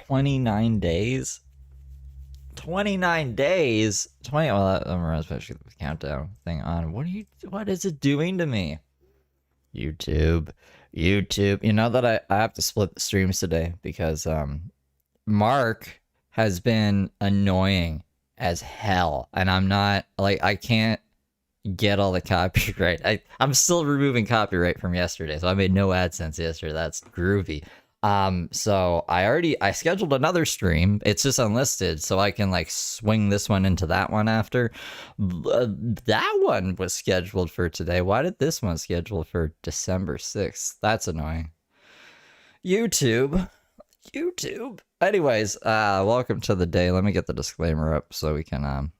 29 days? 29 days? 20, well, I'm especially the countdown thing on. What is it doing to me? YouTube. You know that I have to split the streams today because Mark has been annoying as hell, and I'm not, like, I can't get all the copyright. I'm still removing copyright from yesterday, so I made no AdSense yesterday. That's groovy. So I scheduled another stream. It's just unlisted, so I can like swing this one into that one after. That one was scheduled for today. Why did this one schedule for December 6th? That's annoying. YouTube. Anyways, welcome to the day. Let me get the disclaimer up so we can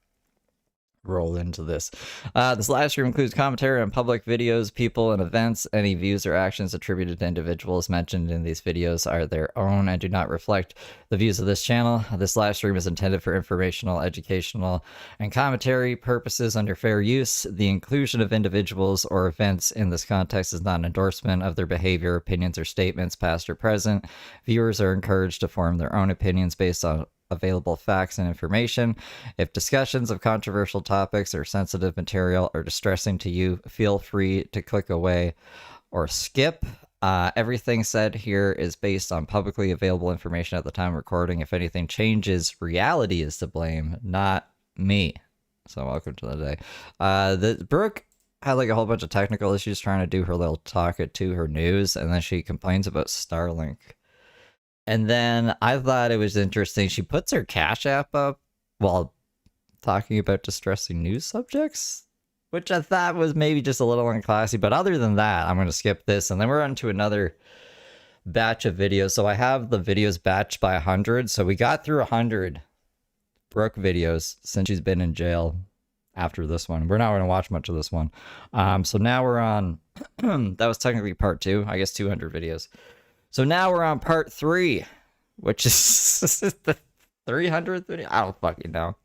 roll into this. This live stream includes commentary on public videos, people, and events. Any views or actions attributed to individuals mentioned in these videos are their own and do not reflect the views of this channel. This live stream is intended for informational, educational, and commentary purposes under fair use. The inclusion of individuals or events in this context is not an endorsement of their behavior, opinions, or statements, past or present. Viewers are encouraged to form their own opinions based on available facts and information. If discussions of controversial topics or sensitive material are distressing to you, feel free to click away or skip. Everything said here is based on publicly available information at the time of recording. If anything changes, reality is to blame, not me. So welcome to the day. The Brooke had like a whole bunch of technical issues trying to do her little talk to her news, and then she complains about Starlink. And then I thought it was interesting. She puts her Cash App up while talking about distressing news subjects, which I thought was maybe just a little unclassy. But other than that, I'm going to skip this. And then we're on to another batch of videos. So I have the videos batched by 100. So we got through 100 Brooke videos since she's been in jail after this one. We're not going to watch much of this one. So now we're on, that was technically part 2, I guess 200 videos. So now we're on part 3, which is the 300th video. I don't fucking know.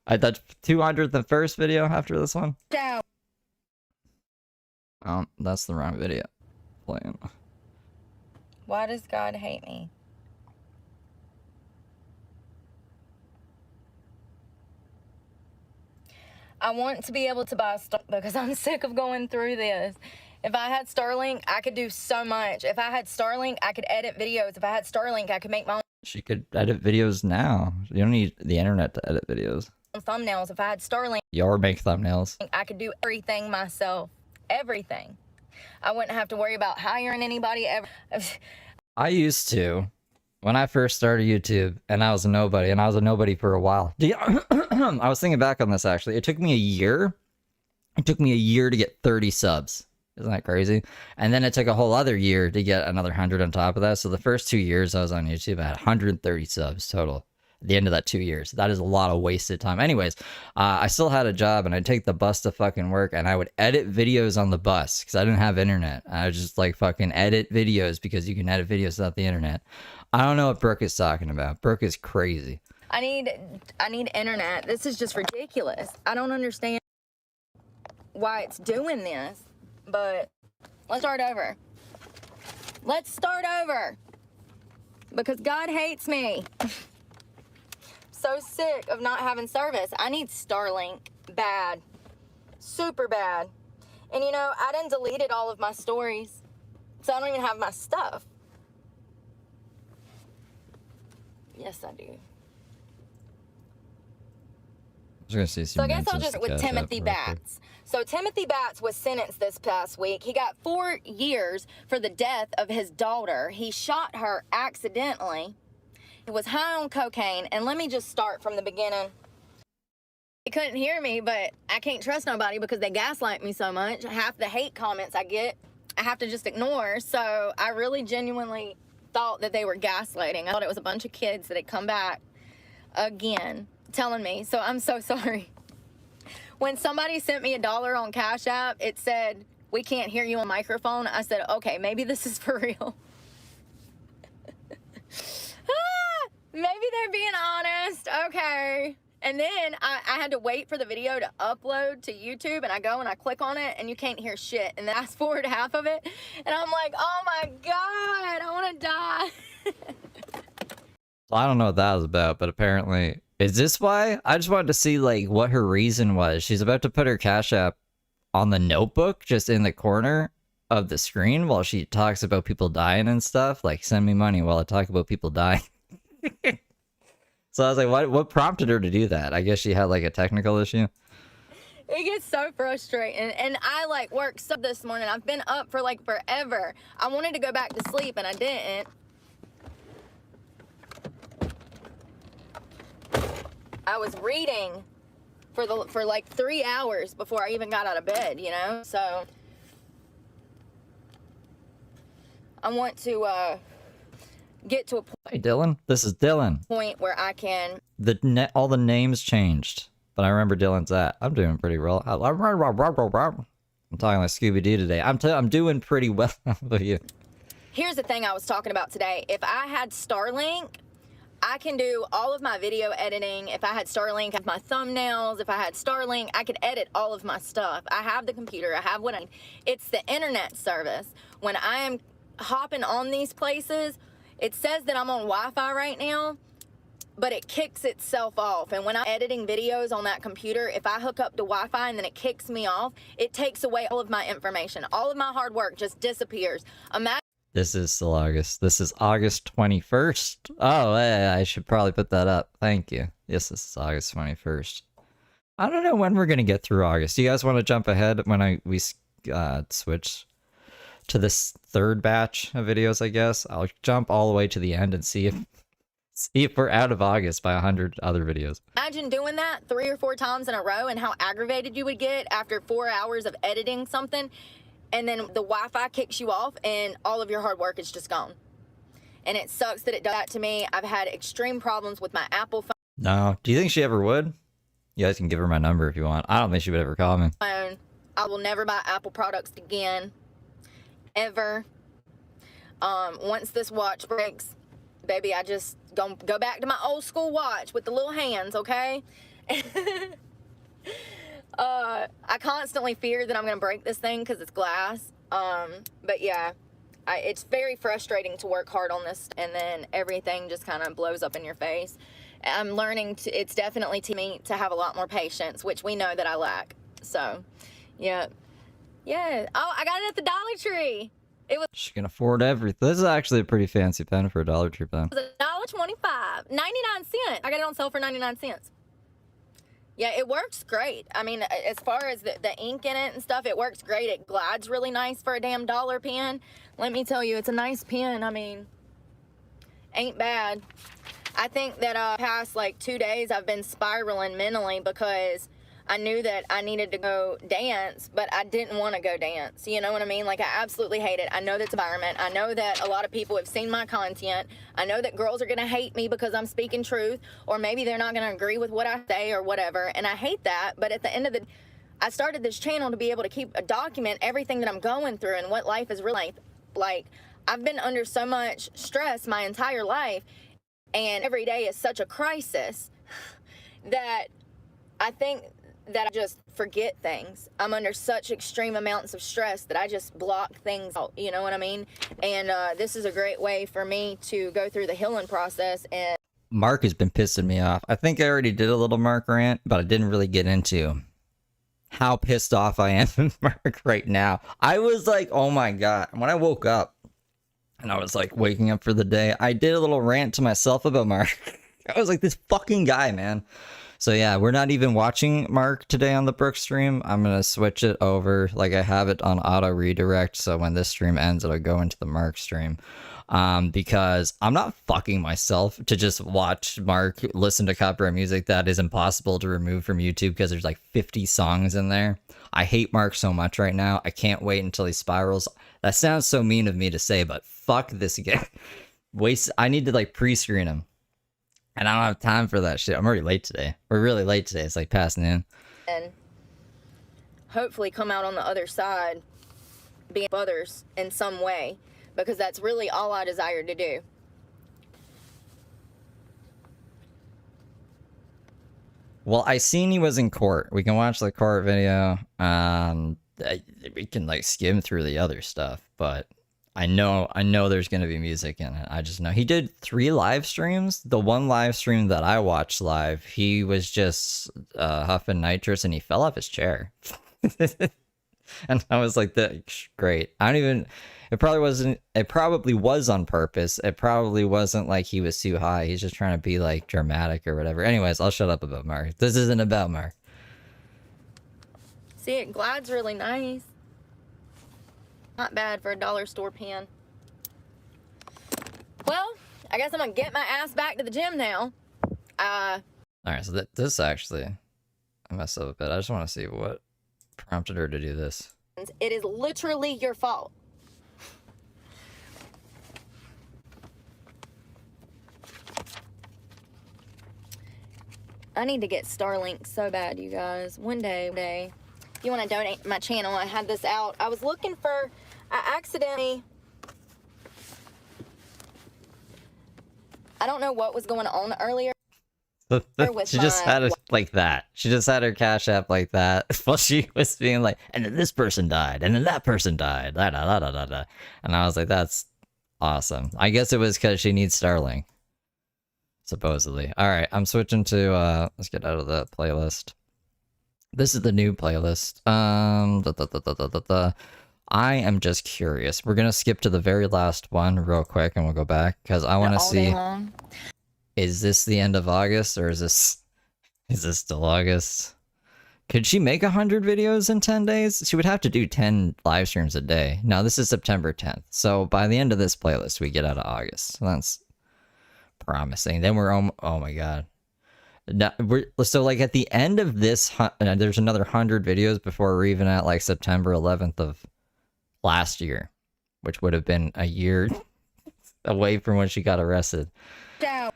I thought 200th the first video after this one. Down. Oh, that's the wrong video. Playing. Why does God hate me? I want to be able to buy stuff because I'm sick of going through this. If I had Starlink, I could do so much. If I had Starlink, I could edit videos. If I had Starlink, I could make my own. She could edit videos now. You don't need the internet to edit videos. Thumbnails. If I had Starlink, Or make thumbnails. I could do everything myself. Everything. I wouldn't have to worry about hiring anybody ever. I used to, when I first started YouTube, and I was a nobody, and I was a nobody for a while. I was thinking back on this, actually. It took me a year. It took me a year to get 30 subs. Isn't that crazy? And then it took a whole other year to get another 100 on top of that. So the first 2 years I was on YouTube, I had 130 subs total. At the end of that 2 years. That is a lot of wasted time. Anyways, I still had a job, and I'd take the bus to fucking work, and I would edit videos on the bus because I didn't have internet. I would just like fucking edit videos because you can edit videos without the internet. I don't know what Brooke is talking about. Brooke is crazy. I need internet. This is just ridiculous. I don't understand why it's doing this. But let's start over. Let's start over. Because God hates me. So sick of not having service. I need Starlink bad. Super bad. And you know, I done deleted all of my stories. So I don't even have my stuff. Yes, I do. So I guess I'll just with Timothy Batts. So Timothy Batts was sentenced this past week. He got 4 years for the death of his daughter. He shot her accidentally. He was high on cocaine. And let me just start from the beginning. You couldn't hear me, but I can't trust nobody because they gaslight me so much. Half the hate comments I get, I have to just ignore. So I really genuinely thought that they were gaslighting. I thought it was a bunch of kids that had come back again telling me. So I'm so sorry. When somebody sent me $1 on Cash App, it said, "We can't hear you on microphone." I said, okay, maybe this is for real. Maybe they're being honest. Okay. And then I had to wait for the video to upload to YouTube, and I go and I click on it, and you can't hear shit. And then I fast forward half of it, and I'm like, oh my God, I want to die. I don't know what that was about, but apparently, is this why? I just wanted to see like what her reason was. She's about to put her Cash App on the notebook, just in the corner of the screen while she talks about people dying and stuff. Like, send me money while I talk about people dying. So I was like, what prompted her to do that? I guess she had like a technical issue. It gets so frustrating. And I like worked so this morning. I've been up for like forever. I wanted to go back to sleep and I didn't. I was reading for like 3 hours before I even got out of bed, you know? So I want to get to a point. Hey, Dylan. This is Dylan. Point where I can. All the names changed, but I remember Dylan's at. I'm doing pretty well. I'm talking like Scooby-Doo today. I'm doing pretty well. How about you? Here's the thing I was talking about today. If I had Starlink, I can do all of my video editing. If I had Starlink, I have my thumbnails. If I had Starlink, I could edit all of my stuff. I have the computer. I have what I need. It's the internet service. When I am hopping on these places, it says that I'm on Wi-Fi right now, but it kicks itself off. And when I'm editing videos on that computer, if I hook up to Wi-Fi and then it kicks me off, it takes away all of my information. All of my hard work just disappears. Imagine. This is still August. This is August 21st. Oh, I should probably put that up. Thank you. Yes, this is August 21st. I don't know when we're going to get through August. Do you guys want to jump ahead when we switch to this third batch of videos, I guess? I'll jump all the way to the end and see if we're out of August by 100 other videos. Imagine doing that 3 or 4 times in a row and how aggravated you would get after 4 hours of editing something, and then the Wi-Fi kicks you off and all of your hard work is just gone. And it sucks that it does that to me. I've had extreme problems with my Apple phone. No. Do you think she ever would? You guys can give her my number if you want. I don't think she would ever call me. I will never buy Apple products again. Ever. Once this watch breaks, baby, I just go back to my old school watch with the little hands, okay? I constantly fear that I'm gonna break this thing because it's glass. But yeah, it's very frustrating to work hard on this and then everything just kind of blows up in your face. I'm learning it's definitely to me to have a lot more patience, which we know that I lack. So, yeah. Yeah. Oh, I got it at the Dollar Tree. It was. She can afford everything. This is actually a pretty fancy pen for a Dollar Tree pen. It was $1.25, 99¢. I got it on sale for 99¢. Yeah, it works great. I mean, as far as the ink in it and stuff, it works great. It glides really nice for a damn dollar pen. Let me tell you, it's a nice pen. I mean, ain't bad. I think that past like 2 days, I've been spiraling mentally because I knew that I needed to go dance, but I didn't want to go dance. You know what I mean? Like, I absolutely hate it. I know that's environment. I know that a lot of people have seen my content. I know that girls are going to hate me because I'm speaking truth, or maybe they're not going to agree with what I say or whatever. And I hate that. But at the end of the, I started this channel to be able to document everything that I'm going through and what life is really like. I've been under so much stress my entire life, and every day is such a crisis that I think that I just forget things. I'm under such extreme amounts of stress that I just block things out, you know what I mean? And this is a great way for me to go through the healing process. And Mark has been pissing me off. I think I already did a little Mark rant, but I didn't really get into how pissed off I am with Mark right now. I was like, oh my God. When I woke up and I was like waking up for the day, I did a little rant to myself about Mark. I was like, this fucking guy, man. So yeah, we're not even watching Mark today on the Brooke stream. I'm going to switch it over. Like, I have it on auto redirect, so when this stream ends, it'll go into the Mark stream. Because I'm not fucking myself to just watch Mark listen to copyright music that is impossible to remove from YouTube because there's like 50 songs in there. I hate Mark so much right now. I can't wait until he spirals. That sounds so mean of me to say, but fuck this again. I need to like pre-screen him. And I don't have time for that shit. I'm already late today. We're really late today. It's like past noon. And hopefully come out on the other side being others in some way, because that's really all I desire to do. Well, I seen he was in court. We can watch the court video. We can like skim through the other stuff, but I know there's gonna be music in it. I just know he did 3 live streams. The one live stream that I watched live, he was just huffing nitrous and he fell off his chair. And I was like, "That's great." I don't even. It probably wasn't. It probably was on purpose. It probably wasn't like he was too high. He's just trying to be like dramatic or whatever. Anyways, I'll shut up about Mark. This isn't about Mark. See, it glides really nice. Not bad for a dollar store pen. Well, I guess I'm gonna get my ass back to the gym now. All right, so this actually, I messed up a bit. I just want to see what prompted her to do this. It is literally your fault. I need to get Starlink so bad, you guys. One day. If you want to donate to my channel, I had this out. I was looking for, I accidentally, I don't know what was going on earlier. She just had it like that. She just had her Cash App like that. While she was being like, and then this person died, and then that person died. Da, da, da, da, da, da. And I was like, that's awesome. I guess it was because she needs Starlink. Supposedly. Alright, I'm switching to, let's get out of the playlist. This is the new playlist. I am just curious. We're gonna skip to the very last one real quick and we'll go back, because I want to see... Is this the end of August, or is this still August? Could she make 100 videos in 10 days? She would have to do 10 live streams a day. Now, this is September 10th. So by the end of this playlist, we get out of August. So that's promising. Then we're, oh my God. Now, so like at the end of this, there's another 100 videos before we're even at like September 11th of last year, which would have been a year away from when she got arrested. Down.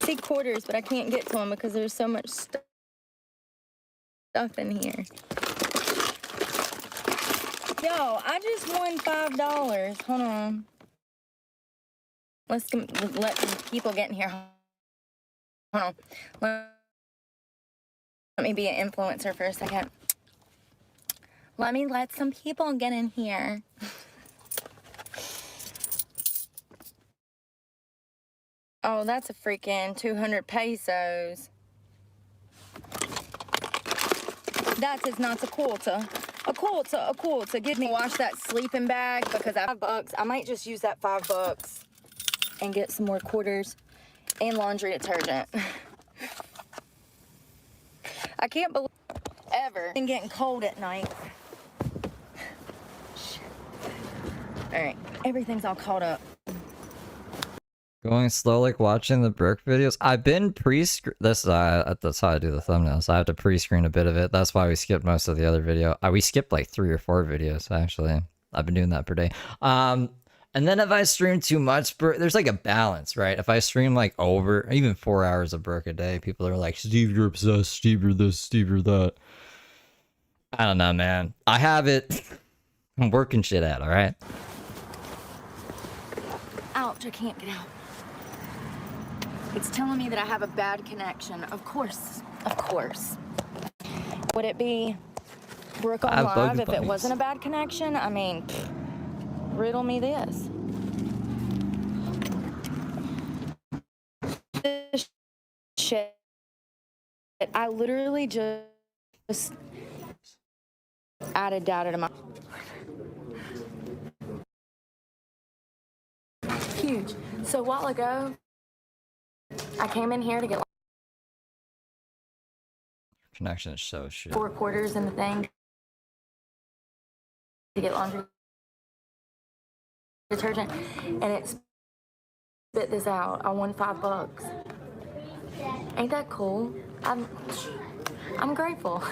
See quarters, but I can't get to them because there's so much stuff in here. Yo, I just won $5. Hold on. Let's let some people get in here. Hold on. Let me be an influencer for a second. Let me let some people get in here. Oh, that's a freaking 200 pesos. That is not a quarter. A quarter. Give me wash that sleeping bag because I have $5. I might just use that $5 and get some more quarters and laundry detergent. I can't believe ever been getting cold at night. All right, everything's all caught up. Going slow like watching the Brooke videos. I've been that's how I do the thumbnails. I have to pre-screen a bit of it. That's why we skipped most of the other video. We skipped like 3 or 4 videos actually. I've been doing that per day. And then if I stream too much, there's like a balance, right? If I stream like over even 4 hours of Brooke a day, people are like, Steve, you're obsessed. Steve, you're this. Steve, you're that. I don't know, man. I have it. I'm working shit out. All right. Ouch! I can't get out. It's telling me that I have a bad connection. Of course. Would it be Brooke on Live if it wasn't a bad connection? I mean, riddle me this. This shit. I literally just added data to my... Huge. So a while ago, I came in here to get connection is so shit. 4 quarters in the thing to get laundry detergent, and it spit this out. I won $5. Ain't that cool? I'm grateful.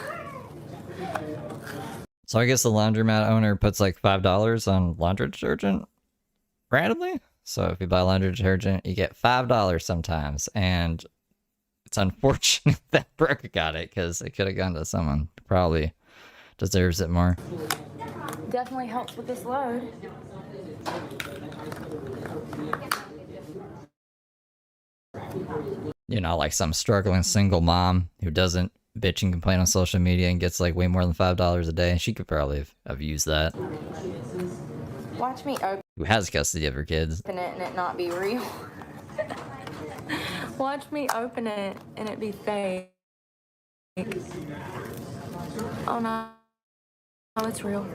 So I guess the laundromat owner puts like $5 on laundry detergent randomly. So if you buy laundry detergent, you get $5 sometimes, and it's unfortunate that Brooke got it because it could have gone to someone who probably deserves it more. Definitely helps with this load. You know, like some struggling single mom who doesn't bitch and complain on social media and gets like way more than $5 a day. She could probably have used that. Watch me open Who has custody of her kids? it and it not be real. Watch me open it and it be fake. Oh no. Oh, it's real.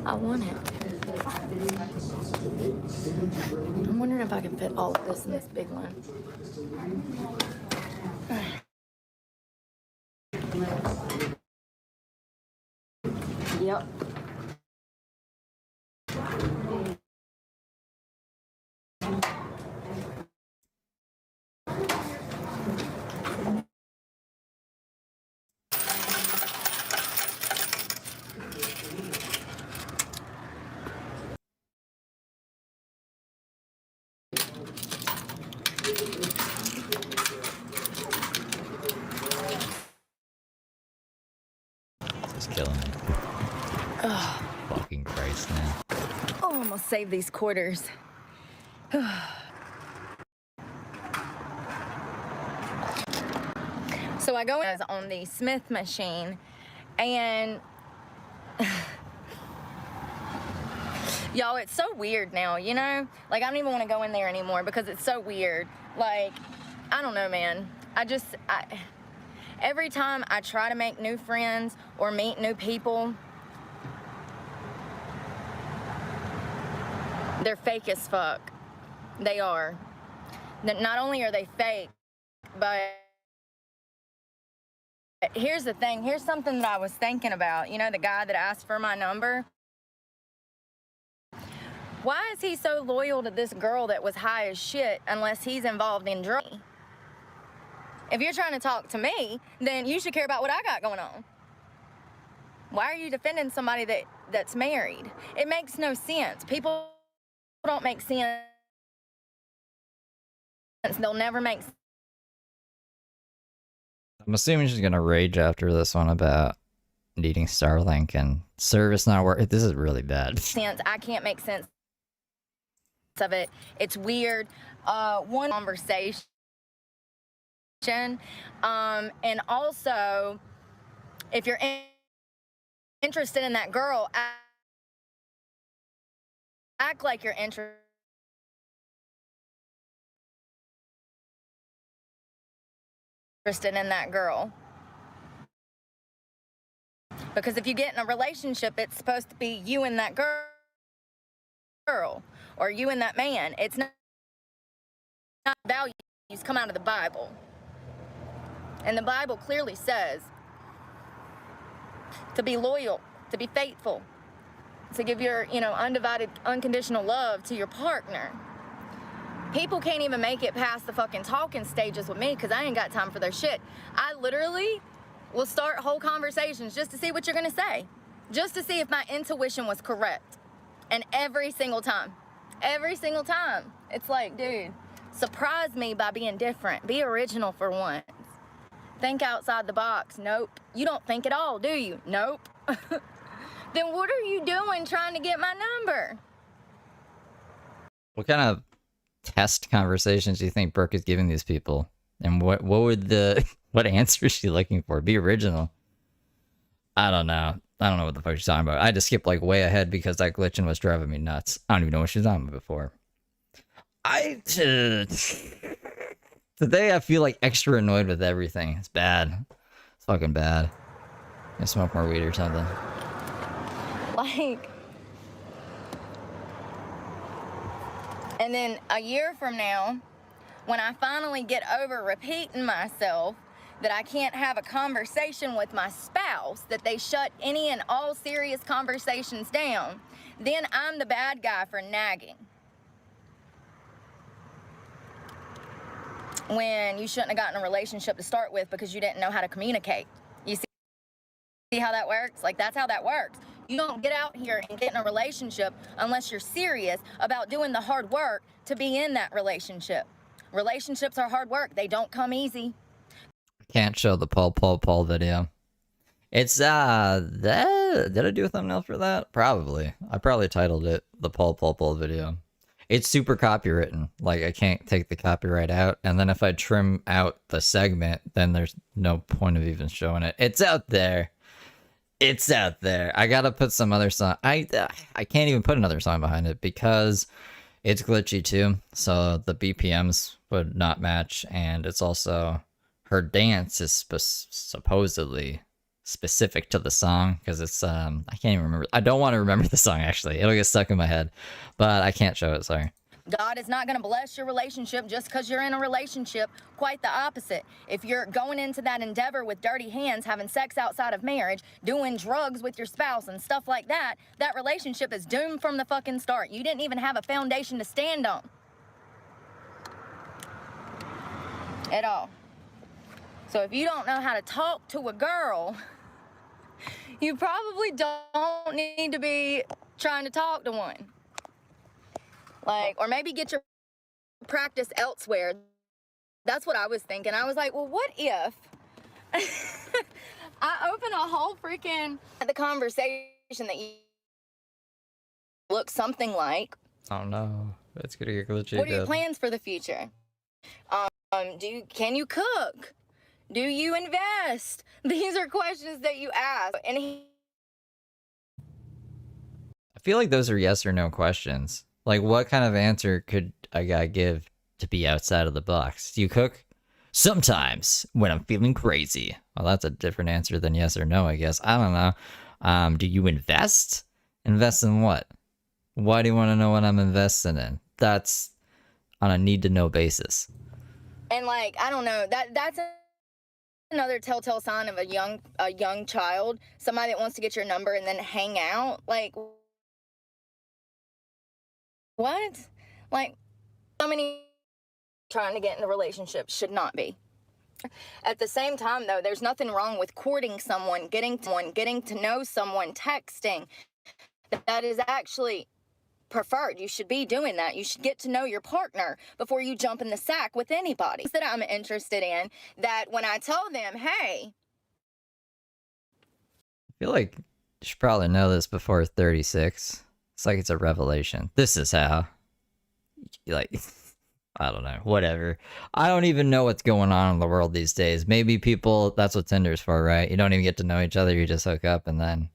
I want it. I'm wondering if I can fit all of this in this big one. Yep. This is killing me. Fucking Christ, man. Oh, I'm gonna save these quarters. So I go on the Smith machine and y'all, it's so weird now, you know? Like, I don't even want to go in there anymore because it's so weird. Like, I don't know, man. Every time I try to make new friends or meet new people, they're fake as fuck. They are. Not only are they fake, but here's the thing. Here's something that I was thinking about. You know, the guy that asked for my number? Why is he so loyal to this girl that was high as shit unless he's involved in drugs? If you're trying to talk to me, then you should care about what I got going on. Why are you defending somebody that's married? It makes no sense. People don't make sense. They'll never make sense. I'm assuming she's gonna rage after this one about needing Starlink and service not working. This is really bad. I can't make sense of it. It's weird. One conversation. And also, if you're interested in that girl, act like you're interested in that girl. Because if you get in a relationship, it's supposed to be you and that girl, or you and that man. It's not values come out of the Bible. And the Bible clearly says to be loyal, to be faithful, to give your, undivided, unconditional love to your partner. People can't even make it past the fucking talking stages with me because I ain't got time for their shit. I literally will start whole conversations just to see what you're gonna say, just to see if my intuition was correct. And every single time, it's like, dude, surprise me by being different. Be original for once. Think outside the box. Nope. You don't think at all, do you? Nope. Then what are you doing trying to get my number? What kind of test conversations do you think Brooke is giving these people? And what answer is she looking for? Be original. I don't know. I don't know what the fuck she's talking about. I just skipped like way ahead because that glitching was driving me nuts. I don't even know what she's talking about before. Today I feel like extra annoyed with everything. It's bad. It's fucking bad. I smoke more weed or something. Like, and then a year from now, when I finally get over repeating myself that I can't have a conversation with my spouse, that they shut any and all serious conversations down, then I'm the bad guy for nagging. When you shouldn't have gotten a relationship to start with because you didn't know how to communicate. You see how that works? Like, that's how that works. You don't get out here and get in a relationship unless you're serious about doing the hard work to be in that relationship. Relationships are hard work. They don't come easy. Can't show the Paul video. It's, did I do a thumbnail for that? Probably. I probably titled it the Paul video. it's super copywritten. Like, I can't take the copyright out. And then if I trim out the segment, then there's no point of even showing it. It's out there. It's out there. I gotta put some other song. I can't even put another song behind it because it's glitchy too. So the BPMs would not match, and it's also her dance is supposedly specific to the song because it's I can't even remember. I don't want to remember the song actually. It'll get stuck in my head, but I can't show it. Sorry. God is not going to bless your relationship just because you're in a relationship. Quite the opposite. If you're going into that endeavor with dirty hands, having sex outside of marriage, doing drugs with your spouse and stuff like that, that relationship is doomed from the fucking start. You didn't even have a foundation to stand on. At all. So if you don't know how to talk to a girl, you probably don't need to be trying to talk to one. Like, or maybe get your practice elsewhere. That's what I was thinking. I was like, well, what if I open a whole freaking the conversation that you look something like. Oh no, it's gonna get glitchy. What are your plans for the future? Can you cook? Do you invest? These are questions that you ask. And I feel like those are yes or no questions. Like, what kind of answer could a guy give to be outside of the box? Do you cook? Sometimes, when I'm feeling crazy. Well, that's a different answer than yes or no, I guess. I don't know. Do you invest? Invest in what? Why do you want to know what I'm investing in? That's on a need-to-know basis. And, like, I don't know. That's another telltale sign of a young child. Somebody that wants to get your number and then hang out. Like, what? Like, so many trying to get in a relationship should not be. At the same time, though, there's nothing wrong with courting someone, getting to know someone, texting. That is actually preferred. You should be doing that. You should get to know your partner before you jump in the sack with anybody that I'm interested in, that when I tell them, hey. I feel like you should probably know this before 36. It's like it's a revelation. This is how. Like, I don't know. Whatever. I don't even know what's going on in the world these days. Maybe people, that's what Tinder's for, right? You don't even get to know each other. You just hook up and then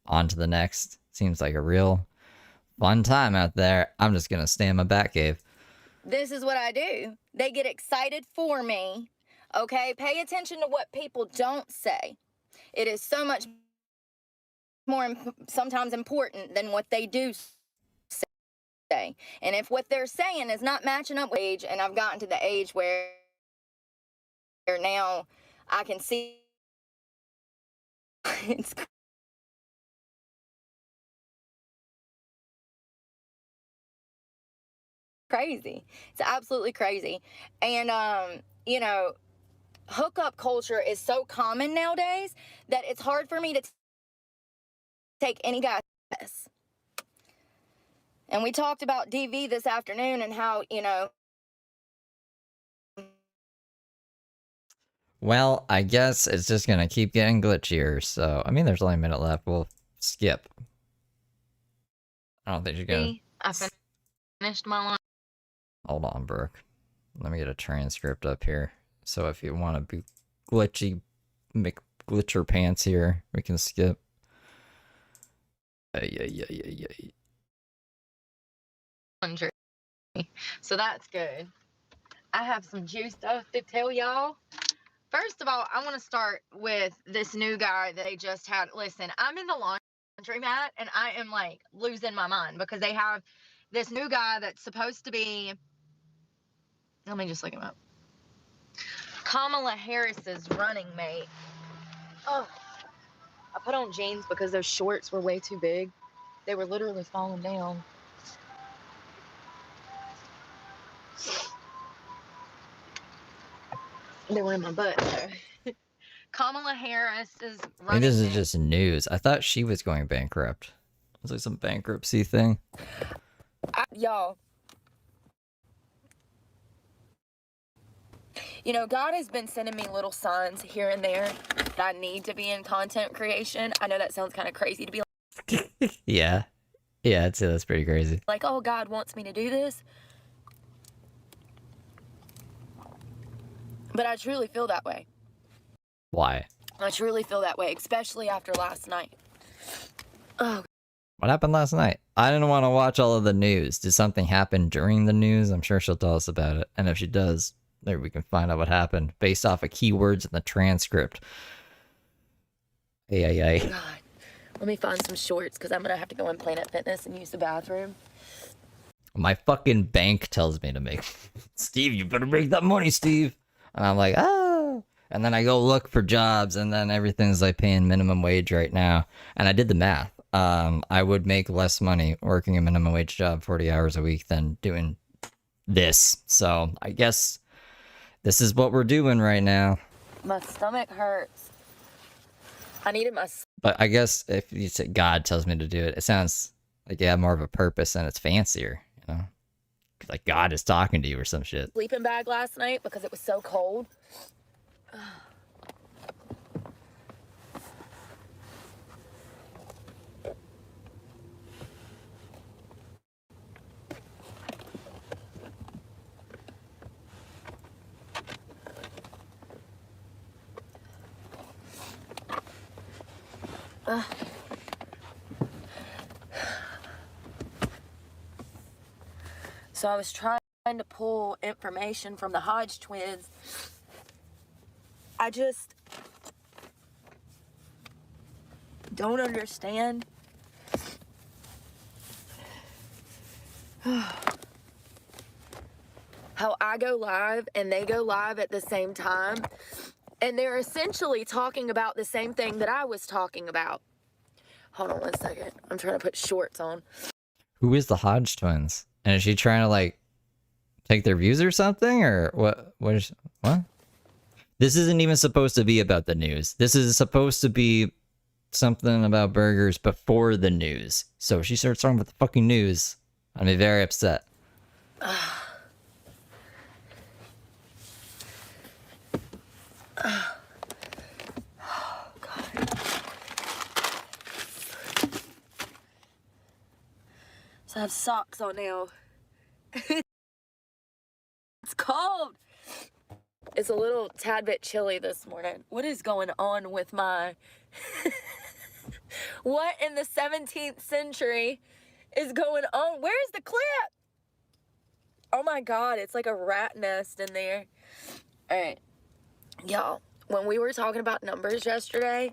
on to the next. Seems like a real fun time out there. I'm just going to stay in my bat cave. This is what I do. They get excited for me. Okay? Pay attention to what people don't say. It is so much more sometimes important than what they do say. And if what they're saying is not matching up with age, and I've gotten to the age where now I can see it's crazy. It's absolutely crazy. And you know, hookup culture is so common nowadays that it's hard for me to take any guy serious. And we talked about DV this afternoon and how, you know. Well, I guess it's just going to keep getting glitchier. So, I mean, there's only a minute left. We'll skip. I don't think you're going to. I finished my line. Hold on, Brooke. Let me get a transcript up here. So if you want to be glitchy, make glitcher pants here, we can skip. Yeah. So that's good. I have some juice stuff to tell y'all. First of all, I want to start with this new guy that they just had. Listen, I'm in the laundromat and I am like losing my mind because they have this new guy that's supposed to be. Let me just look him up. Kamala Harris's running mate. Oh, I put on jeans because those shorts were way too big. They were literally falling down. They were in my butt. Kamala Harris is running. This is just news. I thought she was going bankrupt. It was like some bankruptcy thing. Y'all. You know, God has been sending me little signs here and there that I need to be in content creation. I know that sounds kind of crazy to be like. Yeah, Yeah, I'd say that's pretty crazy. Like, oh, God wants me to do this. But I truly feel that way. Why? I truly feel that way, especially after last night. Oh. What happened last night? I didn't want to watch all of the news. Did something happen during the news? I'm sure she'll tell us about it. And if she does, maybe we can find out what happened based off of keywords in the transcript. Ay. God. Let me find some shorts because I'm going to have to go in Planet Fitness and use the bathroom. My fucking bank tells me to make... Steve, you better make that money, Steve. And I'm like, ah. And then I go look for jobs, and then everything's like paying minimum wage right now. And I did the math. I would make less money working a minimum wage job 40 hours a week than doing this. So I guess this is what we're doing right now. My stomach hurts. I needed my... But I guess if you say God tells me to do it, it sounds like you have more of a purpose and it's fancier, you know? Like God is talking to you or some shit. Sleeping bag last night because it was so cold. So I was trying to pull information from the Hodge twins. I just don't understand how I go live and they go live at the same time. And they're essentially talking about the same thing that I was talking about. Hold on 1 second. I'm trying to put shorts on. Who is the Hodge twins? And is she trying to like take their views or something? Or what? What? This isn't even supposed to be about the news. This is supposed to be something about burgers before the news. So if she starts talking about the fucking news, I'd be very upset. Oh, God. So I have socks on now. It's cold. It's a little tad bit chilly this morning. What is going on with my... What in the 17th century is going on? Where's the clip? Oh my God, it's like a rat nest in there. All right. Y'all, when we were talking about numbers yesterday,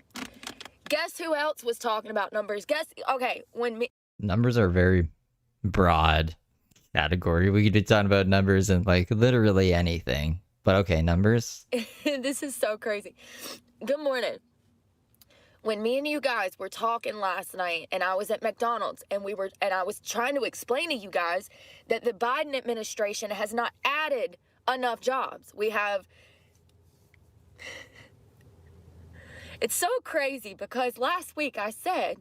guess who else was talking about numbers? Okay, Numbers are very broad category. We could be talking about numbers and like literally anything. But okay, numbers. This is so crazy. Good morning. When me and you guys were talking last night and I was at McDonald's and I was trying to explain to you guys that the Biden administration has not added enough jobs. It's so crazy because last week I said,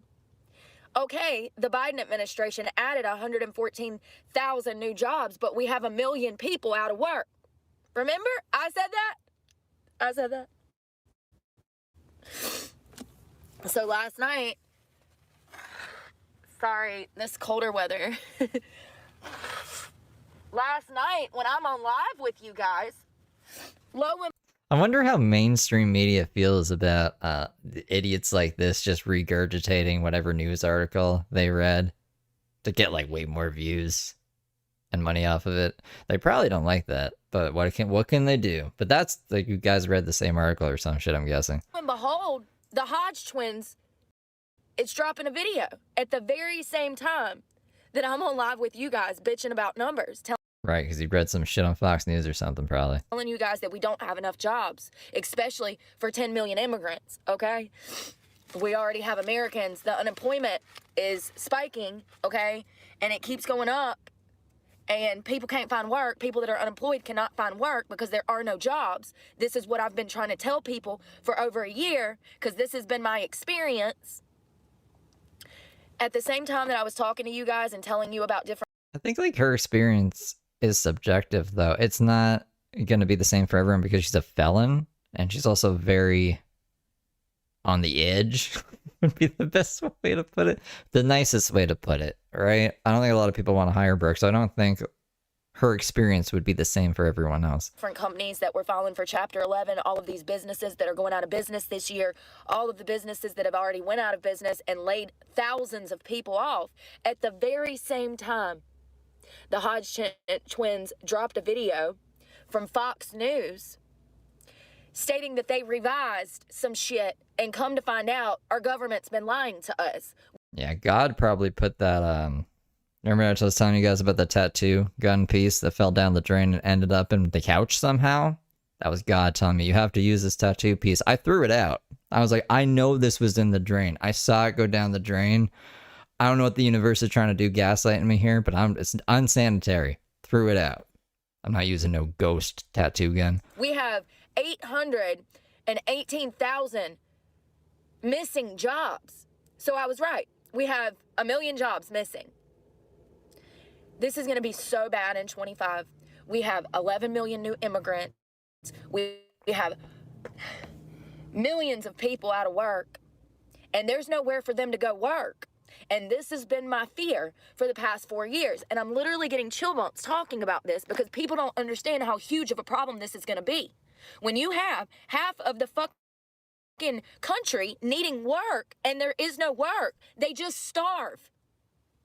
okay, the Biden administration added 114,000 new jobs, but we have 1 million people out of work. Remember? I said that. So last night, sorry, this colder weather. Last night, when I'm on live with you guys, I wonder how mainstream media feels about idiots like this just regurgitating whatever news article they read to get like way more views and money off of it. They probably don't like that, but what can they do? But that's like you guys read the same article or some shit, I'm guessing. And behold, the Hodge twins, it's dropping a video at the very same time that I'm on live with you guys bitching about numbers. Right, because you read some shit on Fox News or something, probably. Telling you guys that we don't have enough jobs, especially for 10 million immigrants, okay? We already have Americans. The unemployment is spiking, okay? And it keeps going up. And people can't find work. People that are unemployed cannot find work because there are no jobs. This is what I've been trying to tell people for over a year because this has been my experience. At the same time that I was talking to you guys and telling you about different... I think like her experience is subjective though. It's not going to be the same for everyone because she's a felon and she's also very on the edge would be the best way to put it. The nicest way to put it, right? I don't think a lot of people want to hire Brooke, so I don't think her experience would be the same for everyone else. Different companies that were filing for Chapter 11, all of these businesses that are going out of business this year, all of the businesses that have already went out of business and laid thousands of people off. At the very same time, the Hodge twins dropped a video from Fox News stating that they revised some shit, and come to find out our government's been lying to us. Yeah, God probably put that, remember I was telling you guys about the tattoo gun piece that fell down the drain and ended up in the couch somehow? That was God telling me, you have to use this tattoo piece. I threw it out. I was like, I know this was in the drain. I saw it go down the drain. I don't know what the universe is trying to do, gaslighting me here, but it's unsanitary. Threw it out. I'm not using no ghost tattoo gun. We have 818,000 missing jobs. So I was right. We have 1 million jobs missing. This is going to be so bad in 25. We have 11 million new immigrants. We have millions of people out of work, and there's nowhere for them to go work. And this has been my fear for the past 4 years. And I'm literally getting chill bumps talking about this because people don't understand how huge of a problem this is going to be. When you have half of the fucking country needing work and there is no work, they just starve.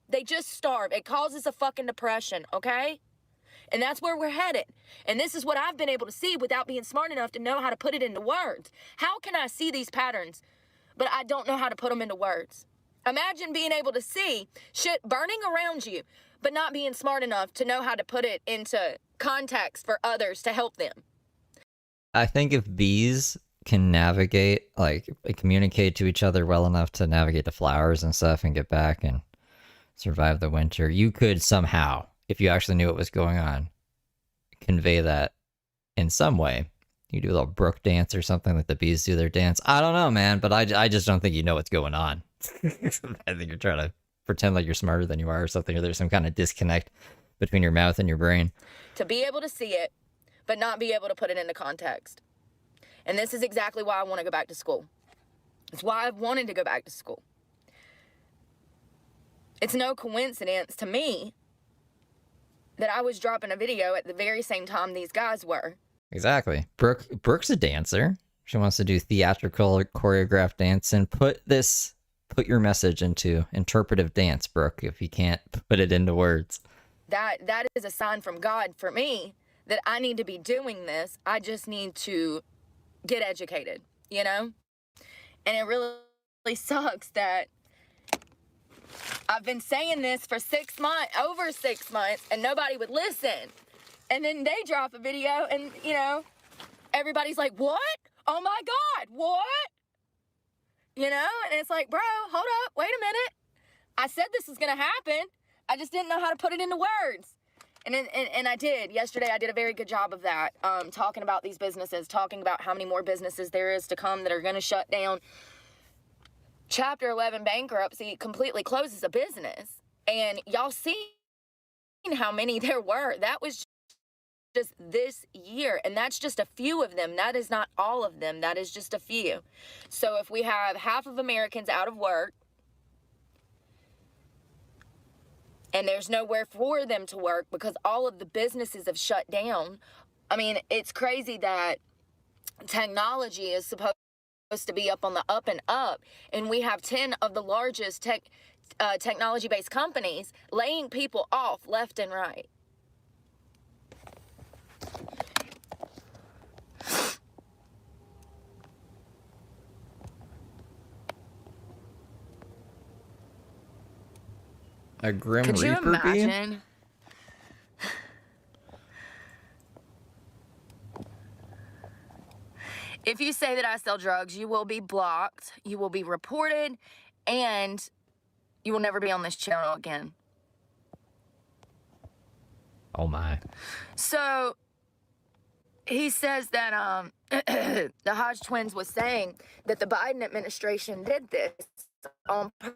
They just starve. It causes a fucking depression, okay? And that's where we're headed. And this is what I've been able to see without being smart enough to know how to put it into words. How can I see these patterns, but I don't know how to put them into words? Imagine being able to see shit burning around you, but not being smart enough to know how to put it into context for others to help them. I think if bees can navigate, like communicate to each other well enough to navigate the flowers and stuff and get back and survive the winter, you could somehow, if you actually knew what was going on, convey that in some way. You do a little Brooke dance or something like the bees do their dance. I don't know, man, but I just don't think you know what's going on. I think you're trying to pretend like you're smarter than you are or something, or there's some kind of disconnect between your mouth and your brain. To be able to see it, but not be able to put it into context. And this is exactly why I want to go back to school. It's why I've wanted to go back to school. It's no coincidence to me that I was dropping a video at the very same time these guys were. Exactly. Brooke's a dancer. She wants to do theatrical choreographed dance and put your message into interpretive dance, Brooke, if you can't put it into words. That is a sign from God for me that I need to be doing this. I just need to get educated, you know? And it really sucks that I've been saying this for over 6 months, and nobody would listen. And then they drop a video and, you know, everybody's like, what? Oh my God, what? You know, and it's like, bro, hold up, wait a minute. I said this was gonna happen. I just didn't know how to put it into words. And I did. Yesterday I did a very good job of that, talking about these businesses, talking about how many more businesses there is to come that are gonna shut down. Chapter 11 bankruptcy completely closes a business. And y'all seen how many there were. That was just this year, and that's just a few of them. That is not all of them. That is just a few. So if we have half of Americans out of work and there's nowhere for them to work because all of the businesses have shut down, I mean, it's crazy that technology is supposed to be up on the up and up, and we have 10 of the largest technology-based companies laying people off left and right. A Grim Could you Reaper bee? imagine? If you say that I sell drugs, you will be blocked, you will be reported, and you will never be on this channel again. Oh my. So he says that the Hodge twins was saying that the Biden administration did this on purpose.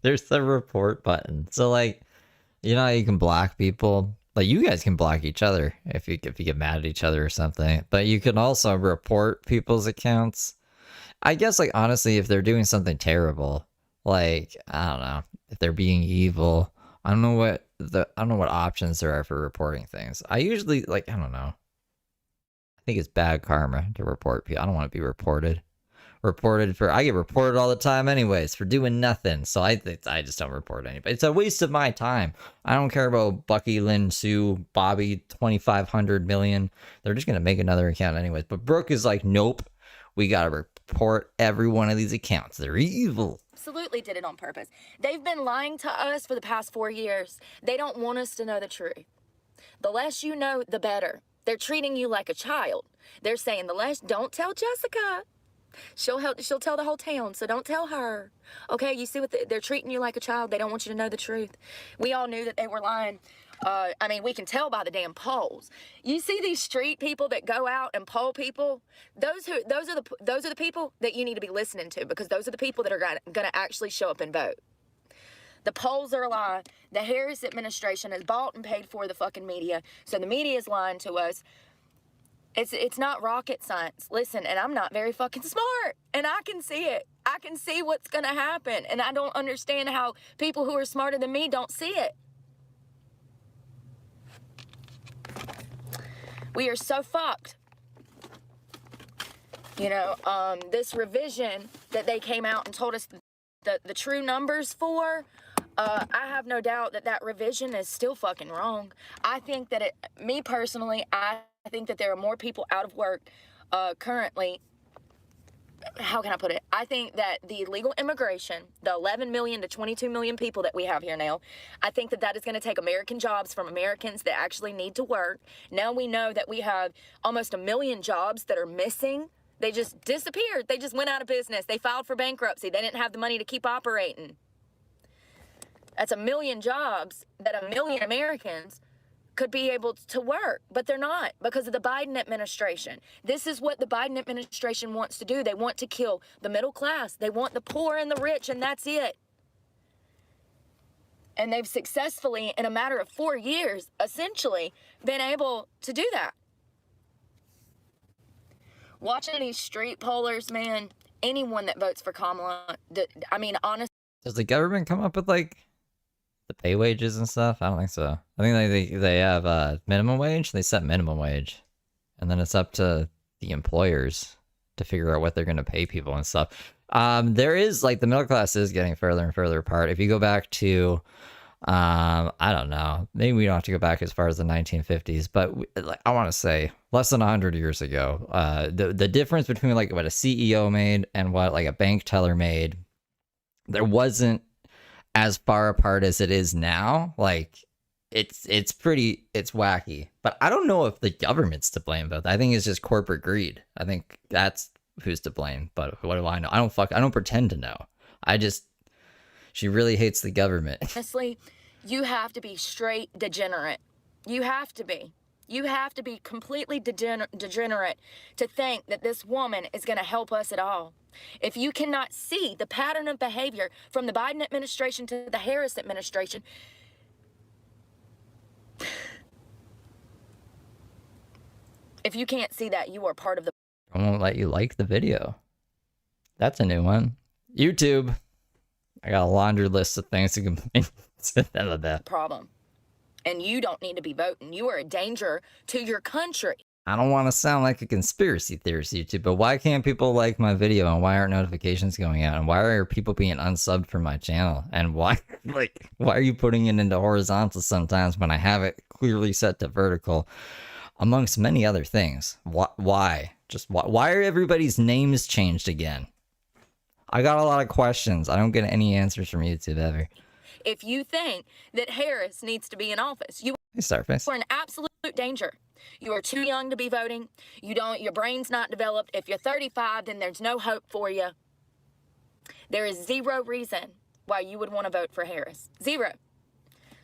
There's a report button. So like, you know how you can block people Like, you guys can block each other if you get mad at each other or something, but you can also report people's accounts. I guess, like, honestly, if they're doing something terrible, like, I don't know, if they're being evil, I don't know what options there are for reporting things. I usually, like, I don't know. I think it's bad karma to report people. I don't want to be reported. I get reported all the time anyways for doing nothing. So I just don't report anybody. It's a waste of my time. I don't care about Bucky, Lynn, Sue, Bobby, 2,500 million. They're just gonna make another account anyways. But Brooke is like, nope, we gotta report every one of these accounts. They're evil. Absolutely did it on purpose. They've been lying to us for the past 4 years. They don't want us to know the truth. The less you know, the better. They're treating you like a child. They're saying don't tell Jessica. She'll tell the whole town, so don't tell her. Okay, you see they're treating you like a child. They don't want you to know the truth. We all knew that they were lying. I mean, we can tell by the damn polls. You see these street people that go out and poll people? Those are the people that you need to be listening to, because those are the people that are going to actually show up and vote. The polls are a lie. The Harris administration has bought and paid for the fucking media, so the media is lying to us. It's not rocket science. Listen, and I'm not very fucking smart, and I can see it. I can see what's going to happen, and I don't understand how people who are smarter than me don't see it. We are so fucked. You know, this revision that they came out and told us the true numbers for, I have no doubt that revision is still fucking wrong. I think that me personally, I think that there are more people out of work currently. How can I put it? I think that the illegal immigration, the 11 million to 22 million people that we have here now, I think that is going to take American jobs from Americans that actually need to work. Now we know that we have almost 1 million jobs that are missing. They just disappeared. They just went out of business. They filed for bankruptcy. They didn't have the money to keep operating. That's 1 million jobs that 1 million Americans could be able to work, but they're not, because of the Biden administration. This is what the Biden administration wants to do. They want to kill the middle class. They want the poor and the rich, and that's it. And they've successfully, in a matter of 4 years, essentially been able to do that. Watching these street pollers, man, anyone that votes for Kamala, I mean, honestly. Does the government come up with, like, the pay wages and stuff? I don't think so. I think they have minimum wage. They set minimum wage, and then it's up to the employers to figure out what they're going to pay people and stuff. There is, like, the middle class is getting further and further apart. If you go back to, I don't know, maybe we don't have to go back as far as the 1950s, but I want to say less than 100 years ago, the difference between, like, what a CEO made and what, like, a bank teller made, there wasn't as far apart as it is now. Like, it's wacky, but I don't know if the government's to blame though. I think it's just corporate greed. I think that's who's to blame, but what do I know? I don't pretend to know. She really hates the government. Honestly, you have to be straight degenerate. You have to be completely degenerate to think that this woman is going to help us at all. If you cannot see the pattern of behavior from the Biden administration to the Harris administration, if you can't see that, you are part of the... I won't let you like the video. That's a new one. YouTube. I got a laundry list of things to complain about. Problem. And you don't need to be voting. You are a danger to your country. I don't want to sound like a conspiracy theorist, YouTube, but why can't people like my video, and why aren't notifications going out, and why are people being unsubbed from my channel, and why are you putting it into horizontal sometimes when I have it clearly set to vertical, amongst many other things? Why? Why are everybody's names changed again? I got a lot of questions. I don't get any answers from YouTube ever. If you think that Harris needs to be in office, you are in absolute danger. You are too young to be voting. Your brain's not developed. If you're 35, then there's no hope for you. There is zero reason why you would want to vote for Harris. Zero.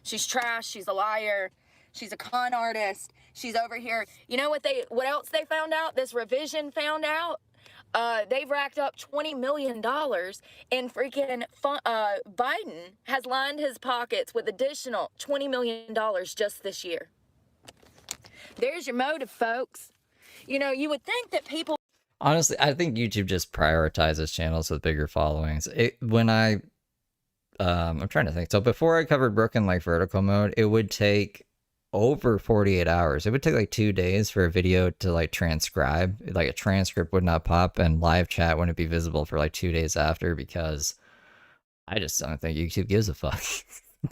She's trash. She's a liar. She's a con artist. She's over here. You know what else they found out? This revision found out? They've racked up $20 million, and freaking Biden has lined his pockets with additional $20 million just this year. There's your motive, folks. You know, you would think that people... Honestly, I think YouTube just prioritizes channels with bigger followings. I'm trying to think. So before I covered Brooke in like vertical mode, it would take over 48 hours. It would take like 2 days for a video to like transcribe. Like a transcript would not pop, and live chat wouldn't be visible for like 2 days after, because I just don't think YouTube gives a fuck.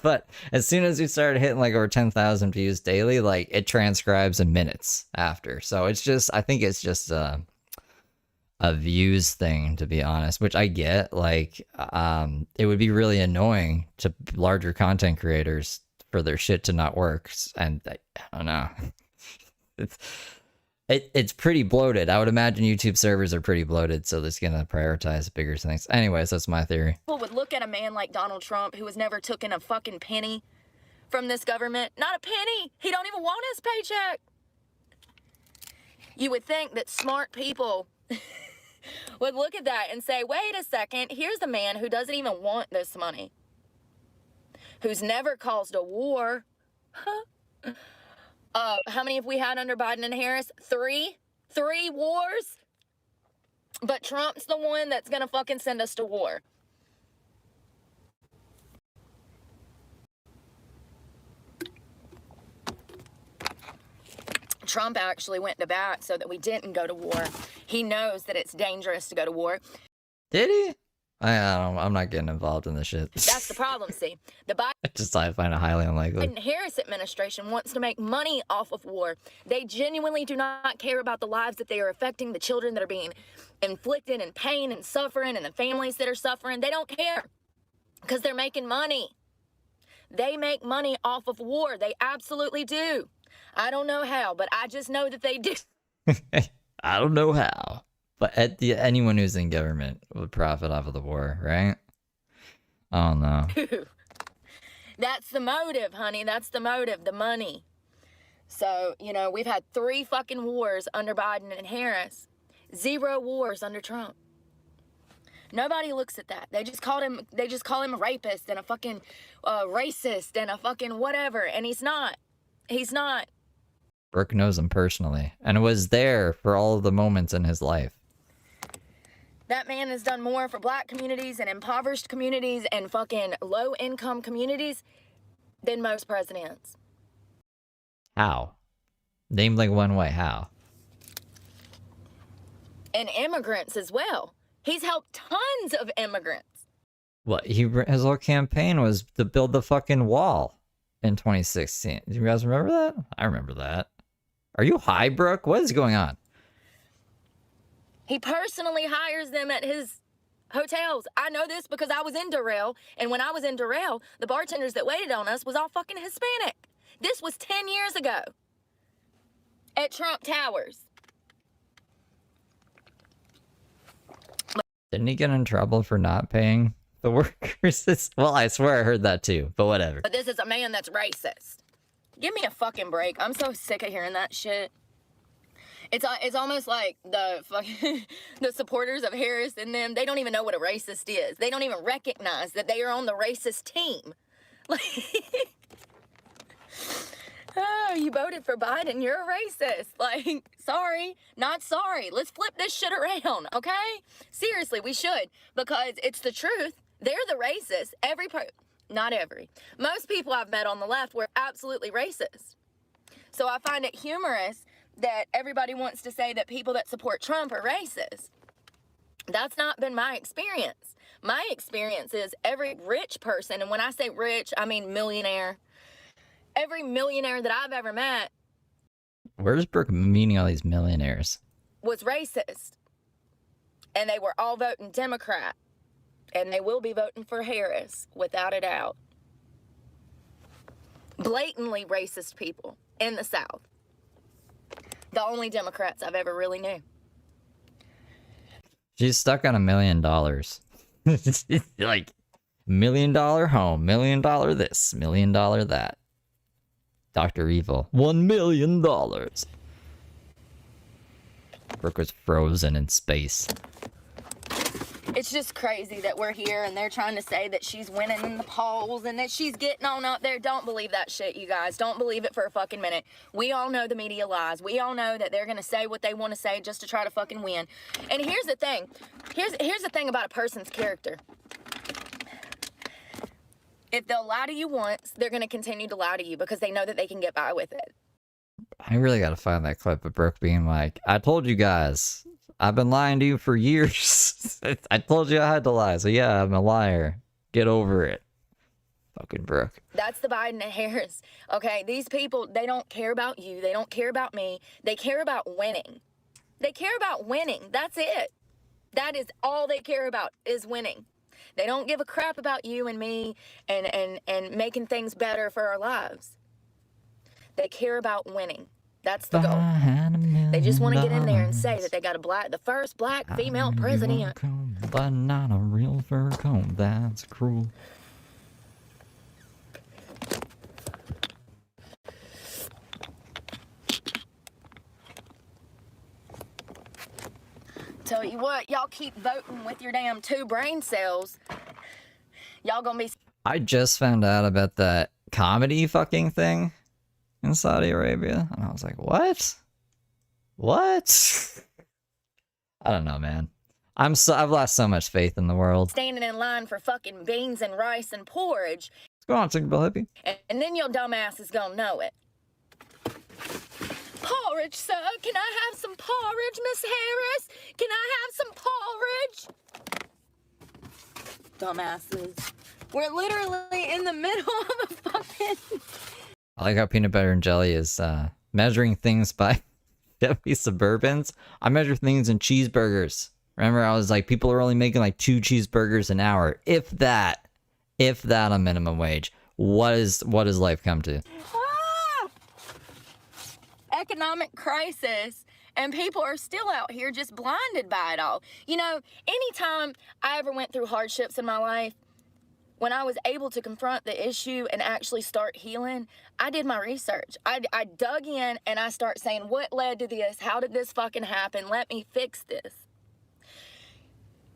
But as soon as we started hitting like over 10,000 views daily, like it transcribes in minutes after. So it's just, I think it's just a views thing, to be honest, which I get. Like, it would be really annoying to larger content creators for their shit to not work. And I don't know. It's pretty bloated. I would imagine YouTube servers are pretty bloated, so they're gonna prioritize bigger things. Anyways, that's my theory. People would look at a man like Donald Trump, who has never taken a fucking penny from this government. Not a penny. He don't even want his paycheck. You would think that smart people would look at that and say, wait a second, here's a man who doesn't even want this money, who's never caused a war. How many have we had under Biden and Harris? 3 wars. But Trump's the one that's gonna fucking send us to war. Trump actually went to bat so that we didn't go to war. He knows that it's dangerous to go to war. Did he? I'm not getting involved in this shit. That's the problem, see. The I find it highly unlikely. Biden Harris administration wants to make money off of war. They genuinely do not care about the lives that they are affecting, the children that are being inflicted in pain and suffering, and the families that are suffering. They don't care because they're making money. They make money off of war. They absolutely do. I don't know how, but I just know that they do. I don't know how. But anyone who's in government would profit off of the war, right? Oh, no. That's the motive, honey. That's the motive, the money. So, you know, we've had 3 fucking wars under Biden and Harris. 0 wars under Trump. Nobody looks at that. They just call him a rapist and a fucking racist and a fucking whatever. And he's not. He's not. Brooke knows him personally and was there for all of the moments in his life. That man has done more for black communities and impoverished communities and fucking low-income communities than most presidents. How? Name like one way. How? And immigrants as well. He's helped tons of immigrants. What? His whole campaign was to build the fucking wall in 2016. Do you guys remember that? I remember that. Are you high, Brooke? What is going on? He personally hires them at his hotels. I know this because I was in Durrell, and when I was in Durrell, the bartenders that waited on us was all fucking Hispanic. This was 10 years ago at Trump Towers. Didn't he get in trouble for not paying the workers? Well, I swear I heard that too, but whatever. But this is a man that's racist. Give me a fucking break. I'm so sick of hearing that shit. It's almost like the fucking the supporters of Harris and them, they don't even know what a racist is. They don't even recognize that they are on the racist team. Like, oh, you voted for Biden, you're a racist. Like, sorry, not sorry. Let's flip this shit around, okay? Seriously, we should, because it's the truth. They're the racists. Not every. Most people I've met on the left were absolutely racist. So I find it humorous that everybody wants to say that people that support Trump are racist. That's not been my experience. My experience is every rich person, and when I say rich, I mean millionaire. Every millionaire that I've ever met. Where's Brooke meeting all these millionaires? Was racist. And they were all voting Democrat. And they will be voting for Harris, without a doubt. Blatantly racist people in the South. The only Democrats I've ever really knew. She's stuck on $1 million. Like, $1 million home, $1 million this, $1 million that. Dr. Evil, $1 million. Brooke was frozen in space. It's just crazy that we're here and they're trying to say that she's winning in the polls and that she's getting on up there. Don't believe that shit, you guys. Don't believe it for a fucking minute. We all know the media lies. We all know that they're going to say what they want to say just to try to fucking win. And here's the thing. Here's the thing about a person's character. If they'll lie to you once, they're going to continue to lie to you because they know that they can get by with it. I really gotta find that clip of Brooke being like, I told you guys, I've been lying to you for years. I told you I had to lie, so yeah, I'm a liar. Get over it. Fucking Brooke. That's the Biden and Harris. Okay, these people, they don't care about you. They don't care about me. They care about winning. They care about winning. That's it. That is all they care about is winning. They don't give a crap about you and me and making things better for our lives. They care about winning. That's the goal. They just want to get in there and say that they got the first black female president. But not a real fur comb. That's cruel. Tell you what, y'all keep voting with your damn 2 brain cells. Y'all gonna be... I just found out about that comedy fucking thing in Saudi Arabia, and I was like, what? What? I don't know, man. I've lost so much faith in the world. Standing in line for fucking beans and rice and porridge. What's going on, Tinkerbell Hippie? And then your dumbass is gonna know it. Porridge, sir. Can I have some porridge, Miss Harris? Can I have some porridge? Dumbasses. We're literally in the middle of a fucking... I like how peanut butter and jelly is measuring things by Chevy Suburbans. I measure things in cheeseburgers. Remember, I was like, people are only making like 2 cheeseburgers an hour. If that on minimum wage. What is life come to? Economic crisis, and people are still out here just blinded by it all. You know, anytime I ever went through hardships in my life, when I was able to confront the issue and actually start healing, I did my research. I dug in and I start saying, what led to this? How did this fucking happen? Let me fix this.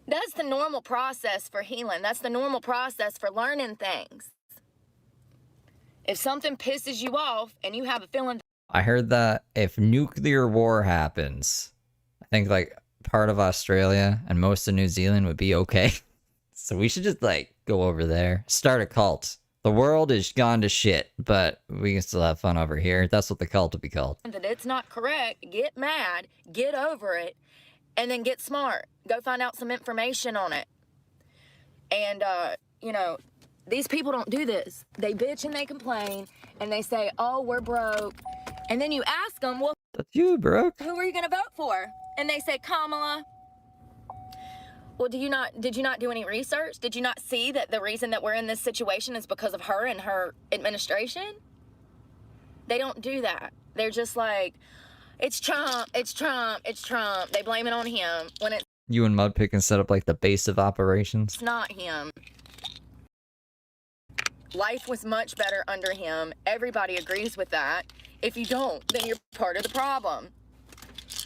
That's the normal process for healing. That's the normal process for learning things. If something pisses you off and you have a feeling... I heard that if nuclear war happens, I think like part of Australia and most of New Zealand would be okay. So we should just like go over there, start a cult. The world is gone to shit, but we can still have fun over here. That's what the cult would be called. That it's not correct. Get mad, get over it, and then get smart. Go find out some information on it. And, you know, these people don't do this. They bitch and they complain, and they say, oh, we're broke. And then you ask them, well, that's you, Brooke. Who are you going to vote for? And they say, Kamala. Well, did you not do any research? Did you not see that the reason that we're in this situation is because of her and her administration? They don't do that. They're just like, it's Trump, it's Trump, it's Trump. They blame it on him when it's... You and Mudpick can set up like the base of operations. It's not him. Life was much better under him. Everybody agrees with that. If you don't, then you're part of the problem.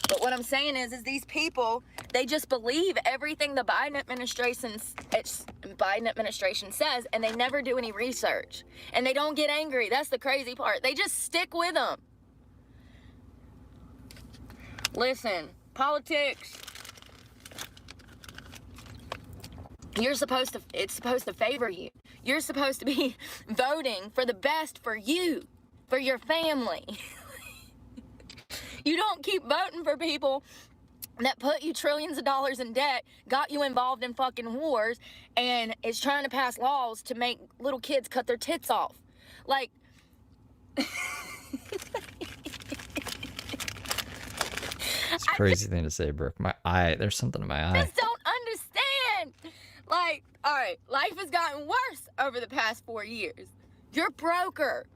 But what I'm saying is these people, they just believe everything the Biden administration says, and they never do any research. And they don't get angry. That's the crazy part. They just stick with them. Listen, politics, it's supposed to favor you. You're supposed to be voting for the best for you, for your family. You don't keep voting for people that put you trillions of dollars in debt, got you involved in fucking wars, and is trying to pass laws to make little kids cut their tits off. Like, it's a crazy thing to say, Brooke. My eye, there's something in my eye. I just don't understand. Like, all right, life has gotten worse over the past 4 years. You're broker.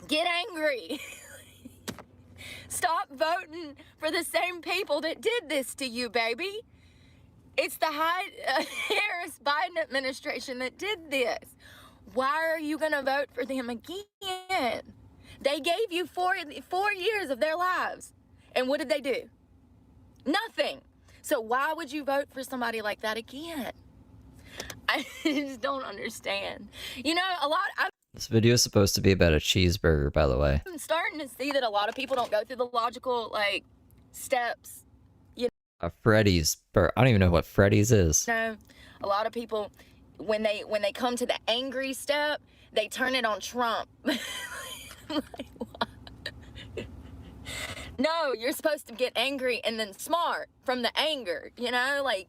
Get angry. Stop voting for the same people that did this to you, baby. It's the Harris-Biden administration that did this. Why are you going to vote for them again? They gave you four years of their lives. And what did they do? Nothing. So why would you vote for somebody like that again? I just don't understand. You know, This video is supposed to be about a cheeseburger, by the way. I'm starting to see that a lot of people don't go through the logical, like, steps. You A Freddy's burger. I don't even know what Freddy's is. know, a lot of people, when they come to the angry step, they turn it on Trump. Like, what? No, you're supposed to get angry and then smart from the anger, you know? Like,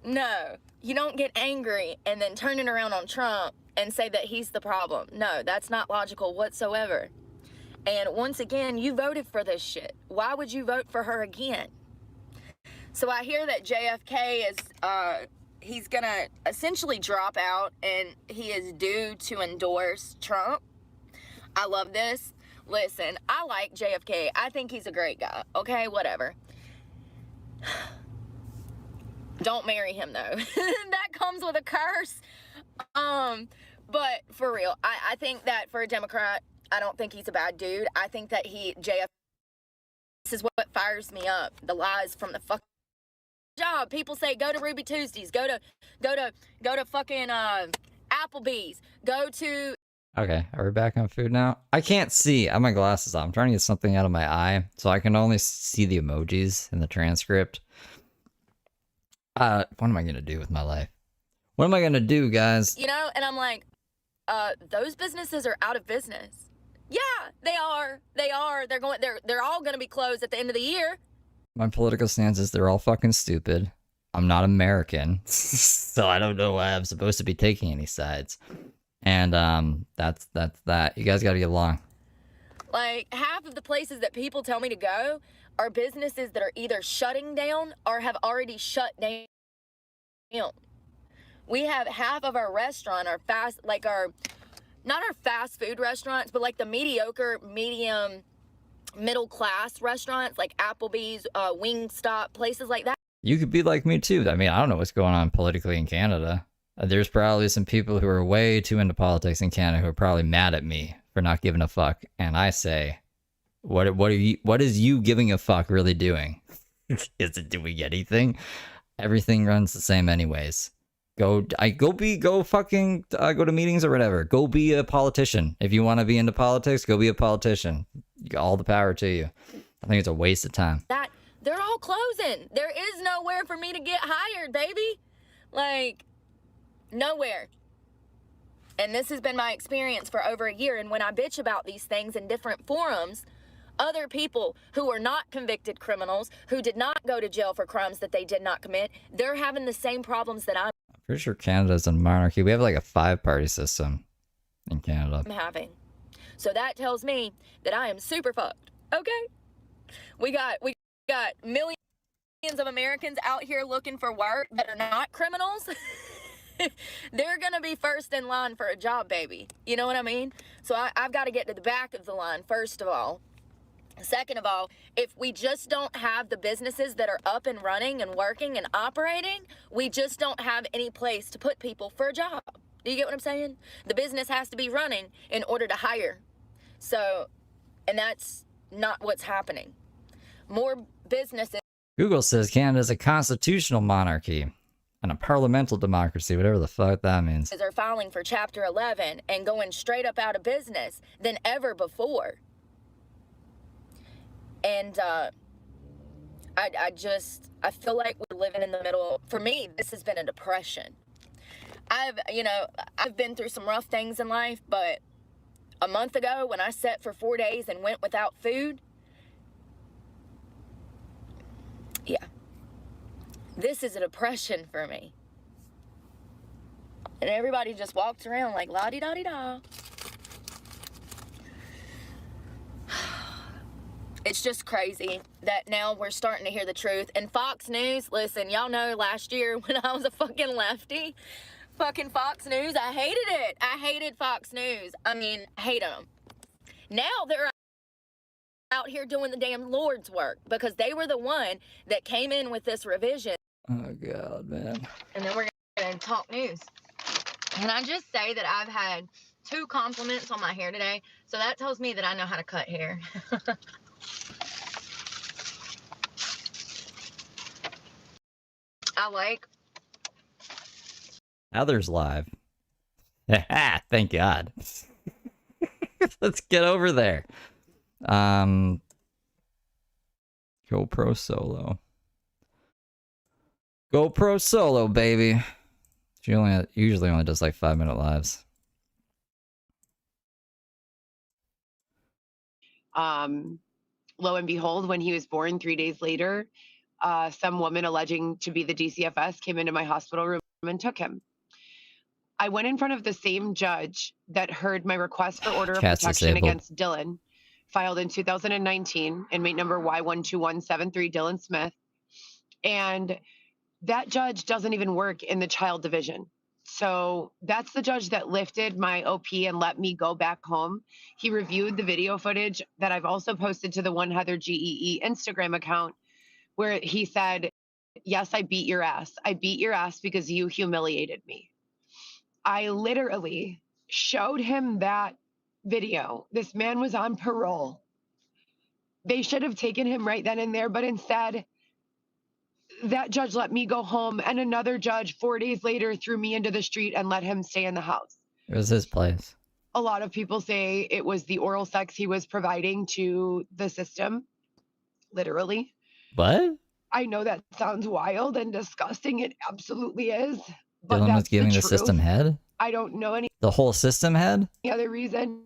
no, you don't get angry and then turn it around on Trump and say that he's the problem. No, that's not logical whatsoever. And once again, you voted for this shit. Why would you vote for her again? So I hear that JFK is, he's gonna essentially drop out and he is due to endorse Trump. I love this. Listen, I like JFK. I think he's a great guy. Okay, whatever. Don't marry him, though. That comes with a curse. But for real, I think that for a Democrat, I don't think he's a bad dude. I think that JFK, this is what fires me up. The lies from the fucking job. People say, go to Ruby Tuesdays, go to fucking Applebee's, go to... Okay, are we back on food now? I can't see. I have my glasses on. I'm trying to get something out of my eye, so I can only see the emojis in the transcript. What am I going to do with my life? What am I going to do, guys? You know, and I'm like, those businesses are out of business. Yeah, they are. They are. They're all going to be closed at the end of the year. My political stance is they're all fucking stupid. I'm not American, so I don't know why I'm supposed to be taking any sides. And that's that. You guys got to get along. Like, half of the places that people tell me to go are businesses that are either shutting down or have already shut down. We have half of our restaurant, not our fast food restaurants, but like the mediocre, medium, middle class restaurants like Applebee's, Wingstop, places like that. You could be like me too. I mean, I don't know what's going on politically in Canada. There's probably some people who are way too into politics in Canada who are probably mad at me for not giving a fuck. And I say, what is you giving a fuck really doing? Is it doing anything? Everything runs the same anyways. Go to meetings or whatever. Go be a politician. If you want to be into politics, go be a politician. All the power to you. I think it's a waste of time. They're all closing. There is nowhere for me to get hired, baby. Like, nowhere. And this has been my experience for over a year. And when I bitch about these things in different forums, other people who are not convicted criminals, who did not go to jail for crimes that they did not commit, they're having the same problems that I'm pretty sure Canada's a monarchy. We have like a 5-party system in Canada. having. So that tells me that I am super fucked. Okay? We got millions of Americans out here looking for work that are not criminals. They're going to be first in line for a job, baby. You know what I mean? So I've got to get to the back of the line, first of all. Second of all, if we just don't have the businesses that are up and running and working and operating, we just don't have any place to put people for a job. Do you get what I'm saying? The business has to be running in order to hire. So, and that's not what's happening. More businesses. Google says Canada is a constitutional monarchy and a parliamentary democracy, whatever the fuck that means. Are filing for Chapter 11 and going straight up out of business than ever before. And I feel like we're living in the middle. For me, this has been a depression. I've been through some rough things in life, but a month ago when I sat for 4 days and went without food, yeah, this is a depression for me. And everybody just walks around like la-di-da-di-da. It's just crazy that now we're starting to hear the truth. And Fox News, listen, y'all know last year when I was a fucking lefty, fucking Fox News, I hated it. I hated Fox News. I mean, hate them. Now they're out here doing the damn Lord's work because they were the one that came in with this revision. Oh, God, man. And then we're going to talk news. Can I just say that I've had 2 compliments on my hair today? So that tells me that I know how to cut hair. I like. Now there's live. Thank God. Let's get over there. GoPro Solo. GoPro Solo, baby. She usually only does like 5-minute lives. Lo and behold, when he was born 3 days later, some woman alleging to be the DCFS came into my hospital room and took him. I went in front of the same judge that heard my request for order of protection against Dylan, filed in 2019, inmate number Y12173, Dylan Smith. And that judge doesn't even work in the child division. So that's the judge that lifted my OP and let me go back home. He reviewed the video footage that I've also posted to the One Heather GEE Instagram account, where he said, yes, I beat your ass. I beat your ass because you humiliated me. I literally showed him that video. This man was on parole. They should have taken him right then and there, but instead, that judge let me go home, and another judge 4 days later threw me into the street and let him stay in the house. It was his place. A lot of people say it was the oral sex he was providing to the system, literally. What? I know that sounds wild and disgusting. It absolutely is. But Dylan was giving the system head? I don't know any The whole system head? other reason.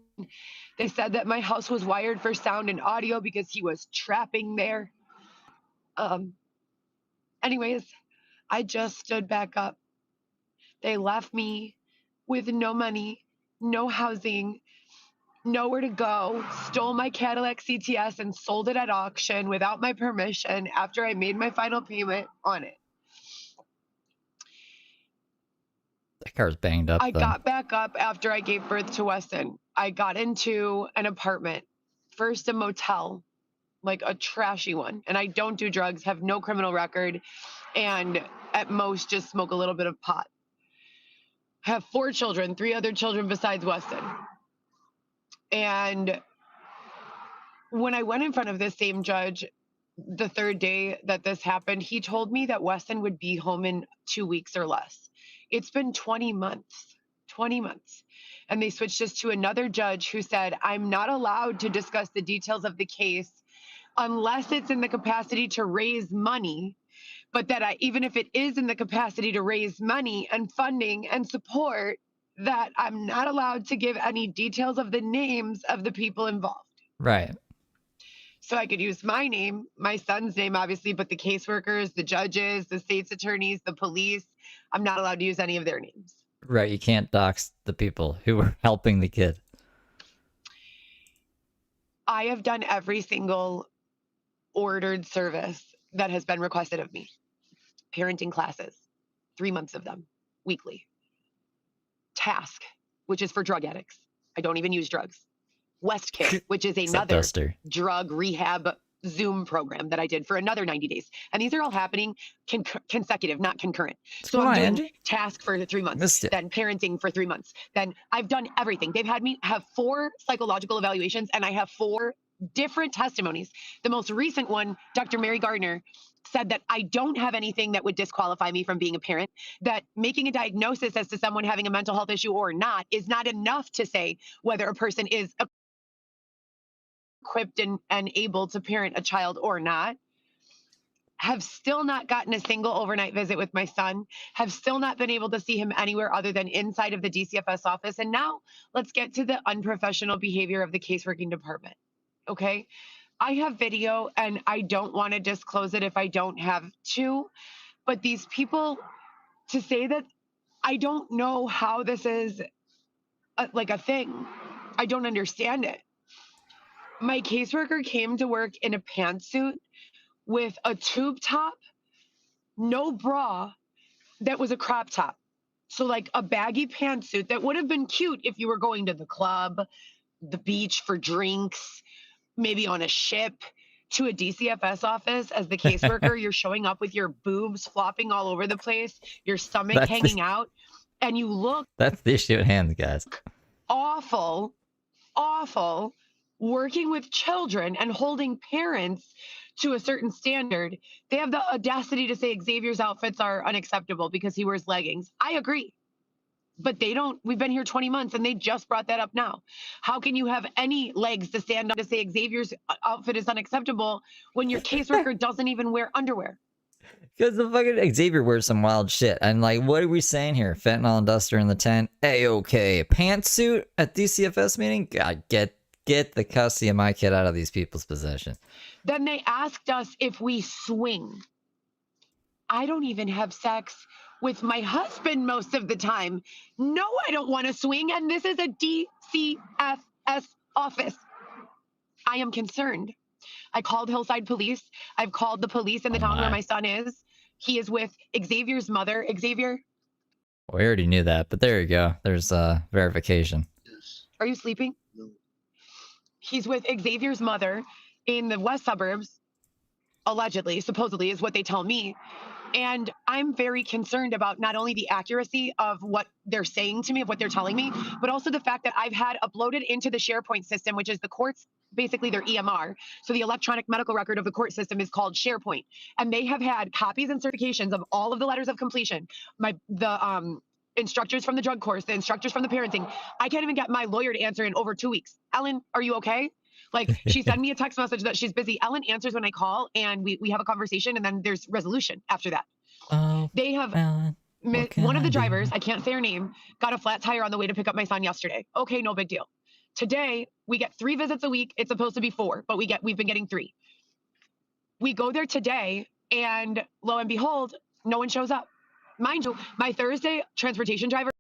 They said that my house was wired for sound and audio because he was trapping there. Anyways, I just stood back up. They left me with no money, no housing, nowhere to go, stole my Cadillac CTS and sold it at auction without my permission after I made my final payment on it. That car's banged up. I got back up after I gave birth to Weston. I got into an apartment, first a motel, like a trashy one. And I don't do drugs, have no criminal record, and at most just smoke a little bit of pot. Have 4 children, 3 other children besides Weston. And when I went in front of this same judge, the 3rd day that this happened, he told me that Weston would be home in 2 weeks or less. It's been 20 months. And they switched us to another judge who said, I'm not allowed to discuss the details of the case unless it's in the capacity to raise money, but that even if it is in the capacity to raise money and funding and support, that I'm not allowed to give any details of the names of the people involved. Right. So I could use my name, my son's name, obviously, but the caseworkers, the judges, the state's attorneys, the police, I'm not allowed to use any of their names. Right. You can't dox the people who were helping the kid. I have done every single ordered service that has been requested of me. Parenting classes, 3 months of them, weekly. Task, which is for drug addicts. I don't even use drugs. WestKit, which is another drug rehab Zoom program that I did for another 90 days. And these are all happening consecutive, not concurrent. So I'm doing Angie? Task for 3 months, then parenting for 3 months. Then I've done everything. They've had me have 4 psychological evaluations, and I have 4 different testimonies. The most recent one, Dr. Mary Gardner, said that I don't have anything that would disqualify me from being a parent, that making a diagnosis as to someone having a mental health issue or not is not enough to say whether a person is equipped and able to parent a child or not. Have still not gotten a single overnight visit with my son, have still not been able to see him anywhere other than inside of the DCFS office. And now let's get to the unprofessional behavior of the caseworking department. Okay. I have video and I don't want to disclose it if I don't have to, but these people, to say that I don't know how this is like a thing, I don't understand it. My caseworker came to work in a pantsuit with a tube top, no bra, that was a crop top. So like a baggy pantsuit that would have been cute if you were going to the club, the beach for drinks, maybe on a ship, to a DCFS office as the caseworker. You're showing up with your boobs flopping all over the place, your stomach hanging out, and you look... That's the issue at hand, guys. Awful working with children and holding parents to a certain standard, they have the audacity to say Xavier's outfits are unacceptable because he wears leggings. I agree. But they don't. We've been here 20 months and they just brought that up now. How can you have any legs to stand on to say Xavier's outfit is unacceptable when your caseworker doesn't even wear underwear? Because the fucking Xavier wears some wild shit. And like, what are we saying here? Fentanyl and duster in the tent. A-okay. Pantsuit at DCFS meeting? God, get the custody of my kid out of these people's possession. Then they asked us if we swing. I don't even have sex with my husband most of the time. No, I don't want to swing. And this is a DCFS office. I am concerned. I called Hillside Police. I've called the police in the town where my son is. He is with Xavier's mother. Xavier? Well, we already knew that, but there you go. There's verification. Are you sleeping? No. He's with Xavier's mother in the west suburbs, allegedly, supposedly, is what they tell me. And I'm very concerned about not only the accuracy of what they're saying to me, of what they're telling me, but also the fact that I've had uploaded into the SharePoint system, which is the court's, basically their EMR. So the electronic medical record of the court system is called SharePoint. And they have had copies and certifications of all of the letters of completion. The instructors from the drug course, the instructors from the parenting. I can't even get my lawyer to answer in over 2 weeks. Ellen, are you okay? Like, she sent me a text message that she's busy. Ellen answers when I call, and we have a conversation, and then there's resolution after that. Oh, they have one of the drivers, I can't say her name, got a flat tire on the way to pick up my son yesterday. Okay, no big deal. Today, we get 3 visits a week. It's supposed to be 4, but we've been getting 3. We go there today, and lo and behold, no one shows up. Mind you, my Thursday transportation driver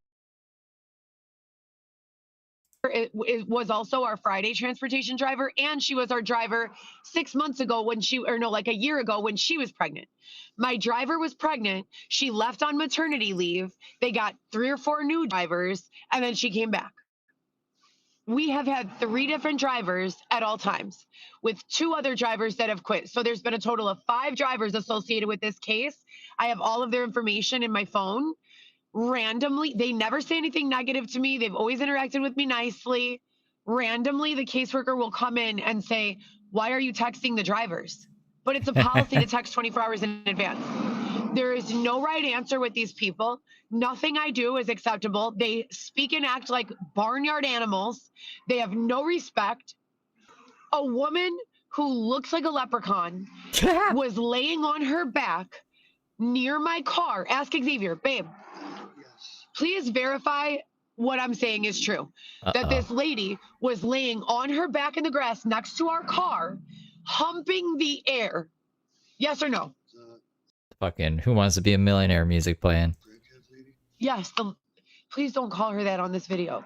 it was also our Friday transportation driver, and she was our driver 6 months ago like a year ago when she was pregnant. My driver was pregnant. She left on maternity leave. They got 3 or 4 new drivers, and then she came back. We have had 3 different drivers at all times, with 2 other drivers that have quit. So there's been a total of 5 drivers associated with this case. I have all of their information in my phone. Randomly, they never say anything negative to me. They've always interacted with me nicely. Randomly, the caseworker will come in and say, why are you texting the drivers? But it's a policy to text 24 hours in advance. There is no right answer with these people. Nothing I do is acceptable. They speak and act like barnyard animals. They have no respect. A woman who looks like a leprechaun was laying on her back near my car. Ask Xavier, babe, please verify what I'm saying is true. That this lady was laying on her back in the grass next to our car, humping the air. Yes or no? Fucking Who Wants to Be a Millionaire music playing. Yes. Please don't call her that on this video.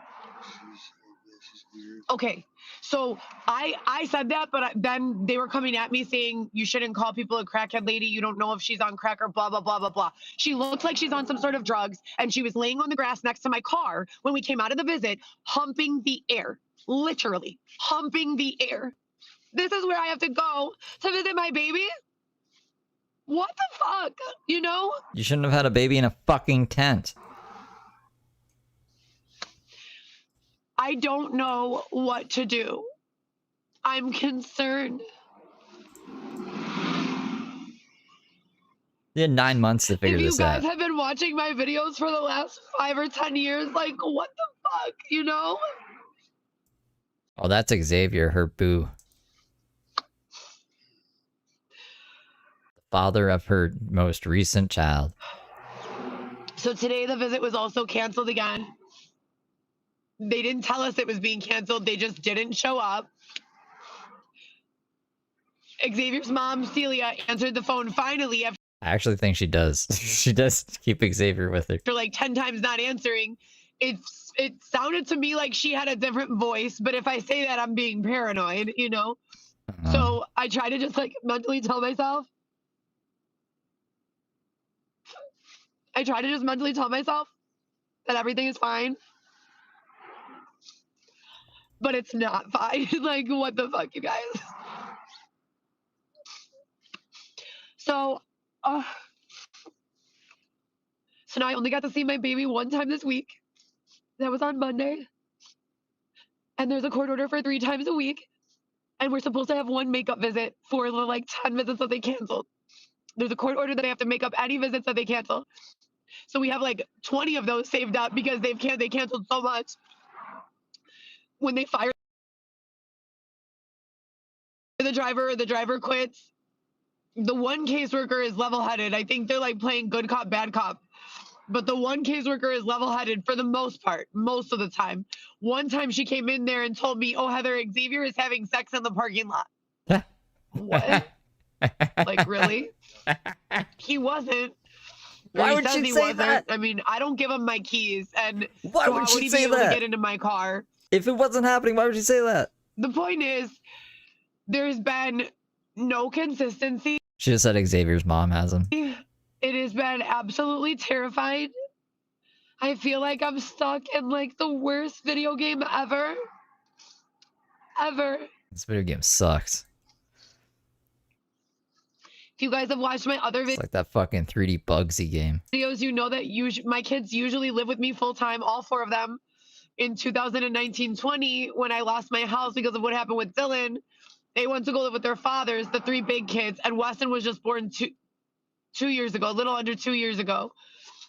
Okay. So I said that, but then they were coming at me saying, you shouldn't call people a crackhead lady. You don't know if she's on crack or blah, blah, blah, blah, blah. She looks like she's on some sort of drugs, and she was laying on the grass next to my car when we came out of the visit, humping the air, literally humping the air. This is where I have to go to visit my baby? What the fuck? You know? You shouldn't have had a baby in a fucking tent. I don't know what to do. I'm concerned. You had 9 months to figure this out. If you guys have been watching my videos for the last 5 or 10 years, like, what the fuck, you know? Oh, that's Xavier, her boo. Father of her most recent child. So today the visit was also canceled again. They didn't tell us it was being canceled. They just didn't show up. Xavier's mom, Celia, answered the phone finally after I actually think she does. She does keep Xavier with her. like 10 times not answering. It sounded to me like she had a different voice, but if I say that, I'm being paranoid, you know? So I try to just like mentally tell myself. I try to just mentally tell myself that everything is fine. But it's not fine. Like, what the fuck, you guys? So now I only got to see my baby 1 time this week. That was on Monday. And there's a court order for 3 times a week. And we're supposed to have one makeup visit for the like 10 visits that they canceled. There's a court order that I have to make up any visits that they cancel. So we have like 20 of those saved up because they canceled so much. When they fire the driver quits. The one caseworker is level-headed. I think they're like playing good cop, bad cop. But the one caseworker is level-headed for the most part, most of the time. One time she came in there and told me, "Oh, Heather, Xavier is having sex in the parking lot." What? Like, really? He wasn't. Why would she say that? I mean, I don't give him my keys, and why would she say he be able that? to get into my car? If it wasn't happening, why would you say that? The point is, there's been no consistency. She just said Xavier's mom has him. It has been absolutely terrified. I feel like I'm stuck in like the worst video game ever. Ever. This video game sucks. If you guys have watched my other videos, It's like that fucking 3D Bugsy game. You know that my kids usually live with me full time, all 4 of them. In 2019-20, when I lost my house because of what happened with Dylan, they went to go live with their fathers, the 3 big kids, and Weston was just born 2 years ago, a little under 2 years ago.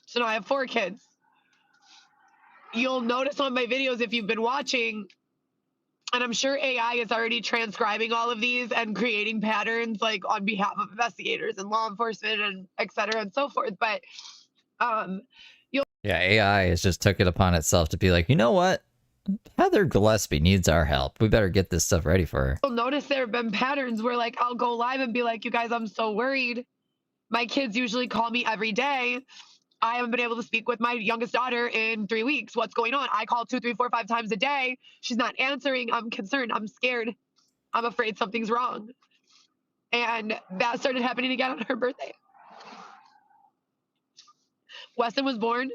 So now I have 4 kids. You'll notice on my videos if you've been watching, and I'm sure AI is already transcribing all of these and creating patterns like on behalf of investigators and law enforcement and et cetera and so forth. But yeah, AI has just took it upon itself to be like, you know what? Heather Gillespie needs our help. We better get this stuff ready for her. You'll notice there have been patterns where like I'll go live and be like, "You guys, I'm so worried. My kids usually call me every day. I haven't been able to speak with my youngest daughter in 3 weeks. What's going on? I call 2, 3, 4, 5 times a day. She's not answering. I'm concerned. I'm scared. I'm afraid something's wrong." And that started happening again on her birthday. Weston was born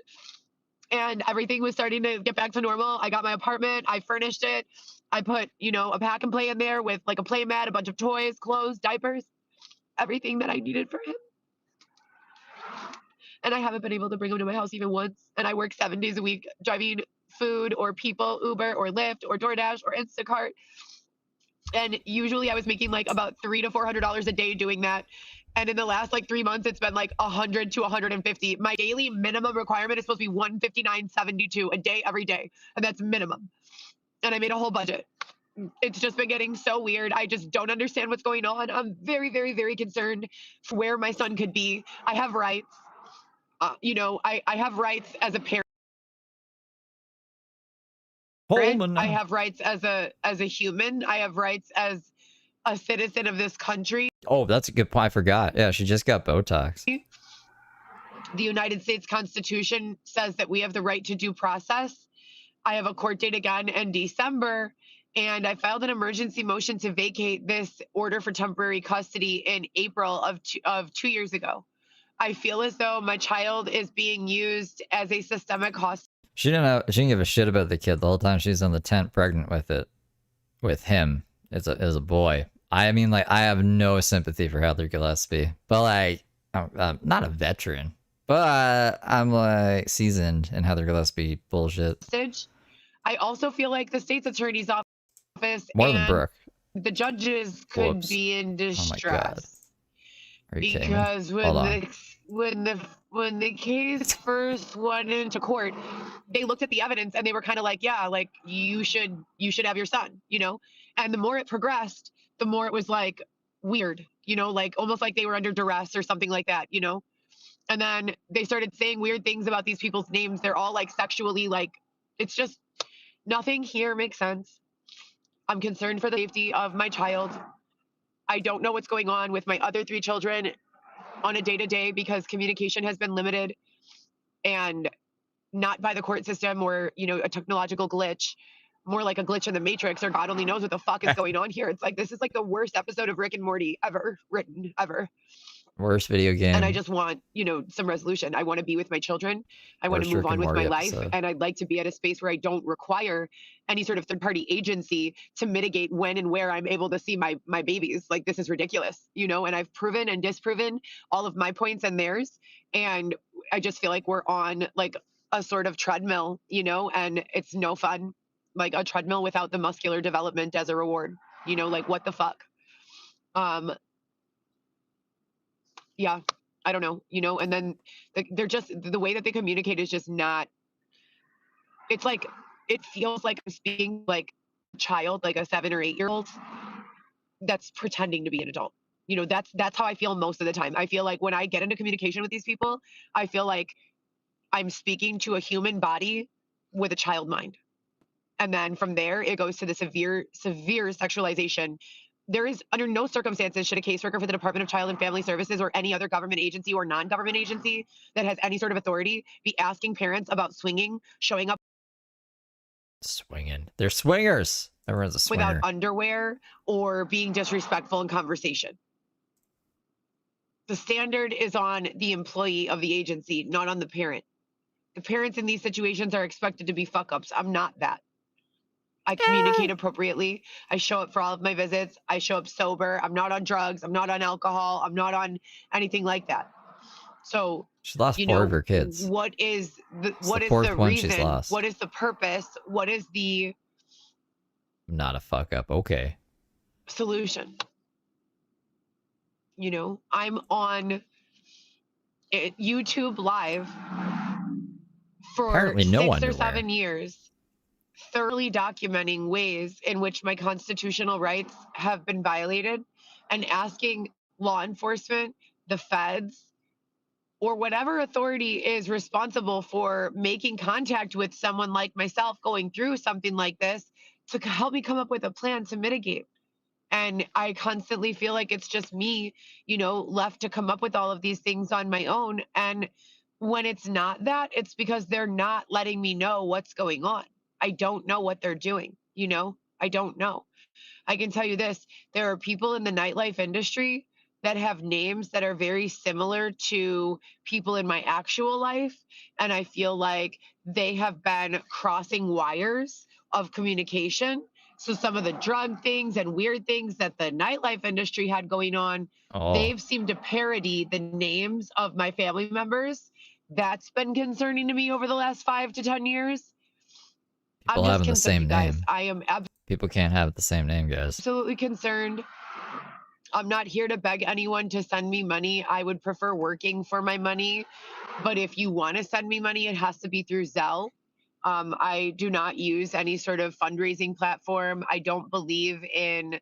and everything was starting to get back to normal. I got my apartment. I furnished it. I put, a pack and play in there with like a play mat, a bunch of toys, clothes, diapers, everything that I needed for him. And I haven't been able to bring him to my house even once. And I work 7 days a week driving food or people, Uber or Lyft or DoorDash or Instacart. And usually I was making like about $300 to $400 a day doing that. And in the last like 3 months, it's been like 100 to 150. My daily minimum requirement is supposed to be 159.72 a day, every day. And that's minimum. And I made a whole budget. It's just been getting so weird. I just don't understand what's going on. I'm very, very, very concerned for where my son could be. I have rights. I have rights as a parent. I have rights as a human. I have rights as a citizen of this country. Oh, that's a good point. I forgot. Yeah, she just got Botox. The United States Constitution says that we have the right to due process. I have a court date again in December, and I filed an emergency motion to vacate this order for temporary custody in April of 2 years ago. I feel as though my child is being used as a systemic hostage. She didn't give a shit about the kid the whole time she's in the tent pregnant with him as a boy. I mean, like, I have no sympathy for Heather Gillespie, but like, I'm not a veteran, but I'm like seasoned in Heather Gillespie bullshit. I also feel like the state's attorney's office More than Brooke. The judges could be in distress. Are you kidding me? When the case first went into court, they looked at the evidence and they were kind of like, yeah, like you should have your son, And the more it progressed, the more it was like weird, like almost like they were under duress or something like that, And then they started saying weird things about these people's names. They're all like sexually, like, it's just nothing here makes sense. I'm concerned for the safety of my child. I don't know what's going on with my other 3 children on a day-to-day because communication has been limited and not by the court system or, a technological glitch, more like a glitch in the Matrix or God only knows what the fuck is going on here. It's like, this is like the worst episode of Rick and Morty ever written, ever. Worst video game. And I just want, some resolution. I want to be with my children. I want to move on with my life. And I'd like to be at a space where I don't require any sort of third-party agency to mitigate when and where I'm able to see my babies. Like, this is ridiculous, and I've proven and disproven all of my points and theirs. And I just feel like we're on like a sort of treadmill, and it's no fun, like a treadmill without the muscular development as a reward. You know, like, what the fuck? Yeah, I don't know, you know, and then they're just, the way that they communicate is just not, it's like, it feels like I'm speaking like a child, like a 7 or 8-year-old that's pretending to be an adult. You know, that's how I feel most of the time. I feel like when I get into communication with these people, I feel like I'm speaking to a human body with a child mind. And then from there, it goes to the severe sexualization. There is, under no circumstances should a caseworker for the Department of Child and Family Services or any other government agency or non-government agency that has any sort of authority be asking parents about swinging, showing up Swinging. They're swingers. Everyone's a swinger. without underwear, or being disrespectful in conversation. The standard is on the employee of the agency, not on the parent. The parents in these situations are expected to be fuck ups. I'm not that. I communicate appropriately. I show up for all of my visits. I show up sober. I'm not on drugs. I'm not on alcohol. I'm not on anything like that. So she lost 4 of her kids. What is the fourth one reason? she's lost. What is the purpose? What is the not a fuck up? Okay. Solution? You know, I'm on YouTube Live for apparently no 6 underwear. or 7 years, thoroughly documenting ways in which my constitutional rights have been violated, and asking law enforcement, the feds, or whatever authority is responsible for making contact with someone like myself going through something like this to help me come up with a plan to mitigate. And I constantly feel like it's just me, you know, left to come up with all of these things on my own. And when it's not that, it's because they're not letting me know what's going on. I don't know what they're doing, you know? I don't know. I can tell you this, there are people in the nightlife industry that have names that are very similar to people in my actual life. And I feel like they have been crossing wires of communication. So some of the drug things and weird things that the nightlife industry had going on, they've seemed to parody the names of my family members. That's been concerning to me over the last 5 to 10 years. People having the same name. I am people can't have the same name, guys. Absolutely concerned. I'm not here to beg anyone to send me money. I would prefer working for my money. But if you want to send me money, it has to be through Zelle. I do not use any sort of fundraising platform. I don't believe in,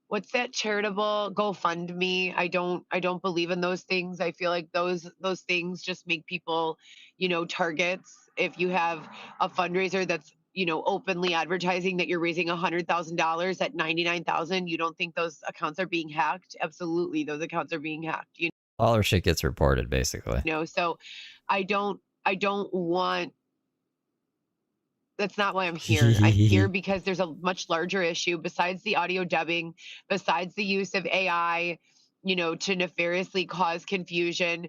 what's that charitable GoFundMe. I don't believe in those things. I feel like those things just make people, you know, targets. If you have a fundraiser that's, you know, openly advertising that you're raising $100,000 at 99,000, you don't think those accounts are being hacked? Absolutely, those accounts are being hacked. You all our shit gets reported, basically. know, so I don't want. That's not why I'm here. I'm here because there's a much larger issue besides the audio dubbing, besides the use of AI, you know, to nefariously cause confusion.